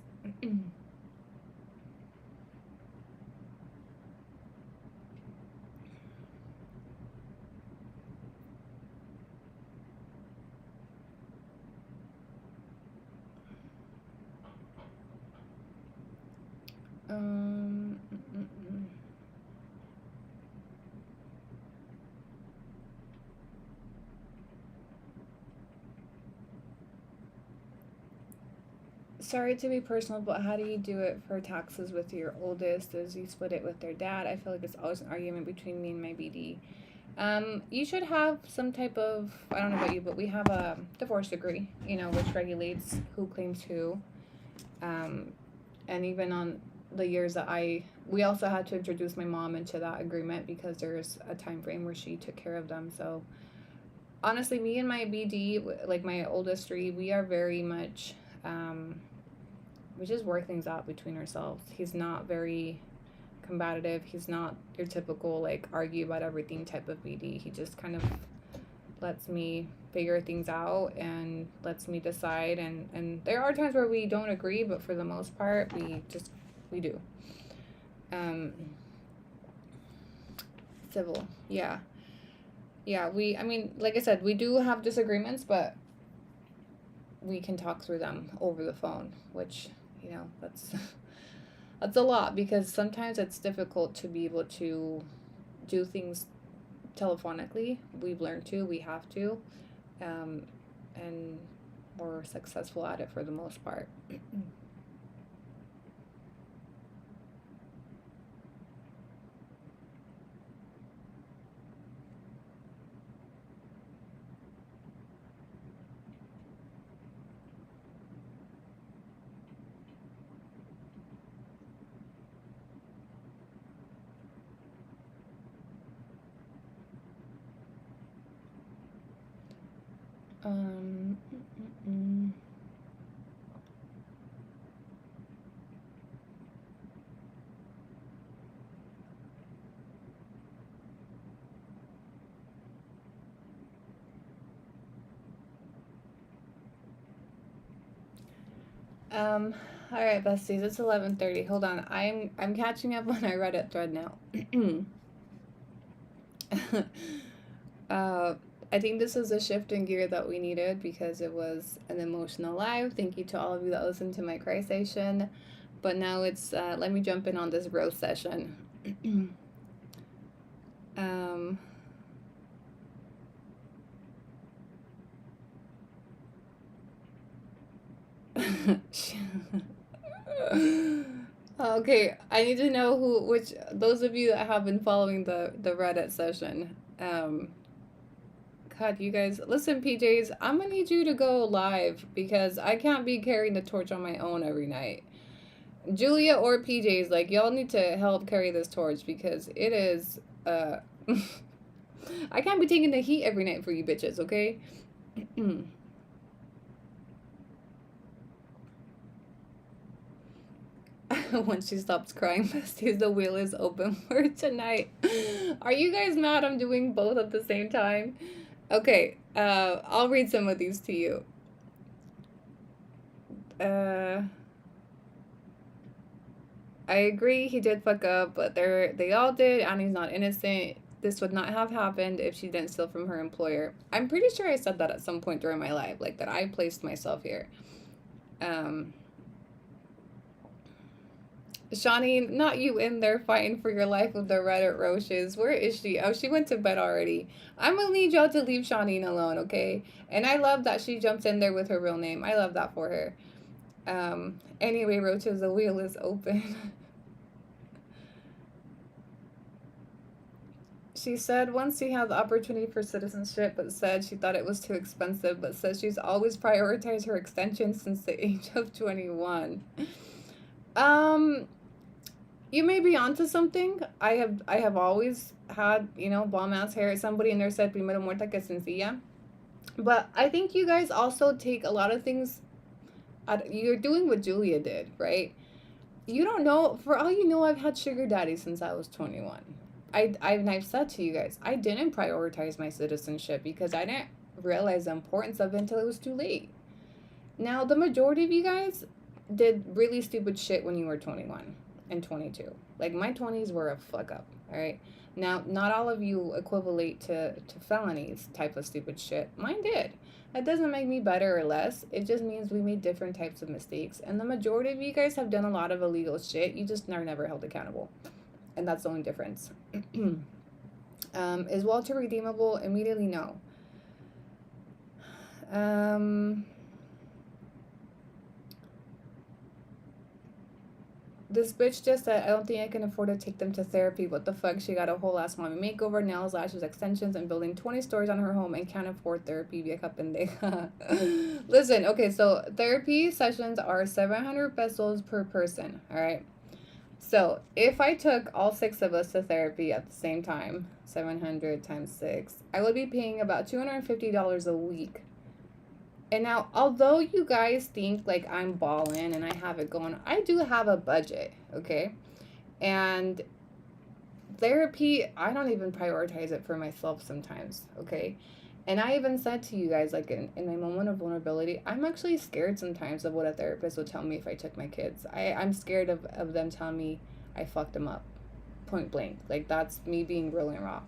Sorry to be personal, but how do you do it for taxes with your oldest? Does you split it with their dad? I feel like it's always an argument between me and my BD. You should have some type of, I don't know about you, but we have a divorce decree, which regulates who claims who. And even on the years that we also had to introduce my mom into that agreement because there's a time frame where she took care of them. So honestly, me and my BD, like my oldest three, we are very much, we just work things out between ourselves. He's not very combative. He's not your typical like argue about everything type of BD. He just kind of lets me figure things out and lets me decide, and there are times where we don't agree, but for the most part we do. um Civil, yeah. Yeah, I mean, like I said, we do have disagreements, but we can talk through them over the phone, which, that's that's a lot because sometimes it's difficult to be able to do things telephonically. We've learned to, we have to, um, and we're successful at it for the most part. Um, mm, mm, all right, besties, it's 11:30. Hold on, I'm catching up on our Reddit thread now. uh, I think this is a shift in gear that we needed because it was an emotional live. Thank you to all of you that listened to my cry station. But now it's let me jump in on this roast session. um, okay, I need to know which those of you that have been following the Reddit session. God, you guys, listen, PJs, I'm gonna need you to go live because I can't be carrying the torch on my own every night. Julia or PJs, like, y'all need to help carry this torch because it is, I can't be taking the heat every night for you bitches, okay? Once she stops crying, besties, the wheel is open for tonight. Are you guys mad I'm doing both at the same time? Okay, I'll read some of these to you. Uh, I agree he did fuck up, but they all did, and he's not innocent. This would not have happened if she didn't steal from her employer. I'm pretty sure I said that at some point during my life, like that I placed myself here. Um, Shawnee, not you in there fighting for your life with the Reddit roaches. Where is she? Oh, she went to bed already. I'm gonna need y'all to leave Shawnee alone, okay? And I love that she jumps in there with her real name. I love that for her. Anyway, roaches, the wheel is open. She said once she had the opportunity for citizenship, but said she thought it was too expensive, but says she's always prioritized her extension since the age of 21. Um, you may be onto something. I have always had, bomb ass hair. Somebody in there said primero muerta que sencilla. But I think you guys also take a lot of things. You're doing what Julia did, right? You don't know. For all you know, I've had sugar daddy since I was 21. I've said to you guys, I didn't prioritize my citizenship because I didn't realize the importance of it until it was too late. Now, the majority of you guys did really stupid shit when you were 21 and 22. Like, my 20s were a fuck up, all right? Now, not all of you equivalent to felonies type of stupid shit. Mine did. That doesn't make me better or less. It just means we made different types of mistakes. And the majority of you guys have done a lot of illegal shit. You just are never held accountable. And that's the only difference. Is Walter redeemable? Immediately, no. This bitch just said, I don't think I can afford to take them to therapy. What the fuck? She got a whole ass mommy makeover, nails, lashes, extensions, and building 20 stories on her home and can't afford therapy. Vieja pendeja. Listen, okay, so therapy sessions are 700 pesos per person, all right? So if I took all 6 of us to therapy at the same time, 700 times 6, I would be paying about $250 a week. And now, although you guys think like I'm balling and I have it going, I do have a budget, okay? And therapy, I don't even prioritize it for myself sometimes, okay? And I even said to you guys, like in my moment of vulnerability, I'm actually scared sometimes of what a therapist would tell me if I took my kids. I'm scared of them telling me I fucked them up, point blank. Like, that's me being real and raw.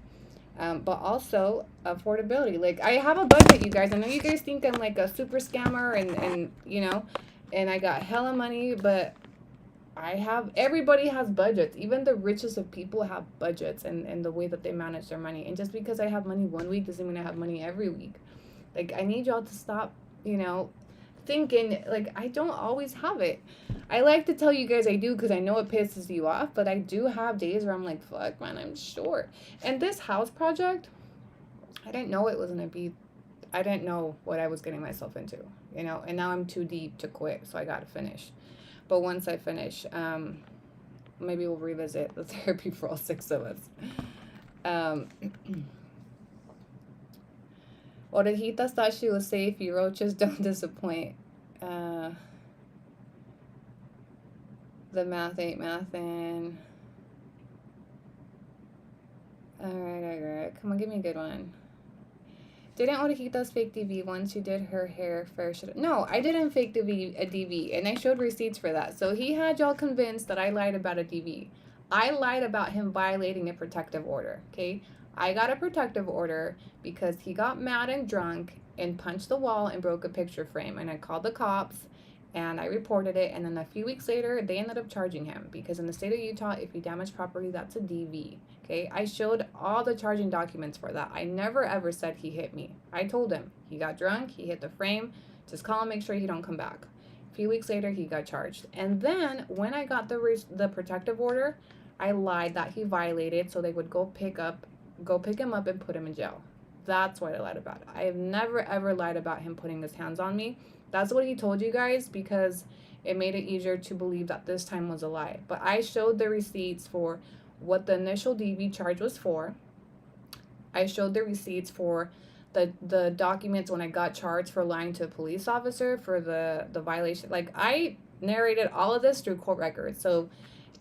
But also affordability. Like, I have a budget, you guys. I know you guys think I'm like a super scammer and you know, and I got hella money, but everybody has budgets. Even the richest of people have budgets and the way that they manage their money. And just because I have money one week doesn't mean I have money every week. Like, I need y'all to stop, thinking like I don't always have it. I like to tell you guys I do because I know it pisses you off, but I do have days where I'm like, fuck, man, I'm short. And this house project, I didn't know it was going to be, I didn't know what I was getting myself into, and now I'm too deep to quit, so I got to finish. But once I finish, maybe we'll revisit the therapy for all 6 of us. Orejita thought she was safe. You roaches don't disappoint. The math ain't mathin'. Alright. Come on, give me a good one. Didn't Orejita's fake DV once she did her hair fair? No, I didn't fake a DV, and I showed receipts for that. So he had y'all convinced that I lied about a DV. I lied about him violating a protective order, okay? I got a protective order because he got mad and drunk and punched the wall and broke a picture frame. And I called the cops and I reported it. And then a few weeks later, they ended up charging him because in the state of Utah, if you damage property, that's a DV. Okay, I showed all the charging documents for that. I never ever said he hit me. I told him he got drunk, he hit the frame. Just call him, make sure he don't come back. A few weeks later, he got charged. And then when I got the protective order, I lied that he violated, so they would go pick him up and put him in jail. That's what I lied about. I have never ever lied about him putting his hands on me. That's what he told you guys because it made it easier to believe that this time was a lie. But I showed the receipts for what the initial DV charge was for. I showed the receipts for the documents when I got charged for lying to a police officer for the violation. Like, I narrated all of this through court records. So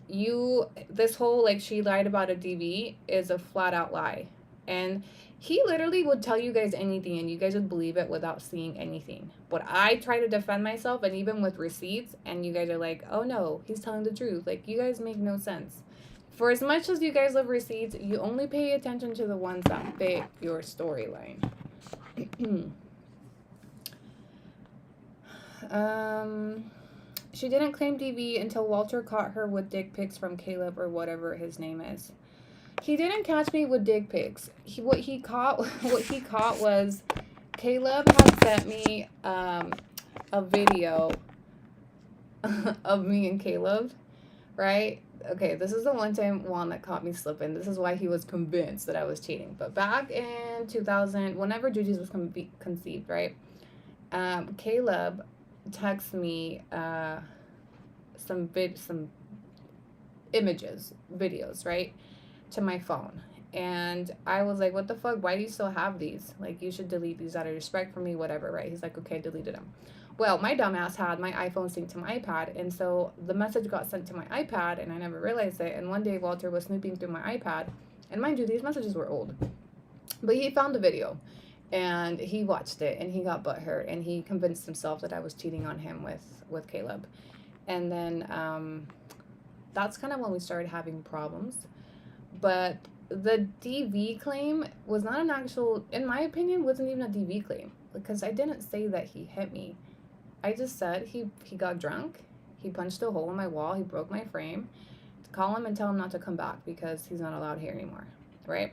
this whole like she lied about a DV is a flat out lie. And he literally would tell you guys anything and you guys would believe it without seeing anything. But I try to defend myself, and even with receipts, and you guys are like, oh no, he's telling the truth. Like, you guys make no sense. For as much as you guys love receipts, you only pay attention to the ones that fit your storyline. She didn't claim DV until Walter caught her with dick pics from Caleb or whatever his name is. He didn't catch me with dick pics. What he caught was Caleb had sent me a video of me and Caleb, right? Okay, this is the one time Juan that caught me slipping. This is why he was convinced that I was cheating. But back in 2000, whenever Juju's was conceived, right? Caleb texted me some images, videos, right, to my phone. And I was like, what the fuck? Why do you still have these? Like, you should delete these out of respect for me, whatever, right? He's like, okay, I deleted them. Well, my dumbass had my iPhone synced to my iPad, and so the message got sent to my iPad, and I never realized it. And one day, Walter was snooping through my iPad, and mind you, these messages were old. But he found the video, and he watched it, and he got butthurt, and he convinced himself that I was cheating on him with Caleb. And then that's kind of when we started having problems. But the DV claim was not an actual, in my opinion, wasn't even a DV claim, because I didn't say that he hit me. I just said he got drunk, he punched a hole in my wall, he broke my frame. Call him and tell him not to come back because he's not allowed here anymore, right?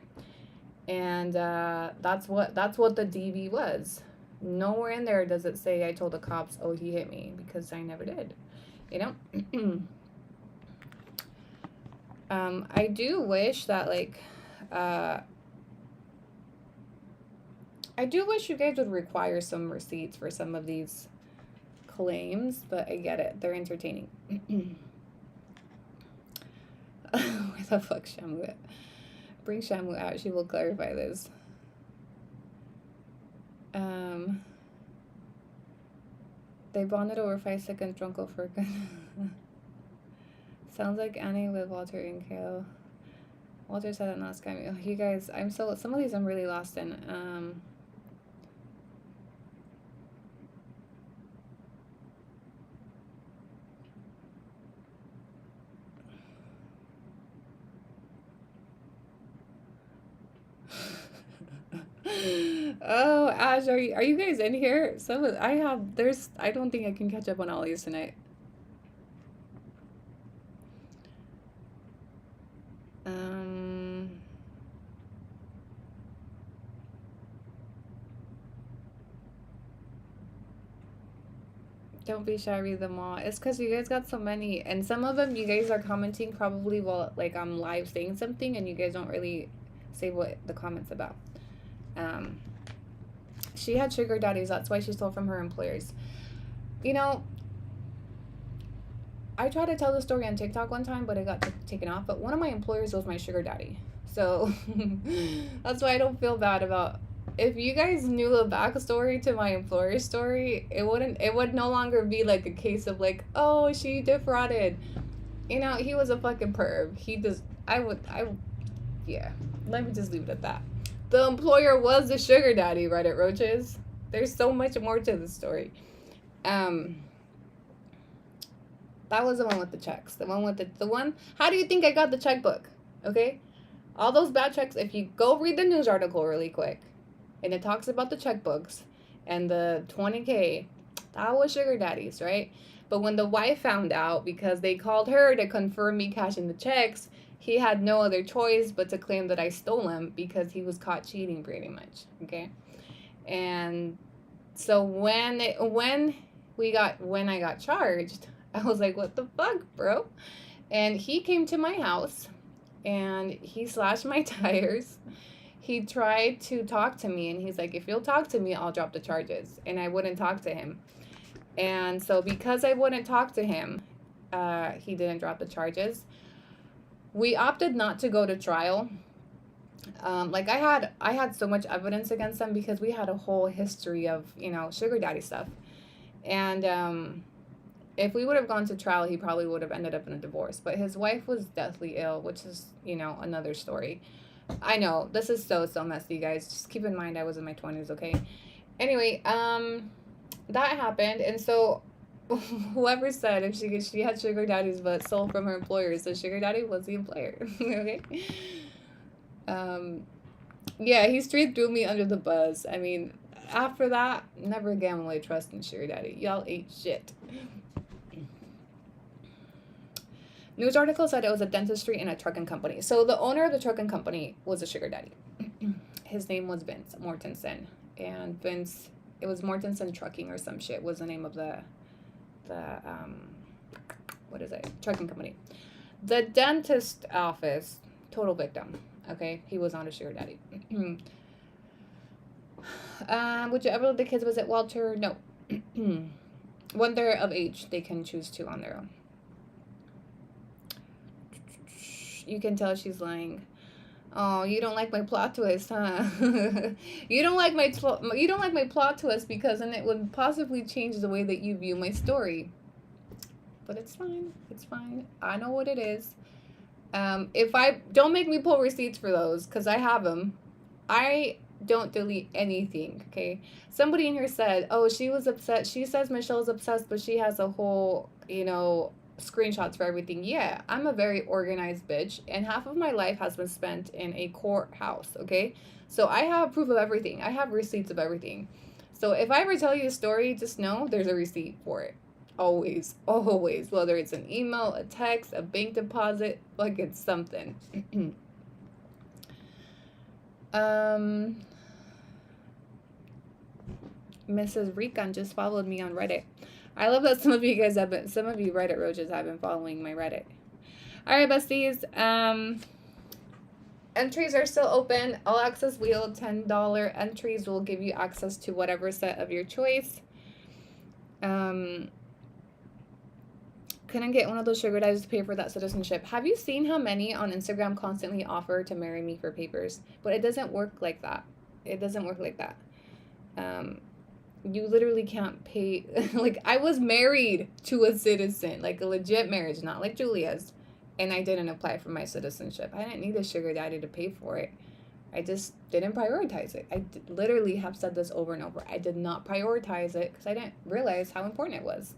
And that's what the DV was. Nowhere in there does it say I told the cops, oh, he hit me, because I never did, you know? I do wish that, like, I do wish you guys would require some receipts for some of these claims, but I get it. They're entertaining. Where the fuck Shamu at? Bring Shamu out. She will clarify this. They bonded over 5 seconds drunk over. Sounds like Annie with Walter and Kale. Walter said it not scam me. Oh, you guys, some of these I'm really lost in. Oh, Ash, are you guys in here? I don't think I can catch up on all these tonight. Don't be shy, read them all. It's because you guys got so many, and some of them you guys are commenting probably while like I'm live saying something, and you guys don't really say what the comment's about. She had sugar daddies. That's why she stole from her employers. You know, I tried to tell the story on TikTok one time, but it got taken off. But one of my employers was my sugar daddy, so that's why I don't feel bad about. If you guys knew the backstory to my employer's story, it would no longer be like a case of like, oh, she defrauded. You know, he was a fucking perv. Yeah. Let me just leave it at that. The employer was the sugar daddy, Reddit roaches. There's so much more to the story. That was the one with the checks. The one. How do you think I got the checkbook? Okay, all those bad checks. If you go read the news article really quick, and it talks about the checkbooks and the 20K, that was sugar daddies, right? But when the wife found out, because they called her to confirm me cashing the checks, he had no other choice but to claim that I stole him because he was caught cheating, pretty much. Okay, and so when I got charged, I was like, what the fuck, bro? And he came to my house and he slashed my tires. He tried to talk to me and he's like, if you'll talk to me, I'll drop the charges. And I wouldn't talk to him. And so because I wouldn't talk to him, he didn't drop the charges. We opted not to go to trial. Like I had so much evidence against them because we had a whole history of, you know, sugar daddy stuff. And if we would have gone to trial, he probably would have ended up in a divorce. But his wife was deathly ill, which is, you know, another story. I know, this is so messy, guys. Just keep in mind I was in my 20s, okay? Anyway, that happened. And so whoever said if she had sugar daddies but stole from her employers, the sugar daddy was the employer, okay? Yeah, he straight threw me under the bus. I mean, after that, never again will I trust in sugar daddy. Y'all ate shit. News article said it was a dentistry and a trucking company. So the owner of the trucking company was a sugar daddy. His name was Vince Mortensen. And Vince, it was Mortensen Trucking or some shit was the name of the what is it? Trucking company. The dentist office, total victim. Okay, he was not a sugar daddy. Would you ever let the kids visit Walter? No. When they're of age, they can choose to on their own. You can tell she's lying. Oh, you don't like my plot twist, huh? You don't like my plot twist because then it would possibly change the way that you view my story. But it's fine. It's fine. I know what it is. If I don't make me pull receipts for those because I have them. I don't delete anything. Okay. Somebody in here said, "Oh, she was upset." She says Michelle's obsessed, but she has a whole, you know, screenshots for everything. Yeah, I'm a very organized bitch, and half of my life has been spent in a courthouse, okay? So I have proof of everything. I have receipts of everything. So if I ever tell you a story, just know there's a receipt for it. Always, always. Whether it's an email, a text, a bank deposit, like it's something. Mrs. Rican just followed me on Reddit. I love that some of you Reddit roaches have been following my Reddit. All right, besties. Entries are still open. All access wheel, $10 entries will give you access to whatever set of your choice. Because couldn't get one of those sugar daddies to pay for that citizenship. Have you seen how many on Instagram constantly offer to marry me for papers? But it doesn't work like that. It doesn't work like that. You literally can't pay. Like, I was married to a citizen, like a legit marriage, not like Julia's, and I didn't apply for my citizenship. I didn't need a sugar daddy to pay for it. I just didn't prioritize it. Literally have said this over and over. I did not prioritize it because I didn't realize how important it was.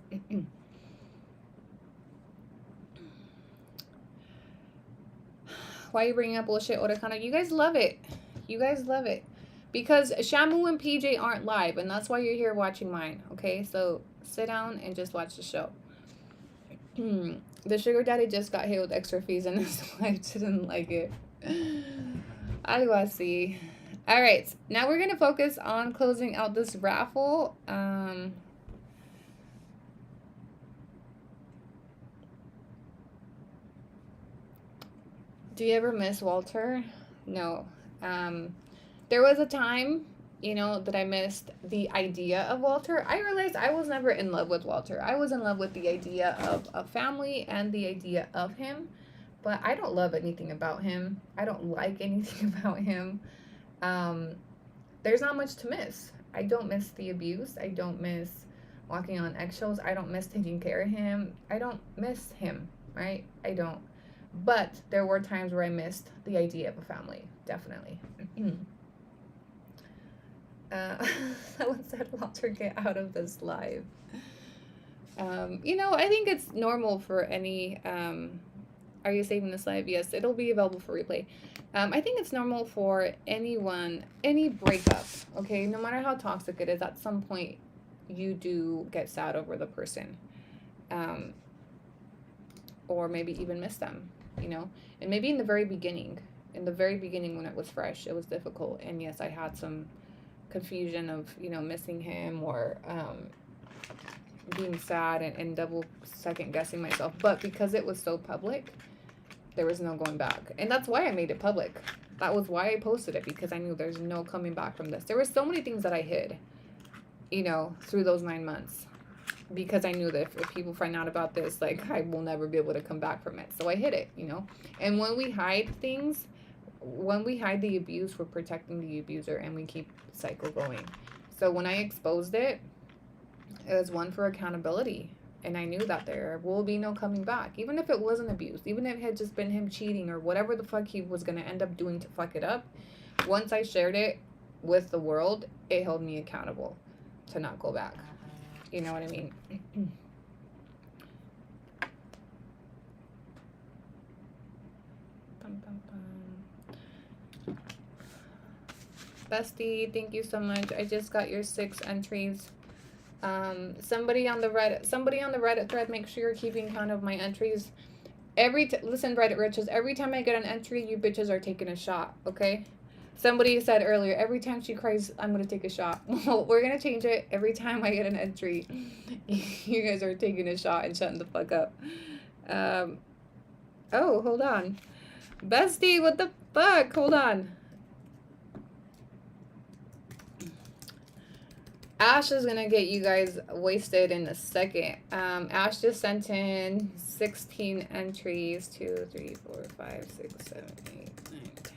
Why are you bringing up bullshit, Otakana? You guys love it. You guys love it. Because Shamu and PJ aren't live, and that's why you're here watching mine, okay? So sit down and just watch the show. The sugar daddy just got hit with extra fees, and his wife didn't like it. Algo así. All right, now we're going to focus on closing out this raffle. Do you ever miss Walter? No. There was a time, you know, that I missed the idea of Walter. I realized I was never in love with Walter. I was in love with the idea of a family and the idea of him. But I don't love anything about him. I don't like anything about him. There's not much to miss. I don't miss the abuse. I don't miss walking on eggshells. I don't miss taking care of him. I don't miss him, right? I don't. But there were times where I missed the idea of a family, definitely. Someone said, Walter, get out of this live. You know, I think it's normal for any... Are you saving this live? Yes, it'll be available for replay. I think it's normal for anyone, any breakup, okay? No matter how toxic it is, at some point you do get sad over the person. Or maybe even miss them, you know? And maybe in the very beginning when it was fresh, it was difficult. And yes, I had some confusion of, you know, missing him or being sad and double second guessing myself. But because it was so public, there was no going back. And that's why I made it public. That was why I posted it, because I knew there's no coming back from this. There were so many things that I hid, you know, through those 9 months, because I knew that if people find out about this, like, I will never be able to come back from it. So I hid it, you know. And when we hide things, when we hide the abuse, we're protecting the abuser, and we keep the cycle going. So when I exposed it, it was one for accountability. And I knew that there will be no coming back. Even if it wasn't abuse, even if it had just been him cheating or whatever the fuck he was going to end up doing to fuck it up, once I shared it with the world, it held me accountable to not go back. You know what I mean? Bestie, thank you so much. I just got your 6 entries. Somebody on the Reddit thread, make sure you're keeping count of my entries. Listen, Reddit riches, every time I get an entry, you bitches are taking a shot, okay? Somebody said earlier, every time she cries, I'm gonna take a shot. Well, we're gonna change it. Every time I get an entry, you guys are taking a shot and shutting the fuck up. Oh, hold on. Bestie, what the fuck? Hold on. Ash is gonna get you guys wasted in a second. Ash just sent in 16 entries. 2, 3, 4, 5, 6, 7, 8, 9, 10,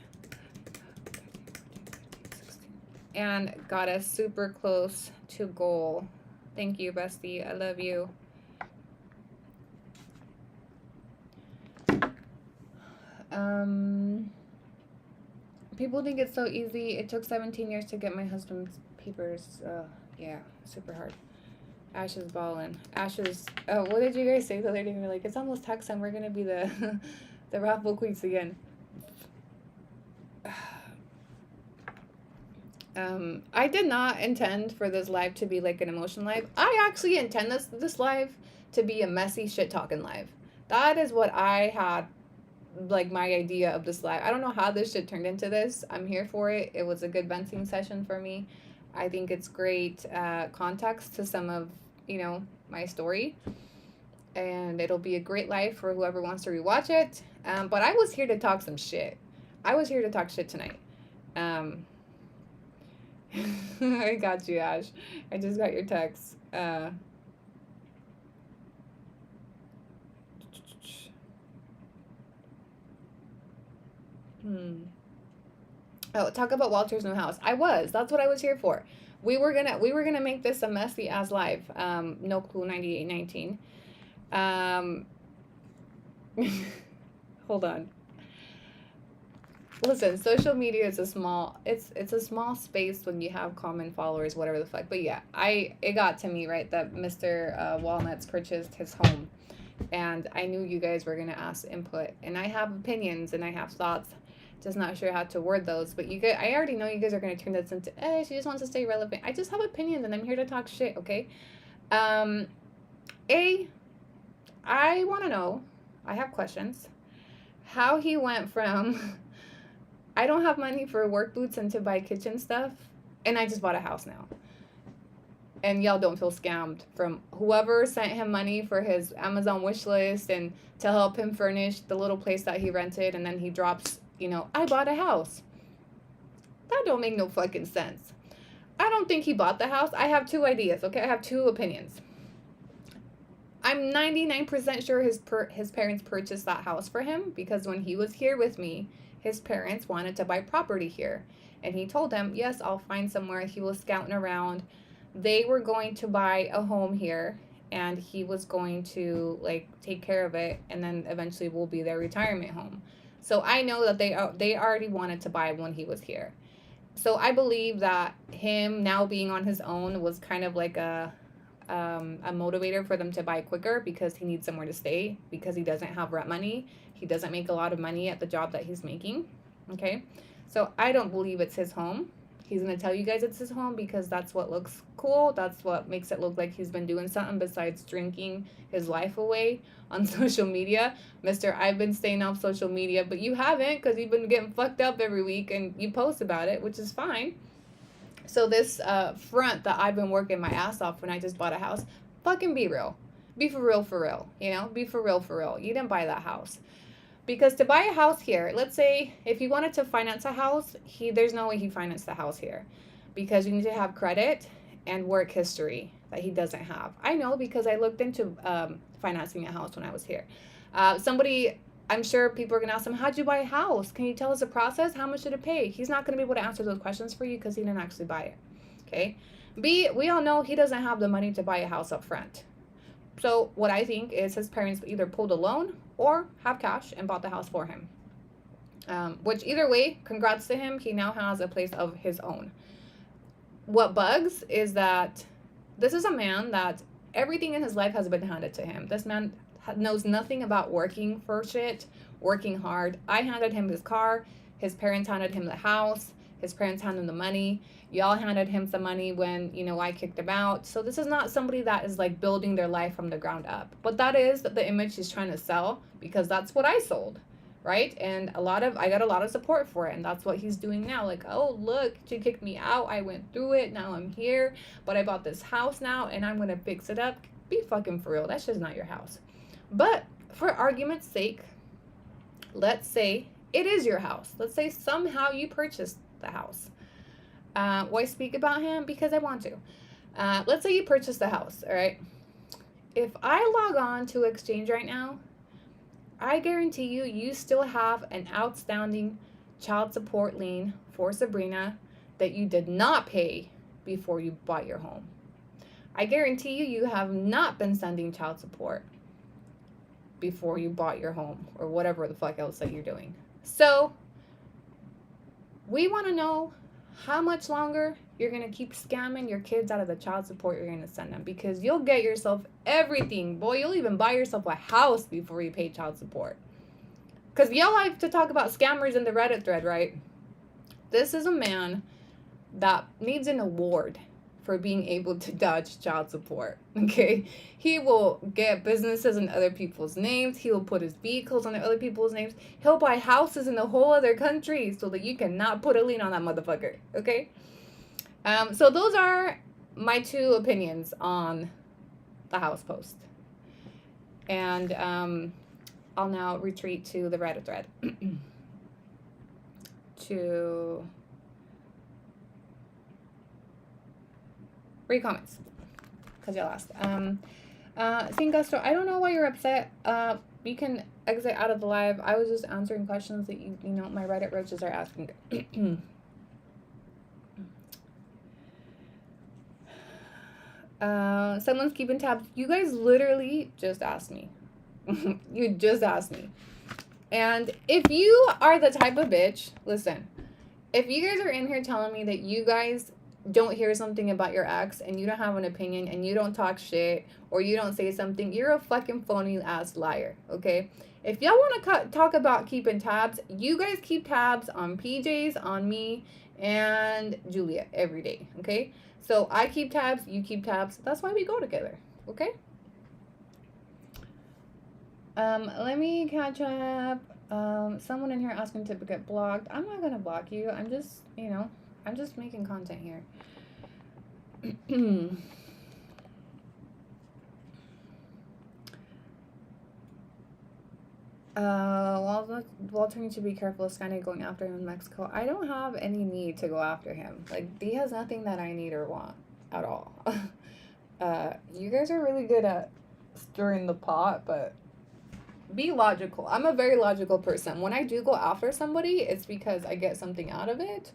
16. And got us super close to goal. Thank you, bestie. I love you. People think it's so easy. It took 17 years to get my husband's papers. Yeah, super hard. Ash is balling. Ash is... Oh, what did you guys say the other day? We were like, it's almost tax time. We're going to be the the Raffle Queens again. I did not intend for this live to be like an emotion live. I actually intend this live to be a messy shit-talking live. That is what I had, like, my idea of this live. I don't know how this shit turned into this. I'm here for it. It was a good venting session for me. I think it's great context to some of, you know, my story. And it'll be a great live for whoever wants to rewatch it. But I was here to talk some shit. I was here to talk shit tonight. I got you, Ash. I just got your text. Oh, talk about Walter's new house. That's what I was here for. We were gonna make this a messy ass live. No clue 9819. Um hold on. Listen, social media is it's a small space when you have common followers, whatever the fuck. But yeah, it got to me, right, that Mr. Walnuts purchased his home, and I knew you guys were gonna ask input, and I have opinions and I have thoughts, just not sure how to word those. But you guys, I already know you guys are gonna turn this into, she just wants to stay relevant. I just have opinions and I'm here to talk shit, okay? Um, I want to know. I have questions. How he went from I don't have money for work boots and to buy kitchen stuff, and I just bought a house now. And y'all don't feel scammed from whoever sent him money for his Amazon wish list and to help him furnish the little place that he rented, and then he drops, I bought a house. That don't make no fucking sense. I don't think he bought the house. I have two ideas, okay? I have two opinions. I'm 99% sure his parents purchased that house for him, because when he was here with me, his parents wanted to buy property here. And he told them, yes, I'll find somewhere. He was scouting around. They were going to buy a home here, and he was going to take care of it, and then eventually will be their retirement home. So I know that they already wanted to buy when he was here. So I believe that him now being on his own was kind of like a motivator for them to buy quicker, because he needs somewhere to stay, because he doesn't have rent money. He doesn't make a lot of money at the job that he's making. Okay, so I don't believe it's his home. He's going to tell you guys it's his home because that's what looks cool. That's what makes it look like he's been doing something besides drinking his life away on social media. Mr. I've been staying off social media, but you haven't, because you've been getting fucked up every week and you post about it, which is fine. So this front that I've been working my ass off when I just bought a house, fucking be real. Be for real, Be for real. You didn't buy that house. Because to buy a house here, let's say if he wanted to finance a house, there's no way he financed the house here. Because you need to have credit and work history that he doesn't have. I know, because I looked into financing a house when I was here. I'm sure people are going to ask him, how'd you buy a house? Can you tell us the process? How much did it pay? He's not going to be able to answer those questions for you because he didn't actually buy it. Okay? We all know he doesn't have the money to buy a house up front. So what I think is his parents either pulled a loan or have cash and bought the house for him. Which either way, congrats to him. He now has a place of his own. What bugs is that this is a man that everything in his life has been handed to him. This man knows nothing about working for shit, working hard. I handed him his car. His parents handed him the house. His parents handed him the money. Y'all handed him some money when, I kicked him out. So this is not somebody that is building their life from the ground up. But that is the image he's trying to sell, because that's what I sold, right? And I got a lot of support for it. And that's what he's doing now. Oh, look, she kicked me out. I went through it. Now I'm here. But I bought this house now and I'm going to fix it up. Be fucking for real. That's just not your house. But for argument's sake, let's say it is your house. Let's say somehow you purchased the house. Why speak about him? Because I want to. Let's say you purchased the house, all right? If I log on to Exchange right now, I guarantee you still have an outstanding child support lien for Sabrina that you did not pay before you bought your home. I guarantee you have not been sending child support before you bought your home or whatever the fuck else that you're doing. So we want to know how much longer you're going to keep scamming your kids out of the child support you're going to send them, because you'll get yourself everything. Boy, you'll even buy yourself a house before you pay child support. Because y'all like to talk about scammers in the Reddit thread, right? This is a man that needs an award for being able to dodge child support, okay? He will get businesses in other people's names. He will put his vehicles on other people's names. He'll buy houses in a whole other country so that you cannot put a lien on that motherfucker, okay? So those are my two opinions on the house post. And I'll now retreat to the Reddit thread to read comments, because y'all asked. Singastro, I don't know why you're upset. You can exit out of the live. I was just answering questions that you know, my Reddit roaches are asking. Someone's keeping tabs. You guys literally just asked me. You just asked me. And if you are the type of bitch, listen, if you guys are in here telling me that you guys don't hear something about your ex and you don't have an opinion and you don't talk shit or you don't say something, you're a fucking phony ass liar, okay? If y'all want to talk about keeping tabs, you guys keep tabs on PJs, on me, and Julia every day, okay? So I keep tabs, you keep tabs. That's why we go together, okay? Let me catch up. Someone in here asking to get blocked. I'm not gonna block you. I'm just, you know, I'm just making content here. Walter needs to be careful of Skynet going after him in Mexico. I don't have any need to go after him. Like, D has nothing that I need or want at all. You guys are really good at stirring the pot, but be logical. I'm a very logical person. When I do go after somebody, it's because I get something out of it,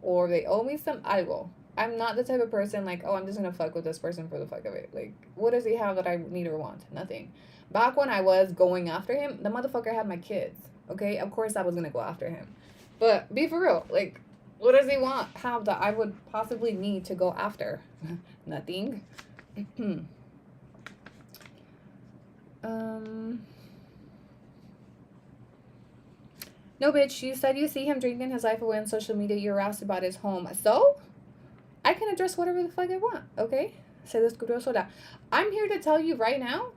or they owe me some. I will. I'm not the type of person like, oh, I'm just gonna fuck with this person for the fuck of it. Like, what does he have that I need or want? Nothing. Back when I was going after him, the motherfucker had my kids. Okay, of course I was gonna go after him. But be for real. Like, what does he have that I would possibly need to go after? Nothing. No, bitch, you said you see him drinking his life away on social media. You're asked about his home. So, I can address whatever the fuck I want, okay? Se descubrió sola. I'm here to tell you right now,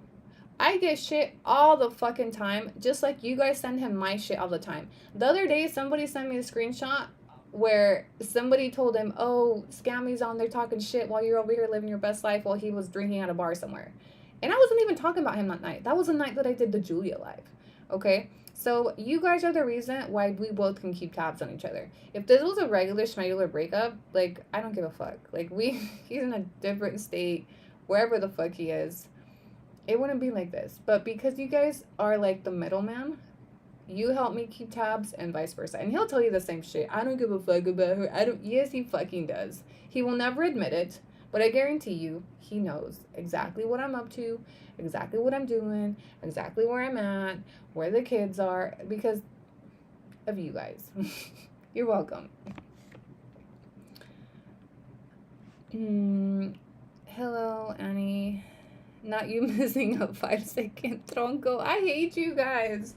I get shit all the fucking time, just like you guys send him my shit all the time. The other day, somebody sent me a screenshot where somebody told him, oh, Scammy's on there talking shit while you're over here living your best life while he was drinking at a bar somewhere. And I wasn't even talking about him that night. That was the night that I did the Julia live, okay? So you guys are the reason why we both can keep tabs on each other. If this was a regular schmegular breakup, like, I don't give a fuck. Like, he's in a different state, wherever the fuck he is. It wouldn't be like this. But because you guys are like the middleman, you help me keep tabs and vice versa. And he'll tell you the same shit. I don't give a fuck about her. Yes, he fucking does. He will never admit it. But I guarantee you, he knows exactly what I'm up to, exactly what I'm doing, exactly where I'm at, where the kids are, because of you guys. You're welcome. Hello, Annie. Not you missing a 5-second tronco. I hate you guys.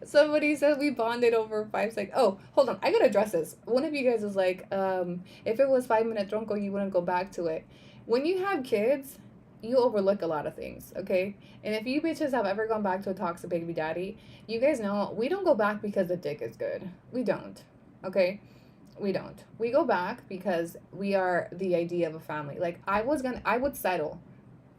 Somebody said we bonded over 5 seconds. Oh, hold on. I gotta address this. One of you guys was like, if it was 5-minute tronco, you wouldn't go back to it. When you have kids, you overlook a lot of things, okay? And if you bitches have ever gone back to a toxic baby daddy, you guys know we don't go back because the dick is good. We don't, okay? We don't. We go back because we are the idea of a family. Like, I would settle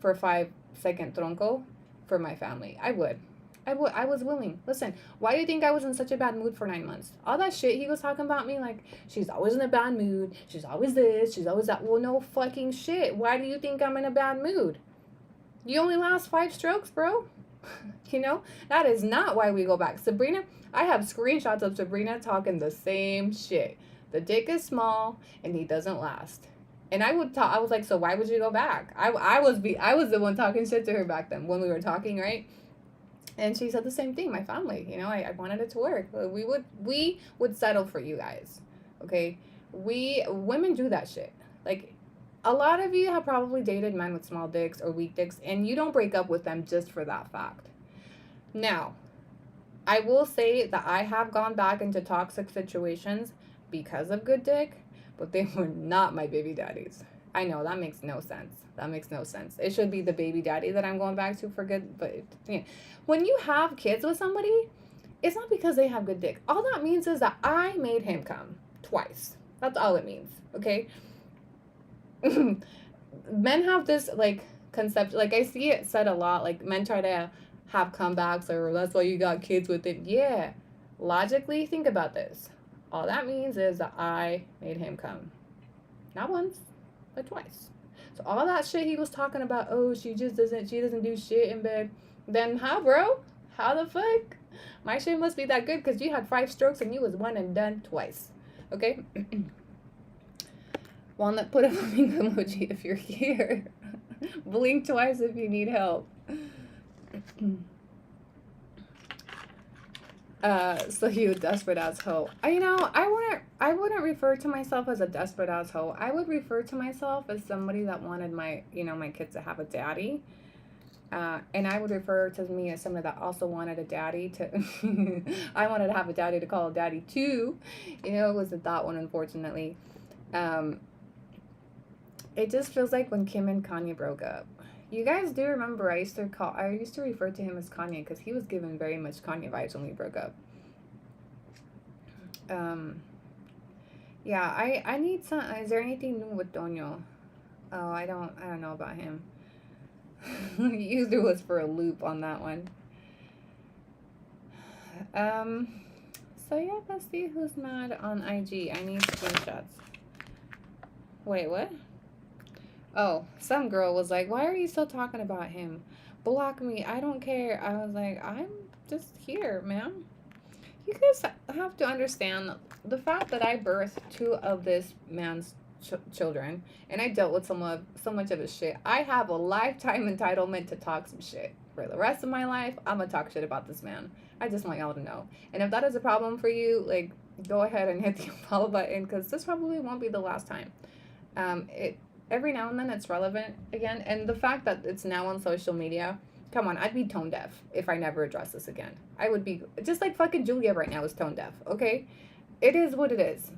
for 5-second tronco for my family. I was willing. Listen, why do you think I was in such a bad mood for 9 months? All that shit he was talking about me, like, she's always in a bad mood. She's always this. She's always that. Well, no fucking shit. Why do you think I'm in a bad mood? You only last 5 strokes, bro. You know? That is not why we go back. Sabrina, I have screenshots of Sabrina talking the same shit. The dick is small, and he doesn't last. And I was like, so why would you go back? I was the one talking shit to her back then when we were talking, right? And she said the same thing. My family, you know, I wanted it to work. We would settle for you guys, okay? Women do that shit. Like, a lot of you have probably dated men with small dicks or weak dicks, and you don't break up with them just for that fact. Now, I will say that I have gone back into toxic situations because of good dick, but they were not my baby daddies. I know, that makes no sense. It should be the baby daddy that I'm going back to for good, but yeah. When you have kids with somebody, it's not because they have good dick. All that means is that I made him come twice. That's all it means, okay? Men have this, like, concept, like, I see it said a lot, like, men try to have comebacks, or that's why you got kids with it. Yeah, logically, think about this. All that means is that I made him come. Not once, but twice. So all that shit he was talking about, oh, she doesn't do shit in bed. Then how, bro? How the fuck? My shit must be that good because you had 5 strokes and you was one and done twice. Okay? Walnut, put a flamingo emoji if you're here. Blink twice if you need help. So you desperate ass hoe. I wouldn't refer to myself as a desperate ass hoe. I would refer to myself as somebody that wanted my kids to have a daddy. And I would refer to me as somebody that also wanted a daddy to. I wanted to have a daddy to call a daddy too. It wasn't that one, unfortunately. It just feels like when Kim and Kanye broke up. You guys do remember I used to refer to him as Kanye because he was given very much Kanye vibes when we broke up. Yeah, I need some. Is there anything new with Doño? Oh, I don't know about him. You threw us for a loop on that one. So yeah, let's see who's mad on IG. I need screenshots. Wait, what? Oh, some girl was like, why are you still talking about him? Block me. I don't care. I was like, I'm just here, ma'am. You guys have to understand the fact that I birthed 2 of this man's children and I dealt with so much of his shit. I have a lifetime entitlement to talk some shit. For the rest of my life, I'm gonna talk shit about this man. I just want y'all to know. And if that is a problem for you, like, go ahead and hit the follow button because this probably won't be the last time. Every now and then it's relevant again. And the fact that it's now on social media, come on, I'd be tone deaf if I never address this again. I would be just like fucking Julia right now is tone deaf, okay? It is what it is.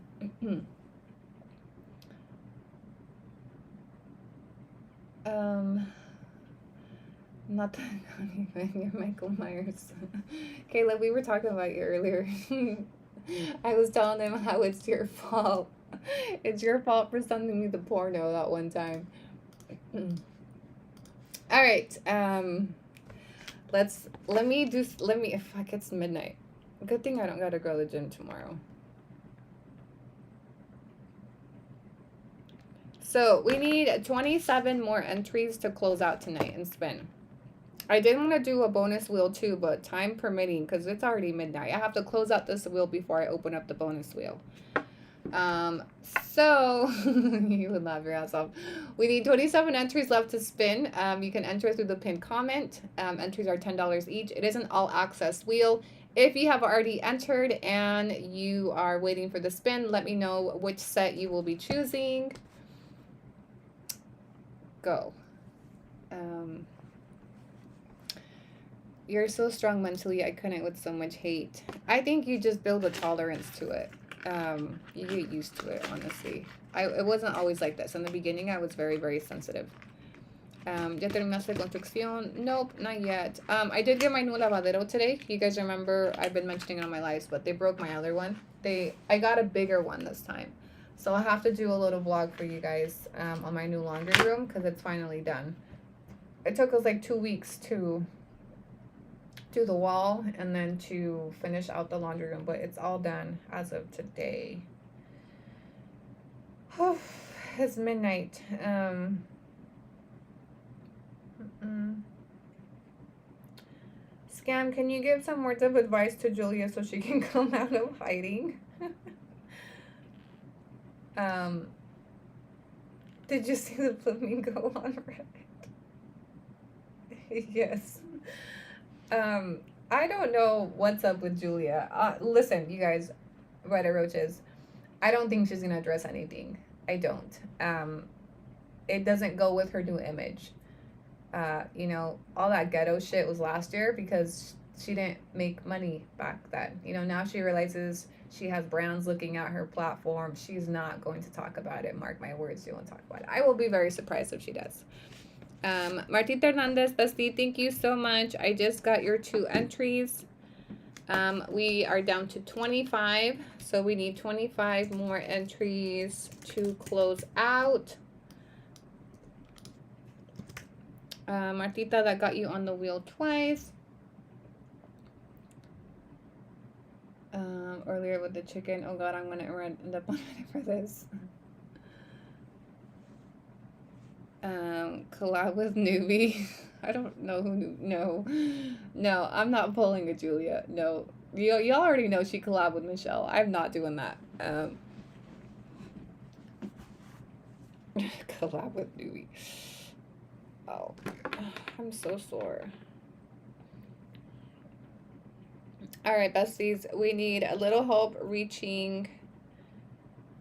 Not that you're Michael Myers. Caleb, we were talking about you earlier. I was telling them how it's your fault. It's your fault for sending me the porno that one time. All right. Let me, fuck, it's midnight. Good thing I don't gotta go to the gym tomorrow. So we need 27 more entries to close out tonight and spin. I did want to do a bonus wheel too, but time permitting, because it's already midnight. I have to close out this wheel before I open up the bonus wheel. So you would laugh your ass off. We need 27 entries left to spin. You can enter through the pinned comment. Entries are $10 each. It is an all access wheel. If you have already entered and you are waiting for the spin, let me know which set you will be choosing. Go. You're so strong mentally. I couldn't with so much hate. I think you just build a tolerance to it. You get used to it, honestly. It wasn't always like this. In the beginning, I was very, very sensitive. ¿Ya terminaste con tu acción? Nope, not yet. I did get my new lavadero today. You guys remember, I've been mentioning it on my lives, but they broke my other one. I got a bigger one this time. So I'll have to do a little vlog for you guys on my new laundry room because it's finally done. It took us like 2 weeks to do the wall and then to finish out the laundry room, but it's all done as of today. It's midnight. Scam, can you give some words of advice to Julia so she can come out of hiding? Did you see the flamingo on Reddit? Yes. I don't know what's up with Julia. Listen, you guys, Reddit roaches, I don't think she's gonna address anything. I don't. It doesn't go with her new image. All that ghetto shit was last year because she didn't make money back then. Now she realizes she has brands looking at her platform. She's not going to talk about it. Mark my words, she won't talk about it. I will be very surprised if she does. Martita Hernandez, bestie, thank you so much. I just got your 2 entries. We are down to 25, so we need 25 more entries to close out. Martita, that got you on the wheel twice. Earlier with the chicken. Oh god, I'm gonna end up on it for this. Collab with newbie. I don't know who knew. No, no, I'm not pulling a Julia. No, y'all already know she collabed with Michelle. I'm not doing that. Collab with Dewey. Oh, I'm so sore. All right, besties, we need a little help reaching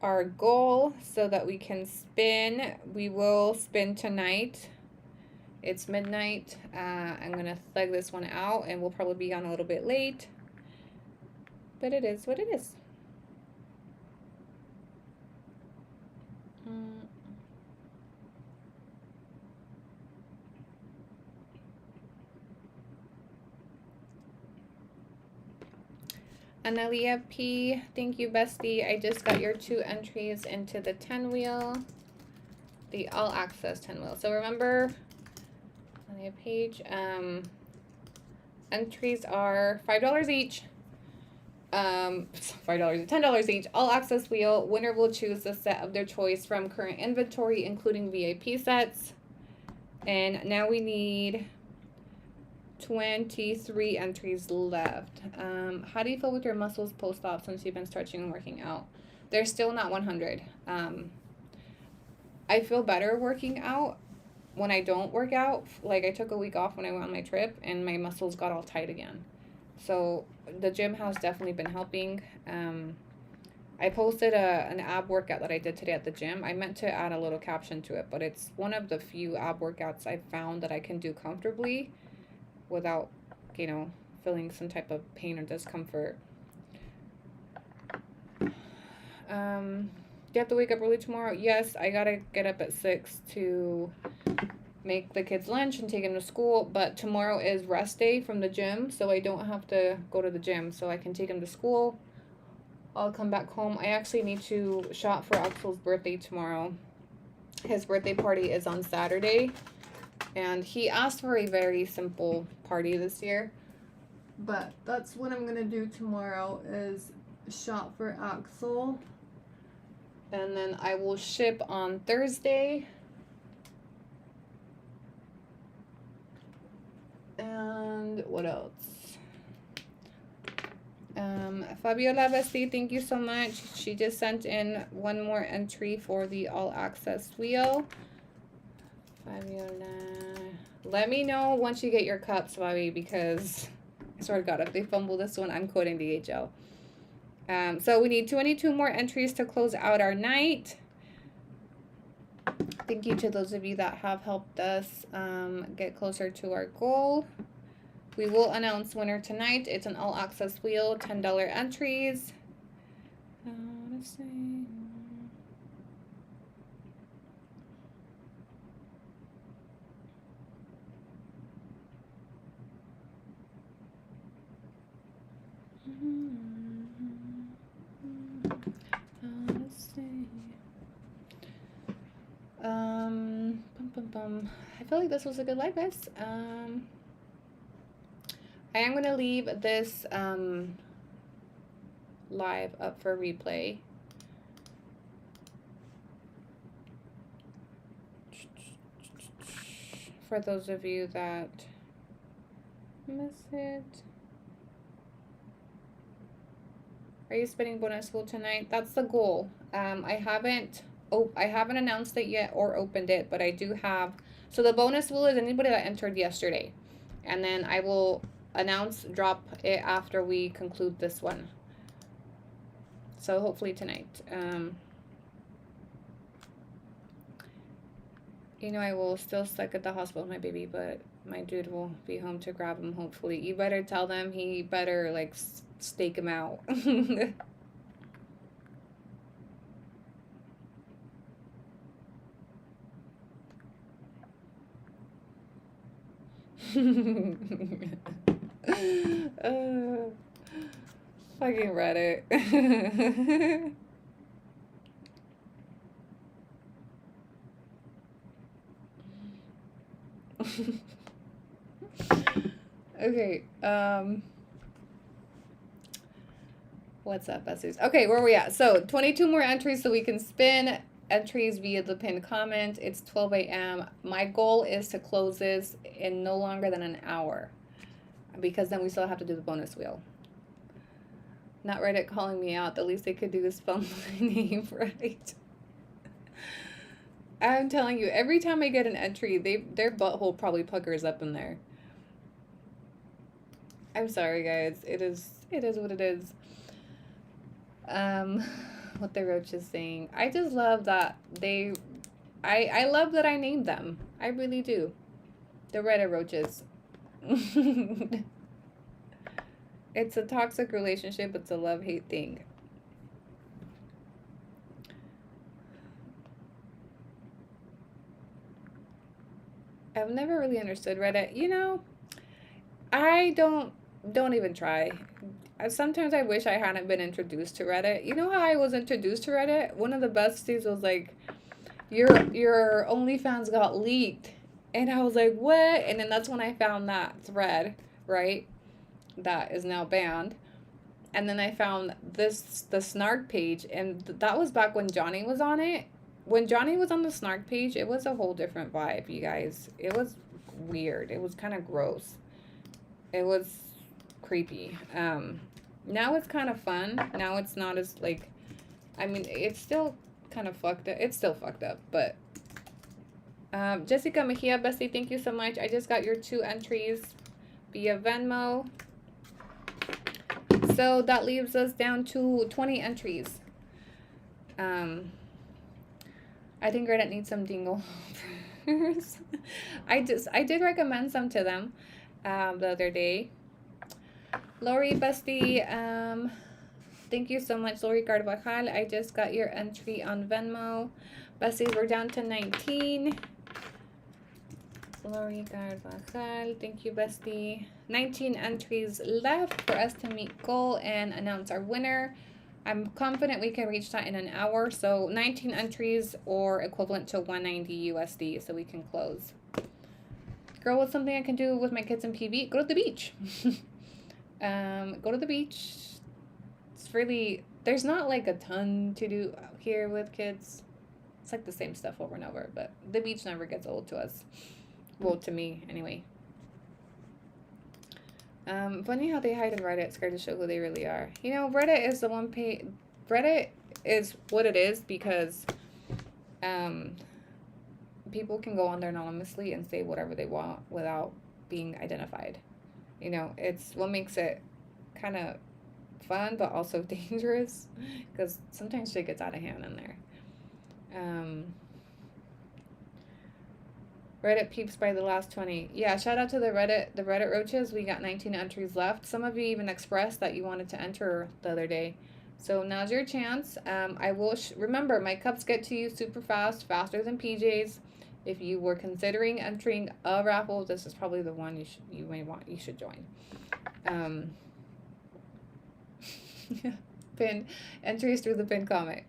our goal so that we can spin. We will spin tonight. It's midnight. I'm gonna thug this one out and we'll probably be on a little bit late, but it is what it is. Analia P, thank you, bestie. I just got your 2 entries into the 10 wheel, the all access 10 wheel. So remember, Analia Page, entries are $5 each. $5 $10 each. All access wheel. Winner will choose the set of their choice from current inventory, including VIP sets. And now we need 23 entries left. How do you feel with your muscles post-op since you've been stretching and working out? They're still not 100. I feel better working out when I don't work out. Like, I took a week off when I went on my trip and my muscles got all tight again. So the gym has definitely been helping. I posted an ab workout that I did today at the gym. I meant to add a little caption to it, but it's one of the few ab workouts I've found that I can do comfortably without, you know, feeling some type of pain or discomfort. Do you have to wake up early tomorrow? Yes, I gotta get up at 6 to make the kids lunch and take them to school, but tomorrow is rest day from the gym, so I don't have to go to the gym, so I can take them to school. I'll come back home. I actually need to shop for Axel's birthday tomorrow. His birthday party is on Saturday, and he asked for a very simple party this year, but that's what I'm gonna do tomorrow, is shop for Axel, and then I will ship on Thursday. And what else? Fabiola Bestie, thank you so much. She just sent in one more entry for the all access wheel. Fabiola, let me know once you get your cups, Bobby, because I swear to God, if they fumble this one, I'm quoting DHL. So we need 22 more entries to close out our night. Thank you to those of you that have helped us get closer to our goal. We will announce winner tonight. It's an all access wheel, $10 entries. Let's see. Let's see. I feel like this was a good live, guys. I am going to leave this live up for replay. For those of you that miss it. Are you spinning bonus school tonight? That's the goal. I haven't announced it yet or opened it, but I do have. So the bonus wheel is anybody that entered yesterday, and then I will drop it after we conclude this one. So hopefully tonight. You know, I will still stuck at the hospital with my baby, but my dude will be home to grab him, hopefully. You better tell them he better, like, stake him out. Fucking Reddit. Okay, what's up, besties? Okay, where are we at? So 22 more entries so we can spin, entries via the pinned comment. It's 12 a.m. My goal is to close this in no longer than an hour, because then we still have to do the bonus wheel. Not Reddit calling me out. The least they could do is spell my name right. I'm telling you, every time I get an entry, their butthole probably puckers up in there. I'm sorry, guys. It is what it is. What the roach is saying. I just love that I love that I named them. I really do. The Reddit roaches. It's a toxic relationship. It's a love-hate thing. I've never really understood Reddit. You know, I don't even try. Sometimes I wish I hadn't been introduced to Reddit. You know how I was introduced to Reddit? One of the besties was like, your OnlyFans got leaked. And I was like, what? And then that's when I found that thread, right? That is now banned. And then I found the snark page, and that was back when Johnny was on it. When Johnny was on the snark page, it was a whole different vibe, you guys. It was weird. It was kind of gross. It was creepy. Now it's kind of fun. Now it's not as, like, I mean, it's still kind of fucked up. It's still fucked up, but Jessica Mejia, bestie, thank you so much. I just got your 2 entries via Venmo. So that leaves us down to 20 entries. I think Reddit needs some dingle. I did recommend some to them the other day. Lori, bestie, thank you so much, Lori Carvajal. I just got your entry on Venmo. Besties, we're down to 19. Lori Carvajal, thank you, bestie. 19 entries left for us to meet goal and announce our winner. I'm confident we can reach that in an hour. So 19 entries, or equivalent to 190 USD, so we can close. Girl, what's something I can do with my kids in PV? Go to the beach. Go to the beach. It's really, there's not like a ton to do out here with kids. It's like the same stuff over and over, but the beach never gets old to us. Well, to me, anyway. Funny how they hide in Reddit, scared to show who they really are. You know, Reddit is the one page. Reddit is what it is because people can go on there anonymously and say whatever they want without being identified. You know, it's what makes it kind of fun, but also dangerous, because sometimes shit gets out of hand in there. Reddit peeps by the last 20. Yeah, shout out to the Reddit roaches. We got 19 entries left. Some of you even expressed that you wanted to enter the other day. So now's your chance. I will remember, my cups get to you super fast, faster than PJ's. If you were considering entering a raffle, this is probably the one you should join. Pin entries through the pin comment.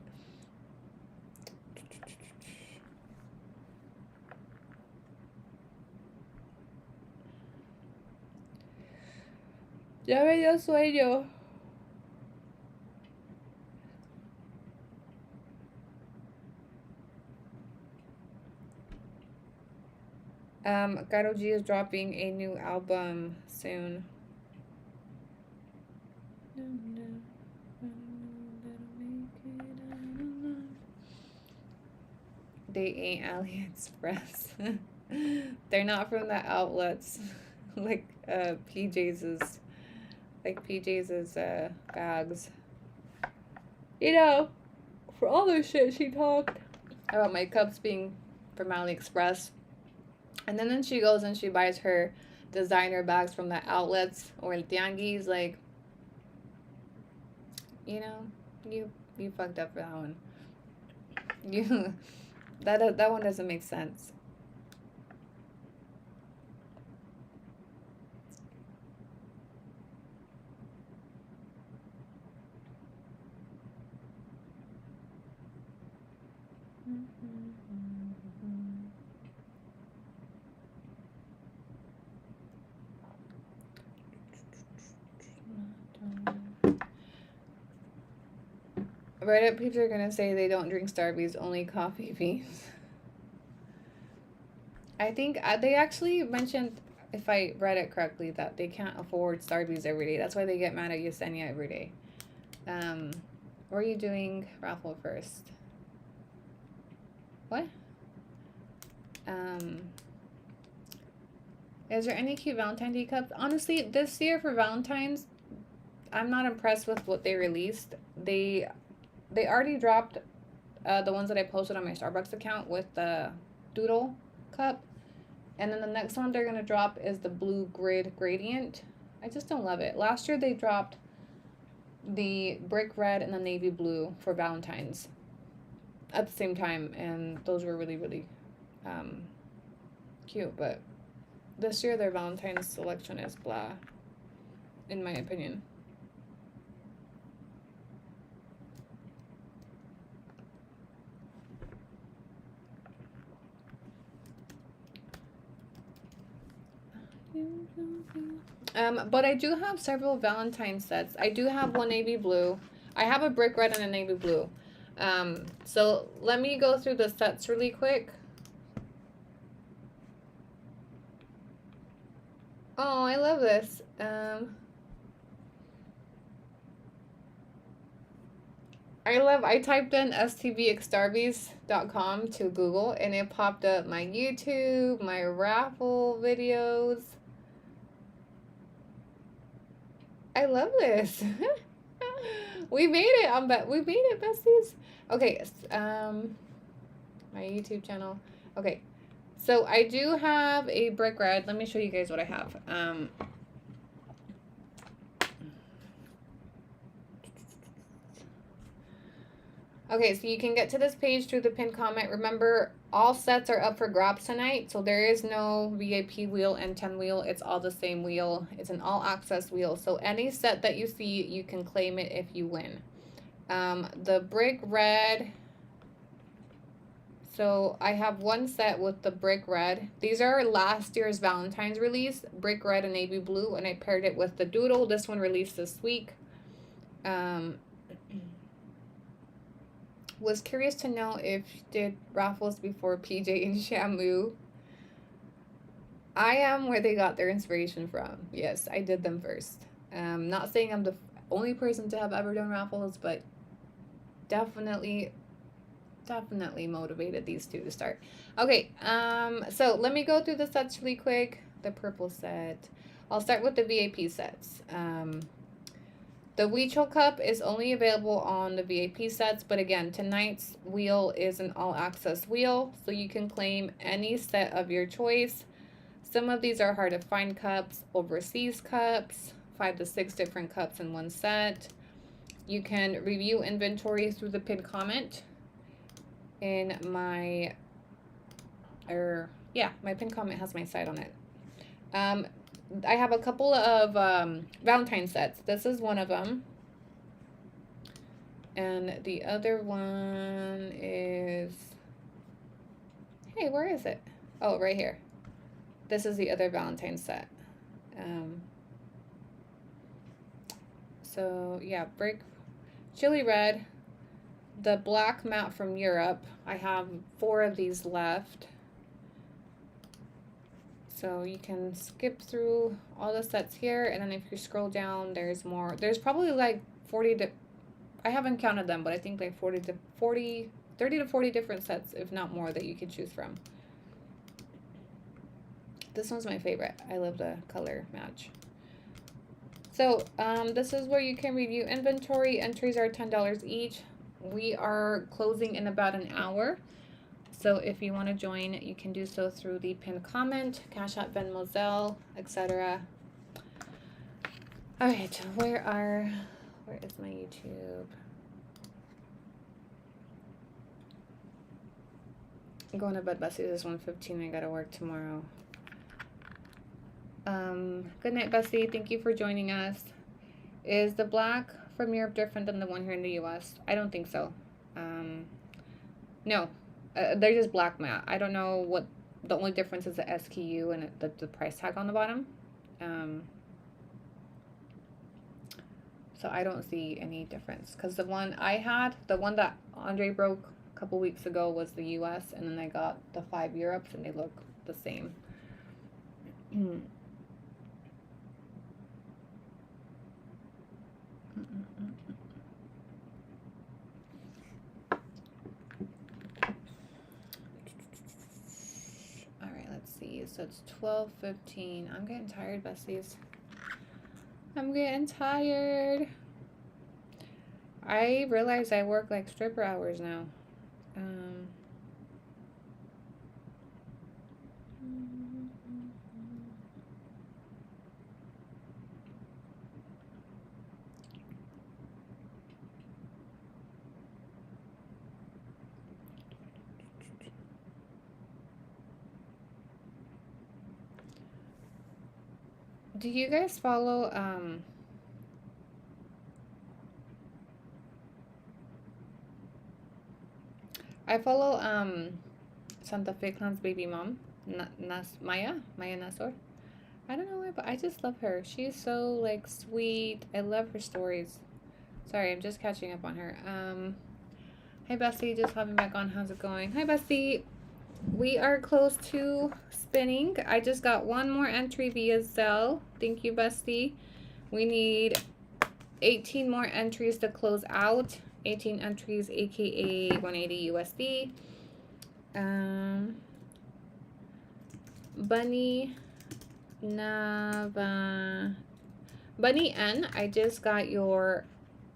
Ya me dio sueño. Karol G is dropping a new album soon. They ain't AliExpress. They're not from the outlets like PJ's bags. You know, for all the shit she talked about my cups being from AliExpress, and then she goes and she buys her designer bags from the outlets or El Tianguis, like, you know, you fucked up for that one. That one doesn't make sense. Reddit people are gonna say they don't drink Starbucks, only coffee beans. I think they actually mentioned, if I read it correctly, that they can't afford Starbucks every day. That's why they get mad at Yesenia every day. Or are you doing Raffle first? What? Is there any cute Valentine's Day cups? Honestly, this year for Valentine's, I'm not impressed with what they released. They already dropped the ones that I posted on my Starbucks account with the doodle cup. And then the next one they're going to drop is the blue gradient. I just don't love it. Last year they dropped the brick red and the navy blue for Valentine's at the same time. And those were really, really cute. But this year their Valentine's selection is blah, in my opinion. But I do have several Valentine sets. I do have one navy blue. I have a brick red and a navy blue. So let me go through the sets really quick. Oh, I love this. I typed in stbxstarbies.com to Google and it popped up my YouTube, my raffle videos. I love this. We made it. We made it, besties. Okay, my YouTube channel. Okay, so I do have a brick red. Let me show you guys what I have. Okay, so you can get to this page through the pinned comment. Remember, all sets are up for grabs tonight, so there is no VIP wheel and 10 wheel. It's all the same wheel. It's an all-access wheel, so any set that you see, you can claim it if you win. The brick red, so I have one set with the brick red. These are last year's Valentine's release, brick red and navy blue, and I paired it with the doodle. This one released this week. Was curious to know if you did raffles before PJ and Shamu. I am where they got their inspiration from. Yes, I did them first. Not saying I'm the only person to have ever done raffles, but definitely motivated these two to start. Okay, so let me go through the sets really quick. The purple set. I'll start with the VIP sets. The Weechel Cup is only available on the VIP sets, but again, tonight's wheel is an all-access wheel, so you can claim any set of your choice. Some of these are hard to find cups, overseas cups, 5 to 6 different cups in one set. You can review inventory through the pinned comment in my, my pinned comment has my site on it. I have a couple of Valentine sets. This is one of them. And the other one is... Hey, where is it? Oh, right here. This is the other Valentine set. So, yeah, brick, chili red, the black matte from Europe. I have 4 of these left. So you can skip through all the sets here, and then if you scroll down, there's more. There's probably like 40 to, I haven't counted them, but I think like 30 to 40 different sets, if not more, that you can choose from. This one's my favorite. I love the color match. So this is where you can review inventory. Entries are $10 each. We are closing in about an hour. So if you want to join, you can do so through the pinned comment, Cash App, Venmo, Zelle, etc. All right, where is my YouTube? I'm going to bed, Bessie. This 1:15. I gotta work tomorrow. Good night, Bessie. Thank you for joining us. Is the black from Europe different than the one here in the US? I don't think so. No. They're just black matte. I don't know what the only difference is, the SKU and the price tag on the bottom. So I don't see any difference. Because the one I had, the one that Andre broke a couple weeks ago was the US. And then I got the 5 Europes and they look the same. Alright, let's see. So it's 12:15. I'm getting tired, besties. I'm getting tired. I realize I work like stripper hours now. Do you guys follow I follow Santa Fe Clan's baby mom, Maya Nasor. I don't know why, but I just love her. She's so like sweet. I love her stories. Sorry, I'm just catching up on her. Hi Bessie, just hopping back on. How's it going? Hi Bessie. We are close to spinning. I just got one more entry via Zelle. Thank you, Bestie. We need 18 more entries to close out. 18 entries, aka 180 USD. Bunny Nava. Bunny N, I just got your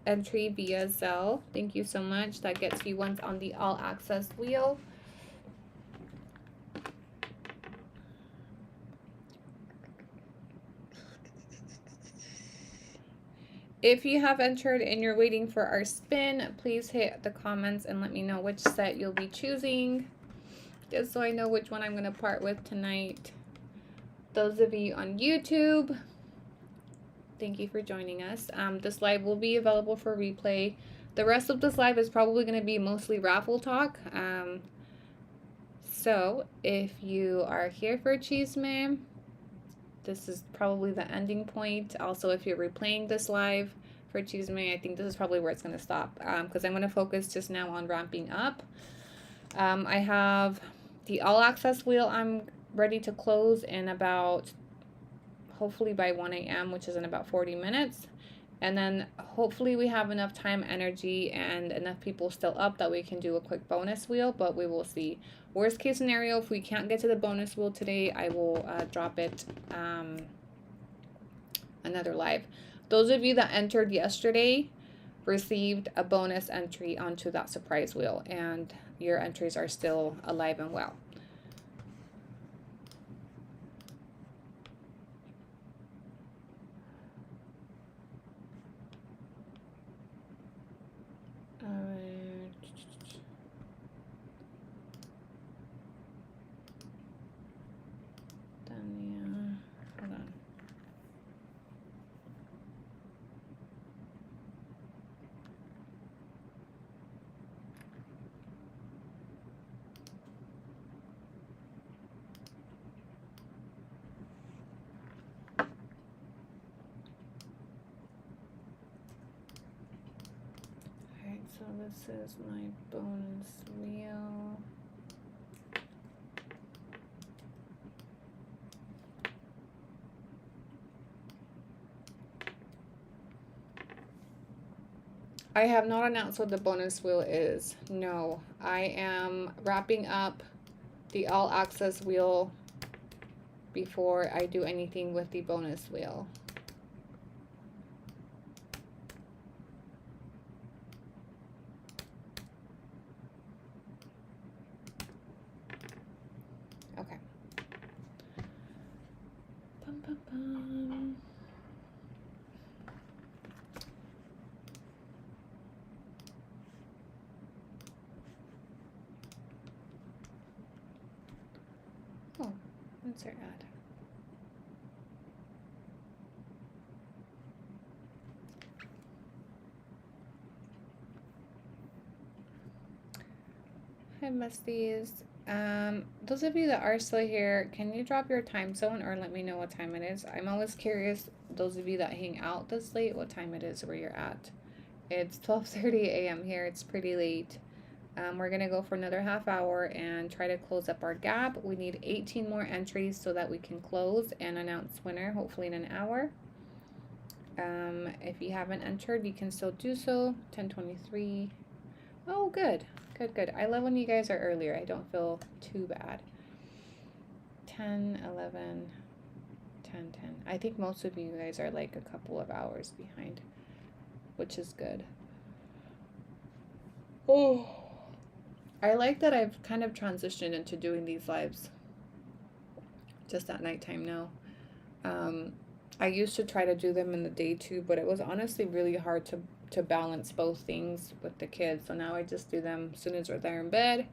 entry via Zelle. Thank you so much. That gets you once on the all access wheel. If you have entered and you're waiting for our spin, please hit the comments and let me know which set you'll be choosing, just so I know which one I'm going to part with tonight. Those of you on YouTube, thank you for joining us. This live will be available for replay. The rest of this live is probably going to be mostly raffle talk. So if you are here for Cheeseman, this is probably the ending point. Also, if you're replaying this live for Cheeseman, I think this is probably where it's going to stop, because I'm going to focus just now on ramping up. I have the all access wheel I'm ready to close in about, hopefully by 1 a.m., which is in about 40 minutes. And then hopefully we have enough time, energy, and enough people still up that we can do a quick bonus wheel, but we will see. Worst case scenario, if we can't get to the bonus wheel today, I will drop it another live. Those of you that entered yesterday received a bonus entry onto that surprise wheel, and your entries are still alive and well. Hold on. Alright, so this is my bonus wheel. I have not announced what the bonus wheel is. No, I am wrapping up the all access wheel before I do anything with the bonus wheel. Okay. Bum, bum, bum. Oh, insert ad. Hi, besties. Those of you that are still here, can you drop your time zone or let me know what time it is? I'm always curious, those of you that hang out this late, what time it is where you're at. It's 12:30 a.m. here. It's pretty late. We're gonna go for another half hour and try to close up our gap. We need 18 more entries so that we can close and announce winner, hopefully in an hour. If you haven't entered, you can still do so. 10:23. Oh, good. Good. I love when you guys are earlier. I don't feel too bad. 10, 11, 10, 10. I think most of you guys are like a couple of hours behind, which is good. Oh. I like that I've kind of transitioned into doing these lives just at nighttime now. I used to try to do them in the day too, but it was honestly really hard to balance both things with the kids. So now I just do them as soon as they're in bed.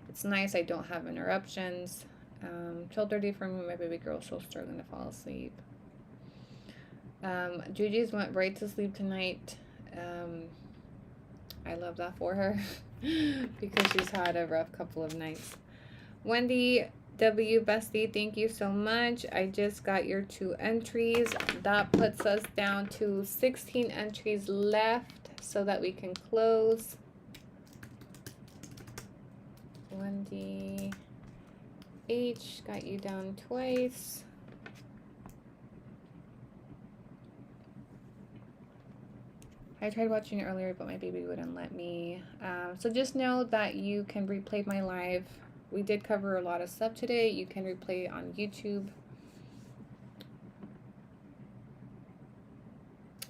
It's nice. I don't have interruptions. 12:30 for me. My baby girl's still struggling to fall asleep. Gigi's went right to sleep tonight. I love that for her because she's had a rough couple of nights. Wendy W. Bestie, thank you so much. I just got your 2 entries. That puts us down to 16 entries left so that we can close. Wendy H. got you down twice. I tried watching it earlier, but my baby wouldn't let me. So just know that you can replay my live. We did cover a lot of stuff today. You can replay on YouTube.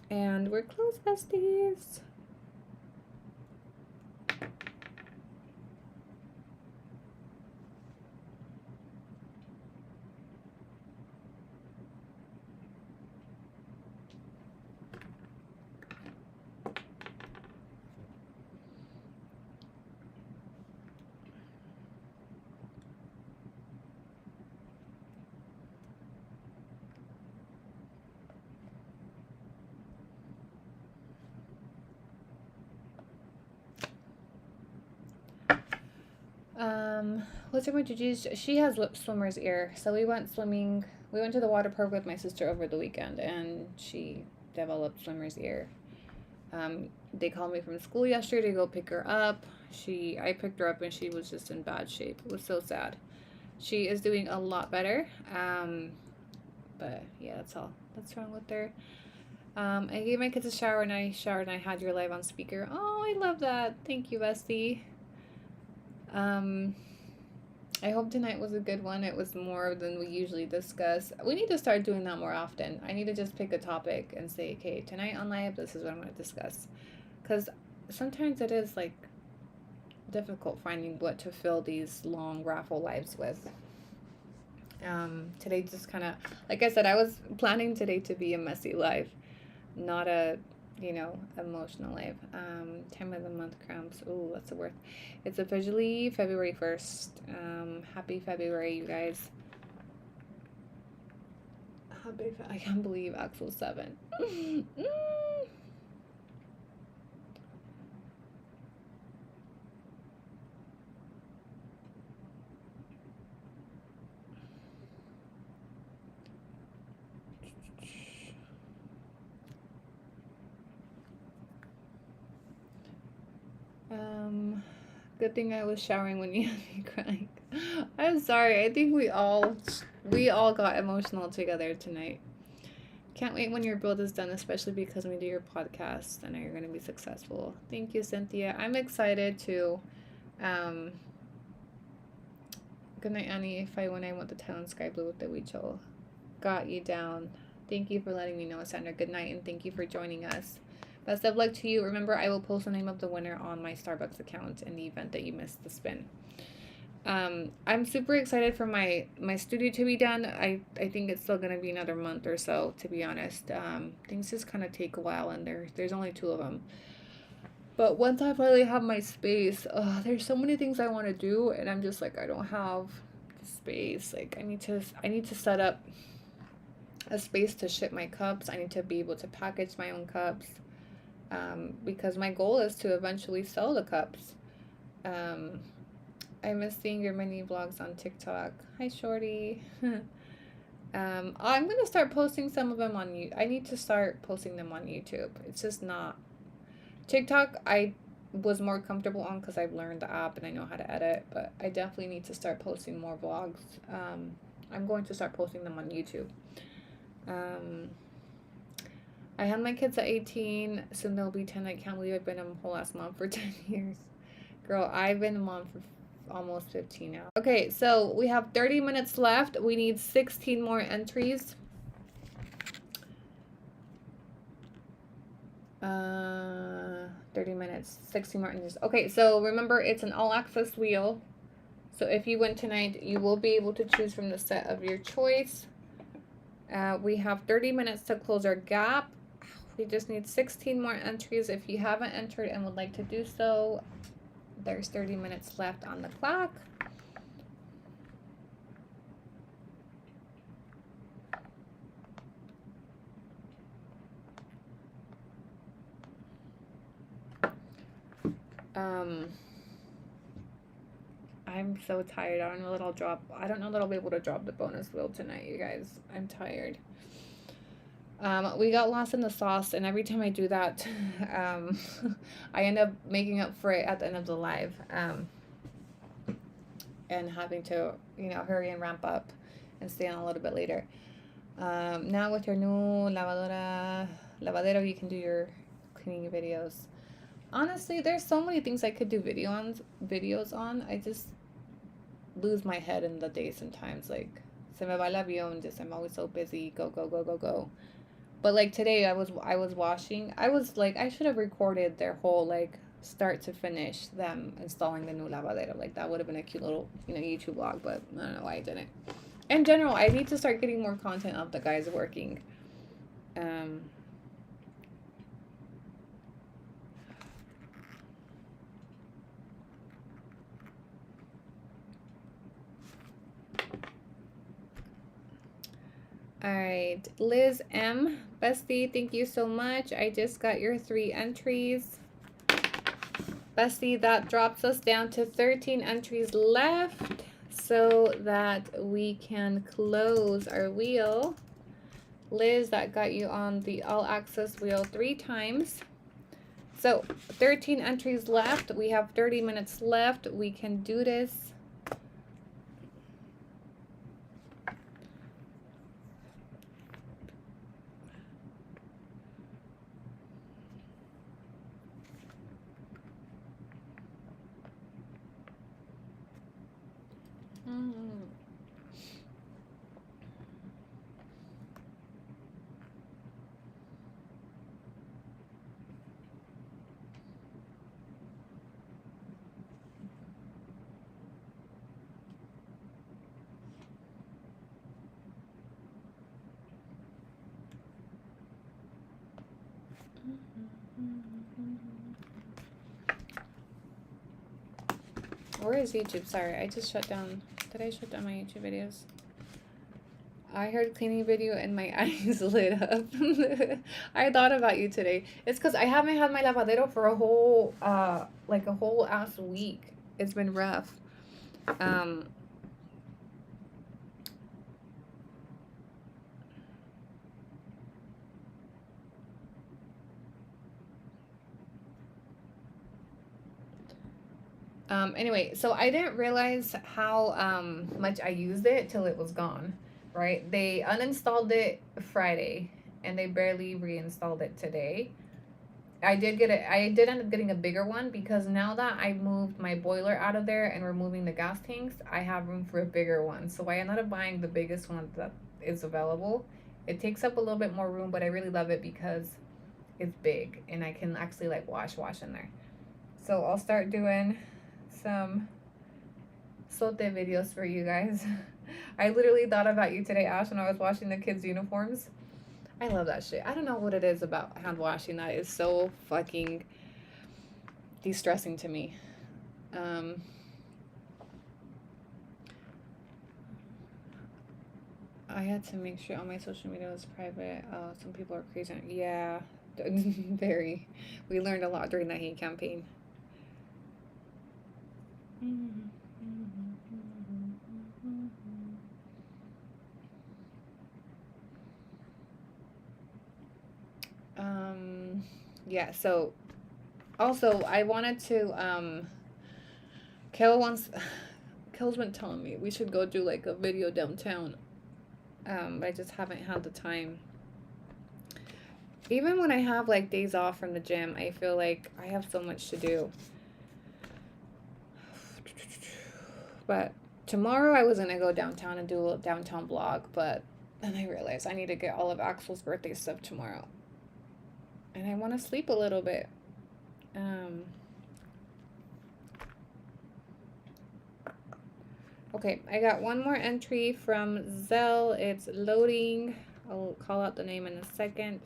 And we're close, besties. What's up with Gigi's? She has swimmer's ear. So we went swimming. We went to the water park with my sister over the weekend, and she developed swimmer's ear. They called me from school yesterday to go pick her up. I picked her up, and she was just in bad shape. It was so sad. She is doing a lot better. But yeah, that's all. What's wrong with her? I gave my kids a shower, and I showered, and I had your live on speaker. Oh, I love that. Thank you, Bestie. I hope tonight was a good one. It was more than we usually discuss. We need to start doing that more often. I need to just pick a topic and say, okay, tonight on live, this is what I'm going to discuss. Because sometimes it is like difficult finding what to fill these long raffle lives with. Today just kind of, like I said, I was planning today to be a messy live, not a emotional life. Time of the month cramps. Ooh, that's the word. It's officially February 1st. Happy February, you guys. I can't believe Axel's 7. Good thing I was showering when you had me crying. I'm sorry. I think we all got emotional together tonight. Can't wait when your build is done, especially because when we do your podcast, I know you're going to be successful. Thank you, Cynthia. I'm excited to. Good night, Annie. When I want the Talon Sky Blue with the Weechel. Got you down. Thank you for letting me know, Sandra. Good night, and thank you for joining us. Best of luck to you. Remember, I will post the name of the winner on my Starbucks account in the event that you missed the spin. I'm super excited for my studio to be done. I think it's still going to be another month or so, to be honest. Things just kind of take a while, and there's only 2 of them. But once I finally have my space, there's so many things I want to do, and I'm just like, I don't have the space. Like, I need to set up a space to ship my cups. I need to be able to package my own cups. Because my goal is to eventually sell the cups. I miss seeing your mini vlogs on TikTok. Hi, Shorty. I'm gonna start posting some of them on you. I need to start posting them on YouTube. It's just not TikTok. I was more comfortable on because I've learned the app and I know how to edit. But I definitely need to start posting more vlogs. I'm going to start posting them on YouTube. I had my kids at 18, soon they'll be 10. I can't believe I've been a whole last mom for 10 years. Girl, I've been a mom for almost 15 now. Okay, so we have 30 minutes left. We need 16 more entries. 30 minutes, 16 more entries. Okay, so remember, it's an all-access wheel. So if you win tonight, you will be able to choose from the set of your choice. We have 30 minutes to close our gap. We just need 16 more entries. If you haven't entered and would like to do so, there's 30 minutes left on the clock. I'm so tired. I don't know that I'll drop. I don't know that I'll be able to drop the bonus wheel tonight, you guys. I'm tired. We got lost in the sauce, and every time I do that, I end up making up for it at the end of the live, and having to, you know, hurry and ramp up and stay on a little bit later. Now with your new lavadero, you can do your cleaning videos. Honestly, there's so many things I could do videos on. I just lose my head in the day sometimes. Like, se me va el avión, just I'm always so busy. Go, go, go, go, go. But like today, I was washing. I was like, I should have recorded their whole like start to finish them installing the new lavadero. Like that would have been a cute little, you know, YouTube vlog. But I don't know why I didn't. In general, I need to start getting more content of the guys working. All right, Liz M, bestie, thank you so much. I just got your 3 entries. Bestie, that drops us down to 13 entries left so that we can close our wheel. Liz, that got you on the all access wheel 3 times. So 13 entries left. We have 30 minutes left. We can do this. Where is YouTube? Sorry, I just shut down. Did I shut down my YouTube videos? I heard cleaning video and my eyes lit up. I thought about you today. It's because I haven't had my lavadero for a whole, like a whole ass week. It's been rough. Anyway, so I didn't realize how much I used it till it was gone, right? They uninstalled it Friday and they barely reinstalled it today. I did end up getting a bigger one because now that I moved my boiler out of there and we're moving the gas tanks, I have room for a bigger one. So I ended up buying the biggest one that is available. It takes up a little bit more room, but I really love it because it's big and I can actually like wash in there. So I'll start doing some sote videos for you guys. I literally thought about you today, Ash, when I was washing the kids' uniforms. I love that shit. I don't know what it is about hand washing that is so fucking de-stressing to me. I had to make sure all my social media was private. Some people are crazy. Yeah, very. We learned a lot during that hate campaign. Yeah, so also I wanted to Kel wants Kel's been telling me we should go do like a video downtown. But I just haven't had the time. Even when I have like days off from the gym, I feel like I have so much to do. But tomorrow I was gonna go downtown and do a little downtown vlog, but then I realized I need to get all of Axel's birthday stuff tomorrow. And I want to sleep a little bit. Okay, I got one more entry from Zell. It's loading. I'll call out the name in a second.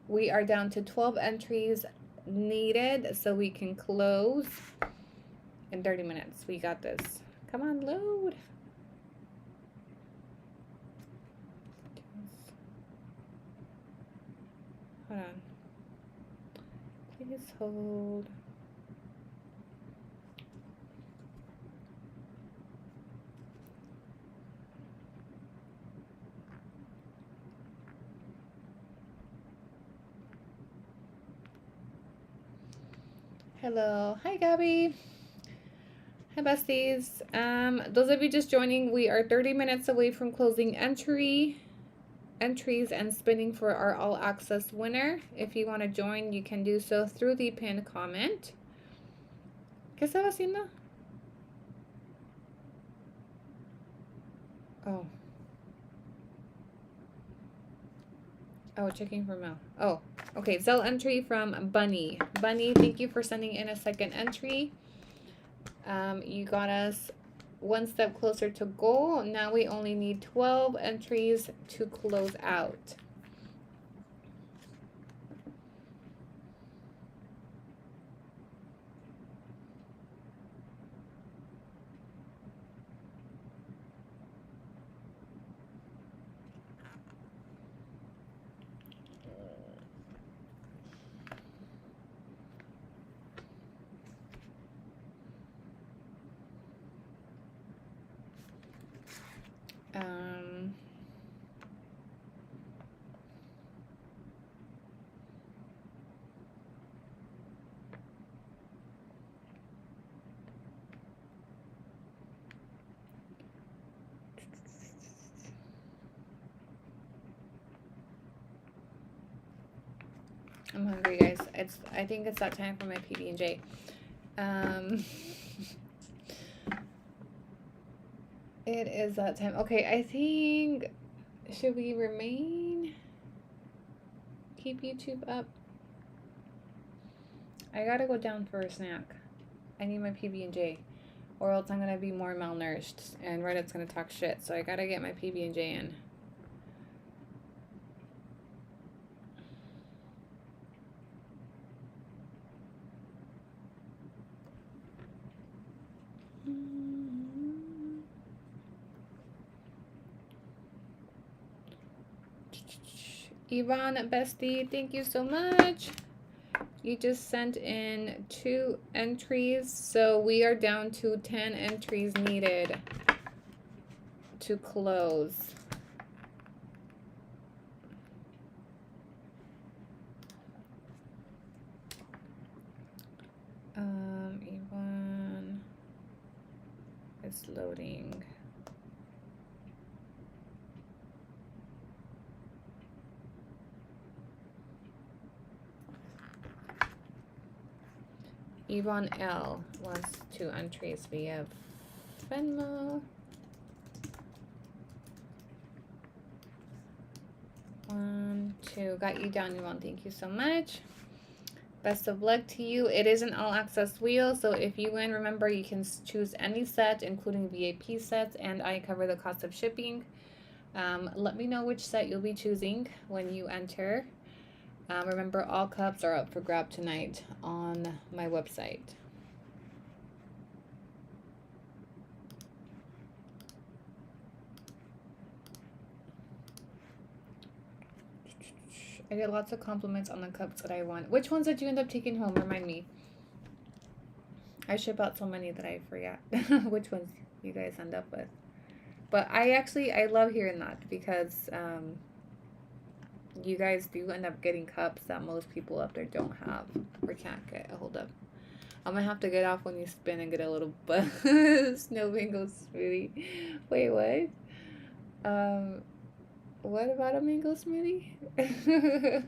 We are down to 12 entries needed, so we can close in 30 minutes. We got this. Come on, load. Hold on. Please hold. Hello. Hi, Gabby. Hi, besties. Those of you just joining, we are 30 minutes away from closing entries and spinning for our all access winner. If you want to join, you can do so through the pinned comment. ¿Qué estaba haciendo? Oh, checking for mail. Oh, okay. Zell entry from Bunny. Bunny, thank you for sending in a second entry. You got us one step closer to goal. Now we only need 12 entries to close out. I'm hungry, guys. I think it's that time for my PB&J. It is that time. Okay, I think, should we remain? Keep YouTube up? I gotta go down for a snack. I need my PB&J, or else I'm gonna be more malnourished, and Reddit's gonna talk shit, so I gotta get my PB&J in. Yvonne, bestie, thank you so much. You just sent in 2 entries, so we are down to 10 entries needed to close. Yvonne, it's loading. Yvonne L wants 2 entries via Venmo. 1, 2. Got you down, Yvonne. Thank you so much. Best of luck to you. It is an all access wheel, so if you win, remember you can choose any set, including VIP sets, and I cover the cost of shipping. Let me know which set you'll be choosing when you enter. Remember, all cups are up for grab tonight on my website. I get lots of compliments on the cups that I won. Which ones did you end up taking home? Remind me. I ship out so many that I forget which ones you guys end up with. But I love hearing that because you guys do end up getting cups that most people up there don't have or can't get. Hold up. I'm gonna have to get off when you spin and get a little snow mango smoothie. Wait, what? What about a mango smoothie?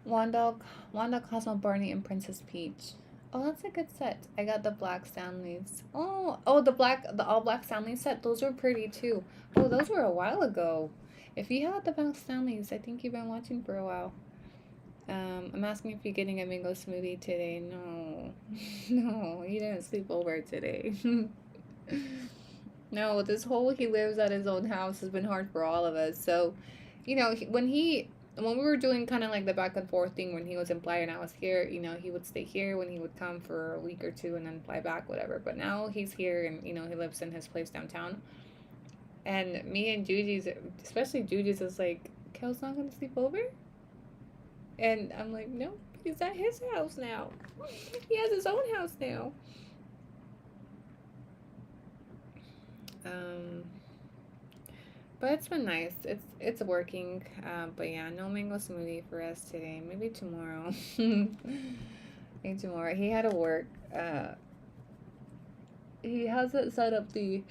Wanda, Wanda, Cosmo, Barney, and Princess Peach. Oh, that's a good set. I got the black Stanleys. Oh, the all black Stanley set. Those were pretty too. Oh, those were a while ago. If you had the black Stanleys, I think you've been watching for a while. I'm asking if you're getting a mango smoothie today. No, no, you didn't sleep over today. No, this whole he lives at his own house has been hard for all of us. So, when we were doing kind of like the back and forth thing when he was in play and I was here, he would stay here when he would come for a week or two and then fly back, whatever. But now he's here and he lives in his place downtown. And me and Juji's, especially Juji's, is like, Kel's not gonna sleep over, and I'm like, no, he's at his house now. He has his own house now. Um, but it's been nice. It's working. But yeah, no mango smoothie for us today. Maybe tomorrow. Maybe tomorrow. He had to work. He hasn't set up the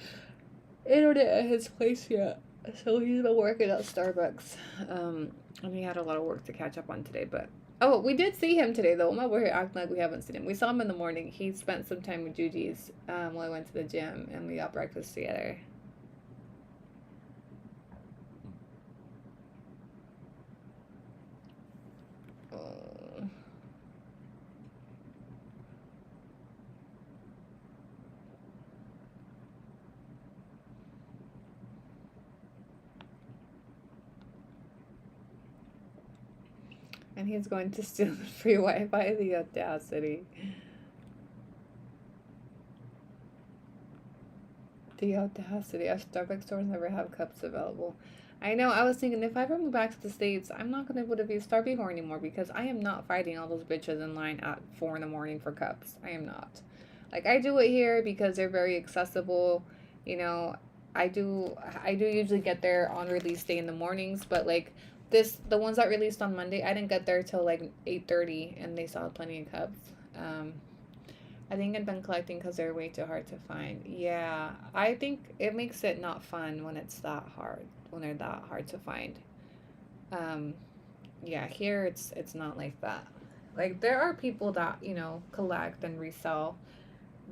internet at his place yet, so he's been working at Starbucks. And he had a lot of work to catch up on today. But oh, we did see him today though. I'm over here acting like we haven't seen him. We saw him in the morning. He spent some time with Juji's while I went to the gym, and we got breakfast together. Oh. And he's going to steal the free Wi-Fi. The audacity. The audacity. Our Starbucks stores never have cups available. I know. I was thinking if I ever move back to the States, I'm not going to be able to be a Starbucks anymore because I am not fighting all those bitches in line at 4 in the morning for cups. I am not. Like, I do it here because they're very accessible. You know, I do usually get there on release day in the mornings, but like the ones that released on Monday, I didn't get there till like 8:30, and they still had plenty of cups. Um, I think I've been collecting because they're way too hard to find. Yeah, I think it makes it not fun when it's that hard, when they're that hard to find. Um, yeah, here it's not like that. Like there are people that, collect and resell,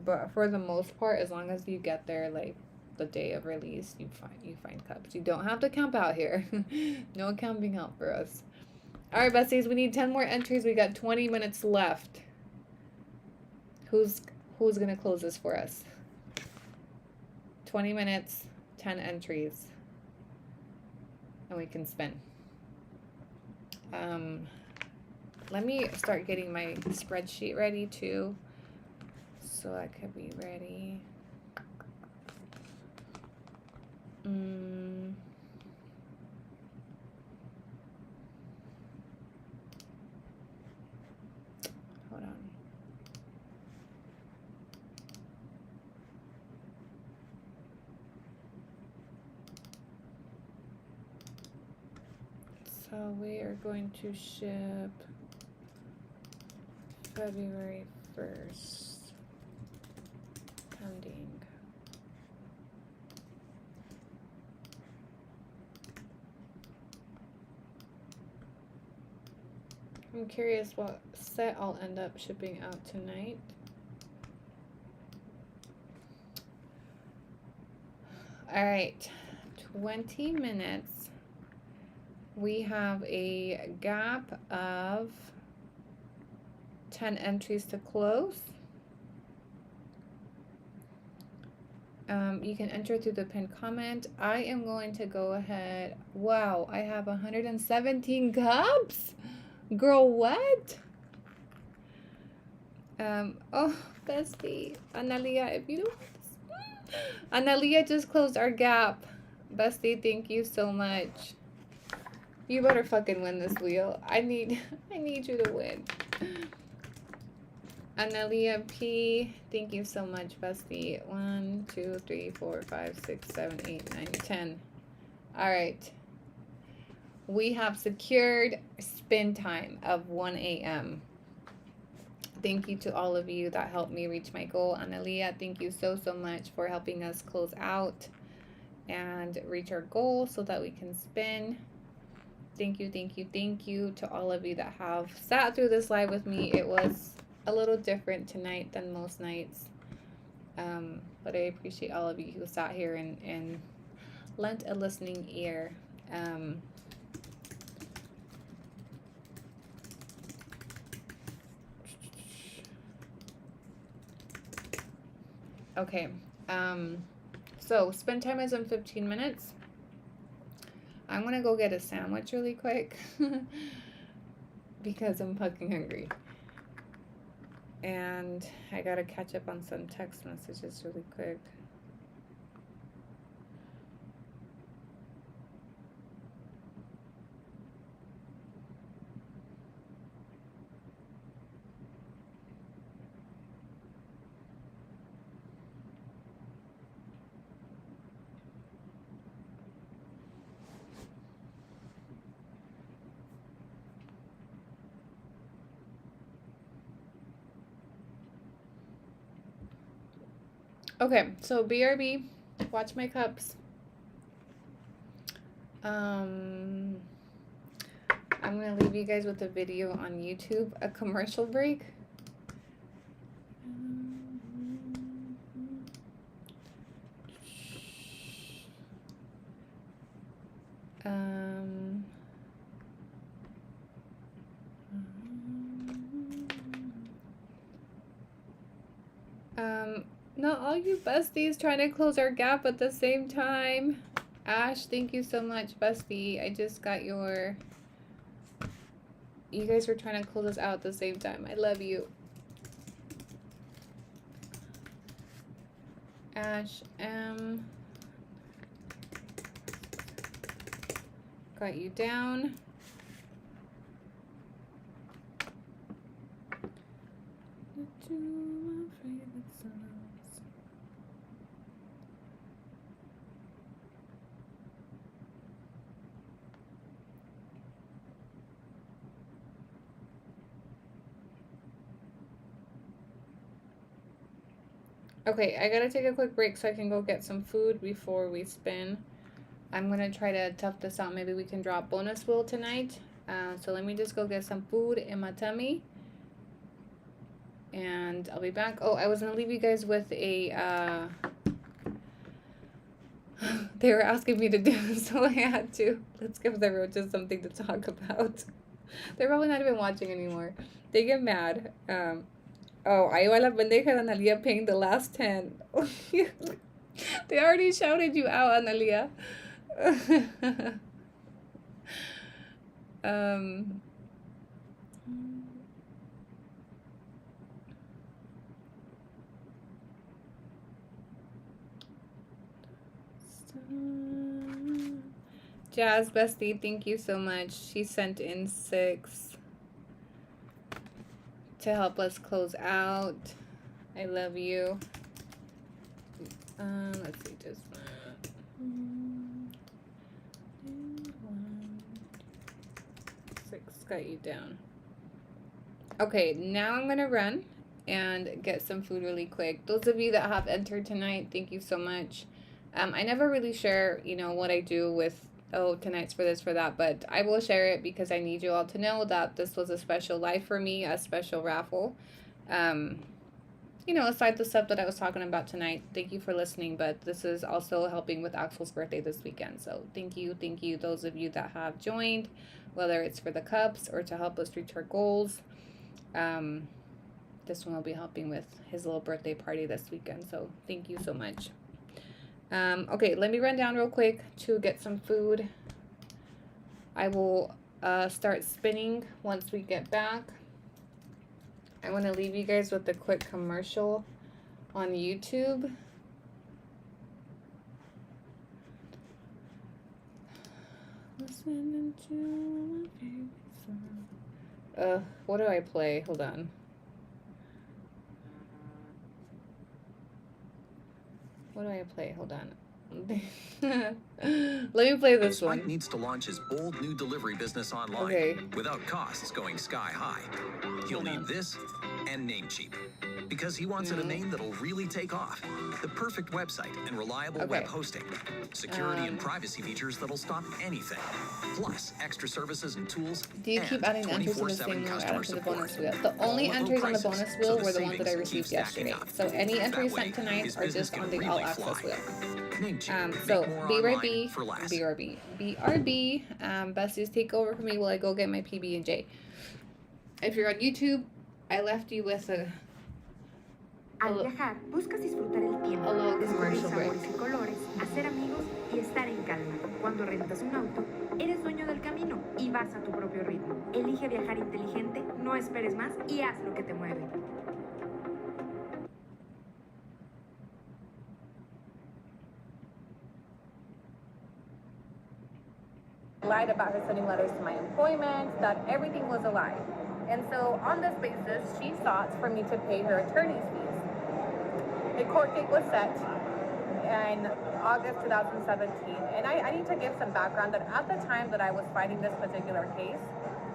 but for the most part, as long as you get there like the day of release, you find cups. You don't have to camp out here. No camping out for us. All right, besties, we need 10 more entries. We got 20 minutes left. Who's who's gonna close this for us? 20 minutes, 10 entries, and we can spin. Let me start getting my spreadsheet ready too, so I could be ready. Hold on. So we are going to ship February 1st. Pending. I'm curious what set I'll end up shipping out tonight. All right, 20 minutes. We have a gap of 10 entries to close. You can enter through the pinned comment. I am going to go ahead. Wow, I have 117 cups. Girl, what? Oh, bestie, Analia, if you don't, Analia just closed our gap. Bestie, thank you so much. You better fucking win this wheel. I need you to win. Analia P, thank you so much, bestie. 1, 2, 3, 4, 5, 6, 7, 8, 9, 10. All right. We have secured spin time of 1 a.m. Thank you to all of you that helped me reach my goal. Analia, thank you so much for helping us close out and reach our goal so that we can spin. Thank you to all of you that have sat through this live with me. It was a little different tonight than most nights, but I appreciate all of you who sat here and lent a listening ear. Okay, so spend time is in 15 minutes. I'm gonna go get a sandwich really quick because I'm fucking hungry. And I gotta catch up on some text messages really quick. Okay, so BRB, watch my cups. I'm gonna leave you guys with a video on YouTube, a commercial break. Not all you besties trying to close our gap at the same time. Ash, thank you so much, bestie. I just got your... You guys were trying to close us out at the same time. I love you. Ash M. Got you down. Okay, I gotta take a quick break so I can go get some food before we spin. I'm gonna try to tough this out. Maybe we can drop bonus wheel tonight. So let me just go get some food in my tummy. And I'll be back. Oh, I was gonna leave you guys with a... They were asking me to do, so I had to. Let's give the roaches something to talk about. They're probably not even watching anymore. They get mad. Oh, ahí va la pendeja de Analia paying the last 10. They already shouted you out, Analia. Jazz bestie, thank you so much. She sent in 6 to help us close out. I love you. Let's see, just 6 got you down. Okay, now I'm gonna run and get some food really quick. Those of you that have entered tonight, thank you so much. I never really share, you know, what I do with oh, tonight's for this, for that, but I will share it because I need you all to know that this was a special life for me, a special raffle. Um, aside the stuff that I was talking about tonight, thank you for listening, but this is also helping with Axel's birthday this weekend. So thank you, those of you that have joined, whether it's for the cups or to help us reach our goals. Um, this one will be helping with his little birthday party this weekend. So thank you so much. Okay, let me run down real quick to get some food. I will start spinning once we get back. I want to leave you guys with a quick commercial on YouTube. Listening to my favorite song. What do I play? Hold on. What do I play? Hold on. Let me play this one. Spike needs to launch his bold new delivery business online, okay, without costs going sky high. He'll need this and Namecheap, because he wants a domain that'll really take off. The perfect website and reliable web hosting. Security and privacy features that'll stop anything. Plus, extra services and tools. Do you keep adding entries to the same wheel added to the bonus wheel? The only entries on the bonus wheel were the ones that I received yesterday. So any entries sent tonight are just on the all access wheel. So BRB, besties, take over for me while I go get my PB&J. If you're on YouTube, I left you with a viajar, buscas disfrutar el tiempo, descubrir sabores y colores, hacer amigos y estar en calma. Cuando rentas un auto, eres dueño del camino y vas a tu propio ritmo. Elige viajar inteligente, no esperes más y haz lo que te mueve. Lied about her sending letters to my employment, that everything was a lie. And so on this basis, she sought for me to pay her attorney's fees. The court date was set in August 2017. And I need to give some background that at the time that I was fighting this particular case,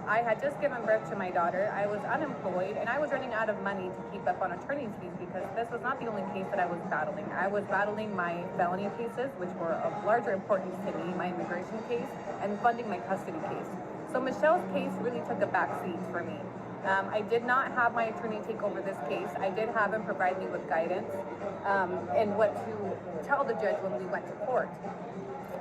I had just given birth to my daughter. I was unemployed and I was running out of money to keep up on attorney's fees because this was not the only case that I was battling. I was battling my felony cases, which were of larger importance to me, my immigration case, and funding my custody case. So Michelle's case really took a back seat for me. I did not have my attorney take over this case. I did have him provide me with guidance and what to tell the judge when we went to court.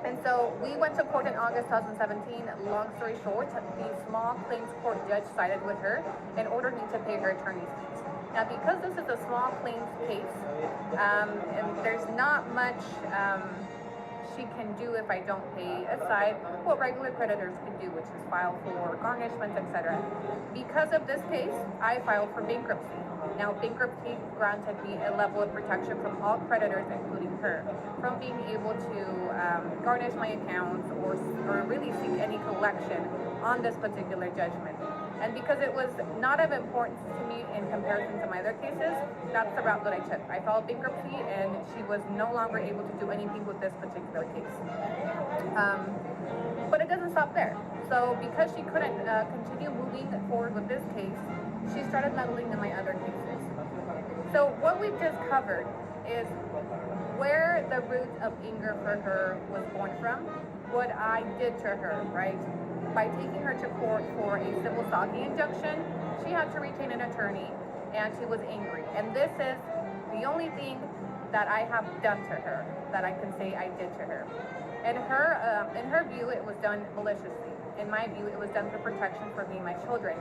And so we went to court in August 2017. Long story short, the small claims court judge sided with her and ordered me to pay her attorney's fees. Now, because this is a small claims case, and there's not much she can do if I don't pay, aside what regular creditors can do, which is file for garnishments, etc. Because of this case, I filed for bankruptcy. Now, bankruptcy granted me a level of protection from all creditors, including her, from being able to garnish my accounts or really seek any collection on this particular judgment. And because it was not of importance to me in comparison to my other cases, that's the route that I took. I filed bankruptcy and she was no longer able to do anything with this particular case. But it doesn't stop there. So because she couldn't continue moving forward with this case, she started meddling in my other cases. So what we've just covered is where the root of anger for her was born from, what I did to her, right? By taking her to court for a civil stalking injunction, she had to retain an attorney and she was angry. And this is the only thing that I have done to her, that I can say I did to her. In her view, it was done maliciously. In my view, it was done for protection for me and my children.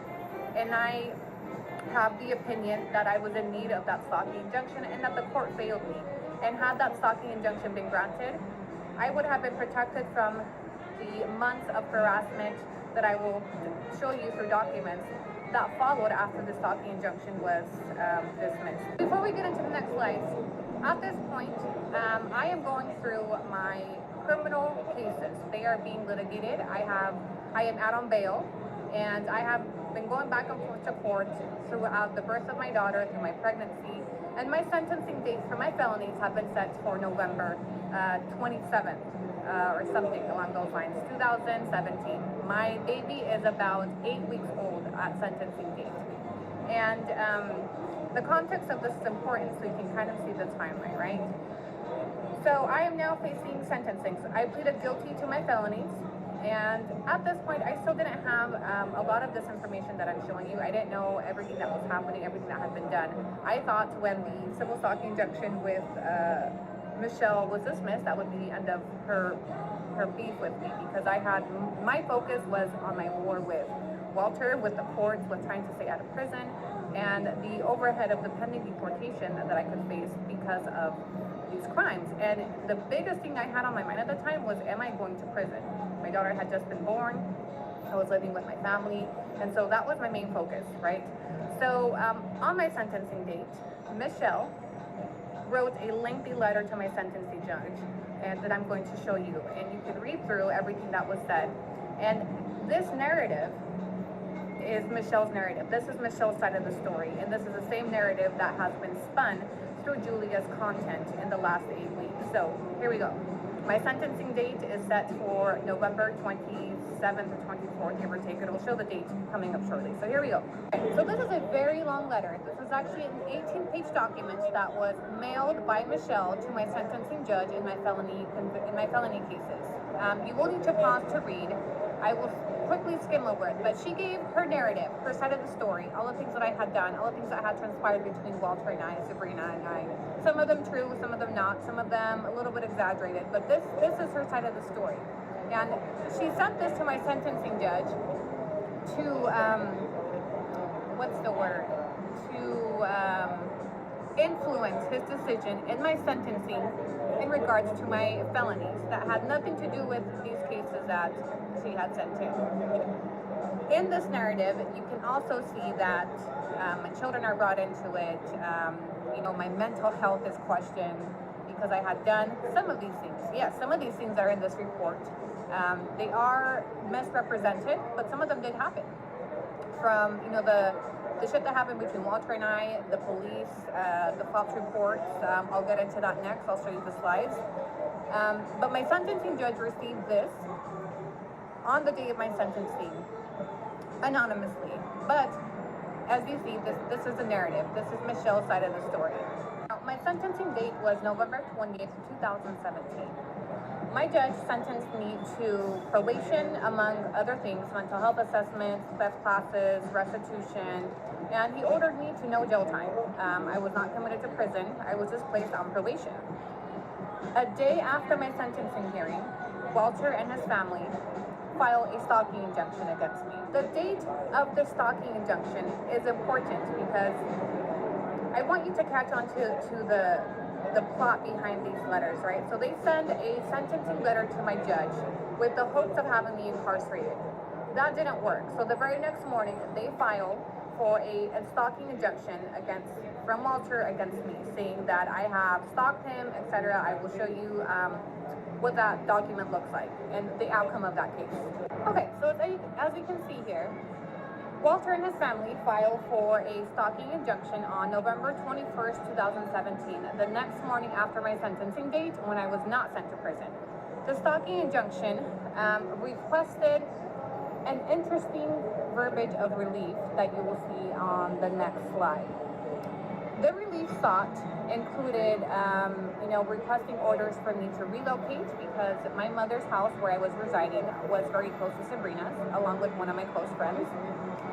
And I have the opinion that I was in need of that stalking injunction and that the court failed me. And had that stalking injunction been granted, I would have been protected from the months of harassment that I will show you through documents that followed after the stalking injunction was dismissed. Before we get into the next slides, at this point, I am going through my criminal cases. They are being litigated. I am out on bail, and I have been going back and forth to court throughout the birth of my daughter, through my pregnancy, and my sentencing dates for my felonies have been set for November 27th. Or something along those lines, 2017. My baby is about 8 weeks old at sentencing date. And the context of this is important so you can kind of see the timeline, right? So I am now facing sentencing. So I pleaded guilty to my felonies. And at this point, I still didn't have a lot of this information that I'm showing you. I didn't know everything that was happening, everything that had been done. I thought when the civil stalking injunction with Michelle was dismissed, that would be the end of her beef with me, because my focus was on my war with Walter, with the courts, with trying to stay out of prison, and the overhead of the pending deportation that I could face because of these crimes. And the biggest thing I had on my mind at the time was, am I going to prison? My daughter had just been born. I was living with my family, and so that was my main focus, right? So on my sentencing date, Michelle wrote a lengthy letter to my sentencing judge, and that I'm going to show you, and you can read through everything that was said. And this narrative is Michelle's narrative. This is Michelle's side of the story, and this is the same narrative that has been spun through Julia's content in the last 8 weeks. So here we go. My sentencing date is set for November 27th or 24th, give or take. It'll show the date coming up shortly. So here we go. Okay, so this is a very long letter. This is actually an 18-page document that was mailed by Michelle to my sentencing judge in my felony cases. You will need to pause to read. I will quickly skim over it, but she gave her narrative, her side of the story, all the things that I had done, all the things that had transpired between Walter and I, Sabrina and I. Some of them true, some of them not, some of them a little bit exaggerated, but this is her side of the story. And she sent this to my sentencing judge to, influence his decision in my sentencing in regards to my felonies that had nothing to do with these cases that she had sent in. In this narrative, you can also see that my children are brought into it. My mental health is questioned because I had done some of these things. Yes, some of these things are in this report. They are misrepresented, but some of them did happen. From the shit that happened between Walter and I, the police, the false reports. I'll get into that next. I'll show you the slides. But my sentencing judge received this on the day of my sentencing, anonymously. But as you see, this is a narrative. This is Michelle's side of the story. Now, my sentencing date was November 20th, 2017. My judge sentenced me to probation, among other things, mental health assessments, theft classes, restitution, and he ordered me to no jail time. I was not committed to prison. I was just placed on probation. A day after my sentencing hearing, Walter and his family filed a stalking injunction against me. The date of the stalking injunction is important because I want you to catch on to the plot behind these letters, right? So they send a sentencing letter to my judge with the hopes of having me incarcerated. That didn't work. So the very next morning, they filed for a stalking injunction from Walter against me, saying that I have stalked him, etc. I will show you what that document looks like and the outcome of that case. Okay, so as you can see here, Walter and his family filed for a stalking injunction on November 21st, 2017, the next morning after my sentencing date when I was not sent to prison. The stalking injunction requested an interesting verbiage of relief that you will see on the next slide. The relief sought included, requesting orders for me to relocate because my mother's house where I was residing was very close to Sabrina's, along with one of my close friends.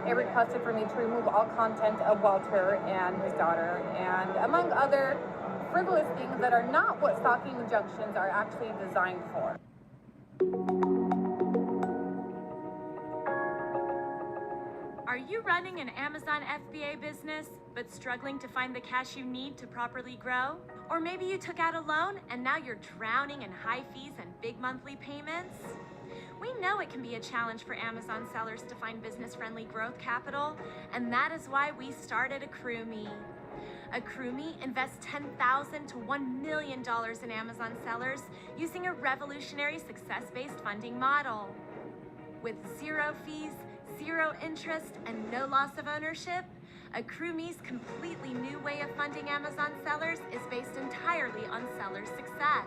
It requested for me to remove all content of Walter and his daughter, and among other frivolous things that are not what stalking injunctions are actually designed for. Are you running an Amazon FBA business, but struggling to find the cash you need to properly grow? Or maybe you took out a loan and now you're drowning in high fees and big monthly payments? We know it can be a challenge for Amazon sellers to find business-friendly growth capital, and that is why we started AccrueMe. AccrueMe invests $10,000 to $1 million in Amazon sellers using a revolutionary success-based funding model. With zero fees, zero interest, and no loss of ownership, AccrueMe's completely new way of funding Amazon sellers is based entirely on seller success.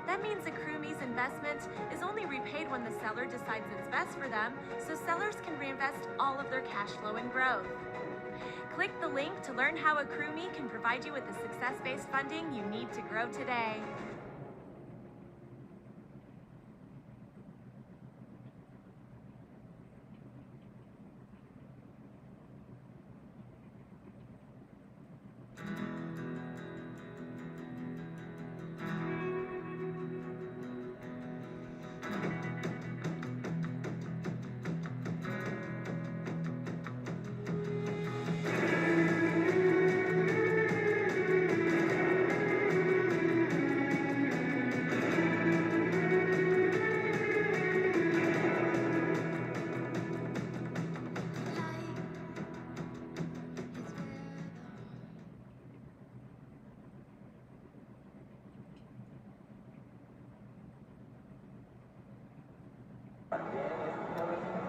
That means AccrueMe's investment is only repaid when the seller decides it's best for them, so sellers can reinvest all of their cash flow and growth. Click the link to learn how AccrueMe can provide you with the success-based funding you need to grow today.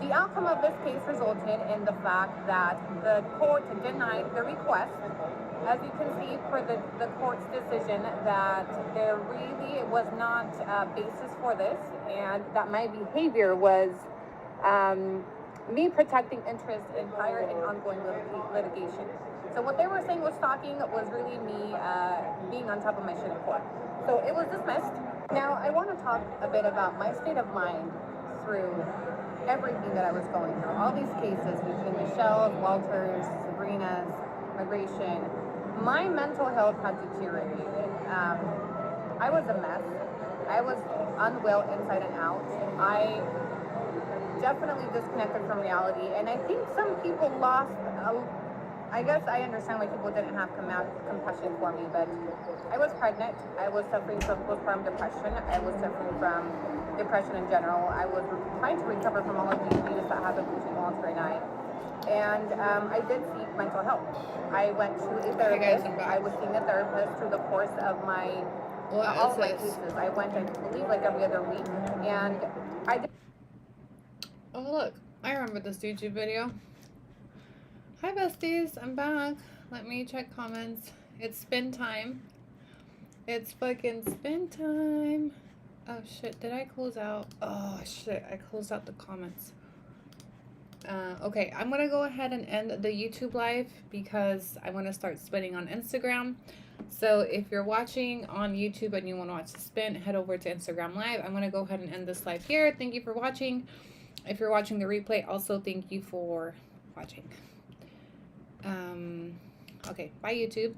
The outcome of this case resulted in the fact that the court denied the request. As you can see for the court's decision that there really was not a basis for this, and that my behavior was me protecting interest in prior and ongoing litigation. So what they were saying was stalking was really me being on top of my shit in court. So it was dismissed. Now I want to talk a bit about my state of mind through everything that I was going through. All these cases between Michelle, Walters, Sabrina's, migration. My mental health had deteriorated. I was a mess. I was unwell inside and out. I definitely disconnected from reality, and I think some people lost. I guess I understand why people didn't have compassion for me, but I was pregnant. I was suffering from postpartum depression. I was suffering from depression in general. I was trying to recover from all of the abuse that happened between Walter and I. And I did seek mental help. I went to a therapist. I was seeing a therapist through the course of my all of my cases. I went, I believe, like every other week, and I did. Oh look, I remember this YouTube video. Hi besties, I'm back. Let me check comments. It's spin time. It's fucking spin time. Oh shit, did I close out? Oh shit, I closed out the comments. Okay, I'm gonna go ahead and end the YouTube live because I want to start spinning on Instagram. So if you're watching on YouTube and you want to watch the spin, head over to Instagram Live. I'm gonna go ahead and end this live here. Thank you for watching. If you're watching the replay, also thank you for watching. Okay, bye YouTube.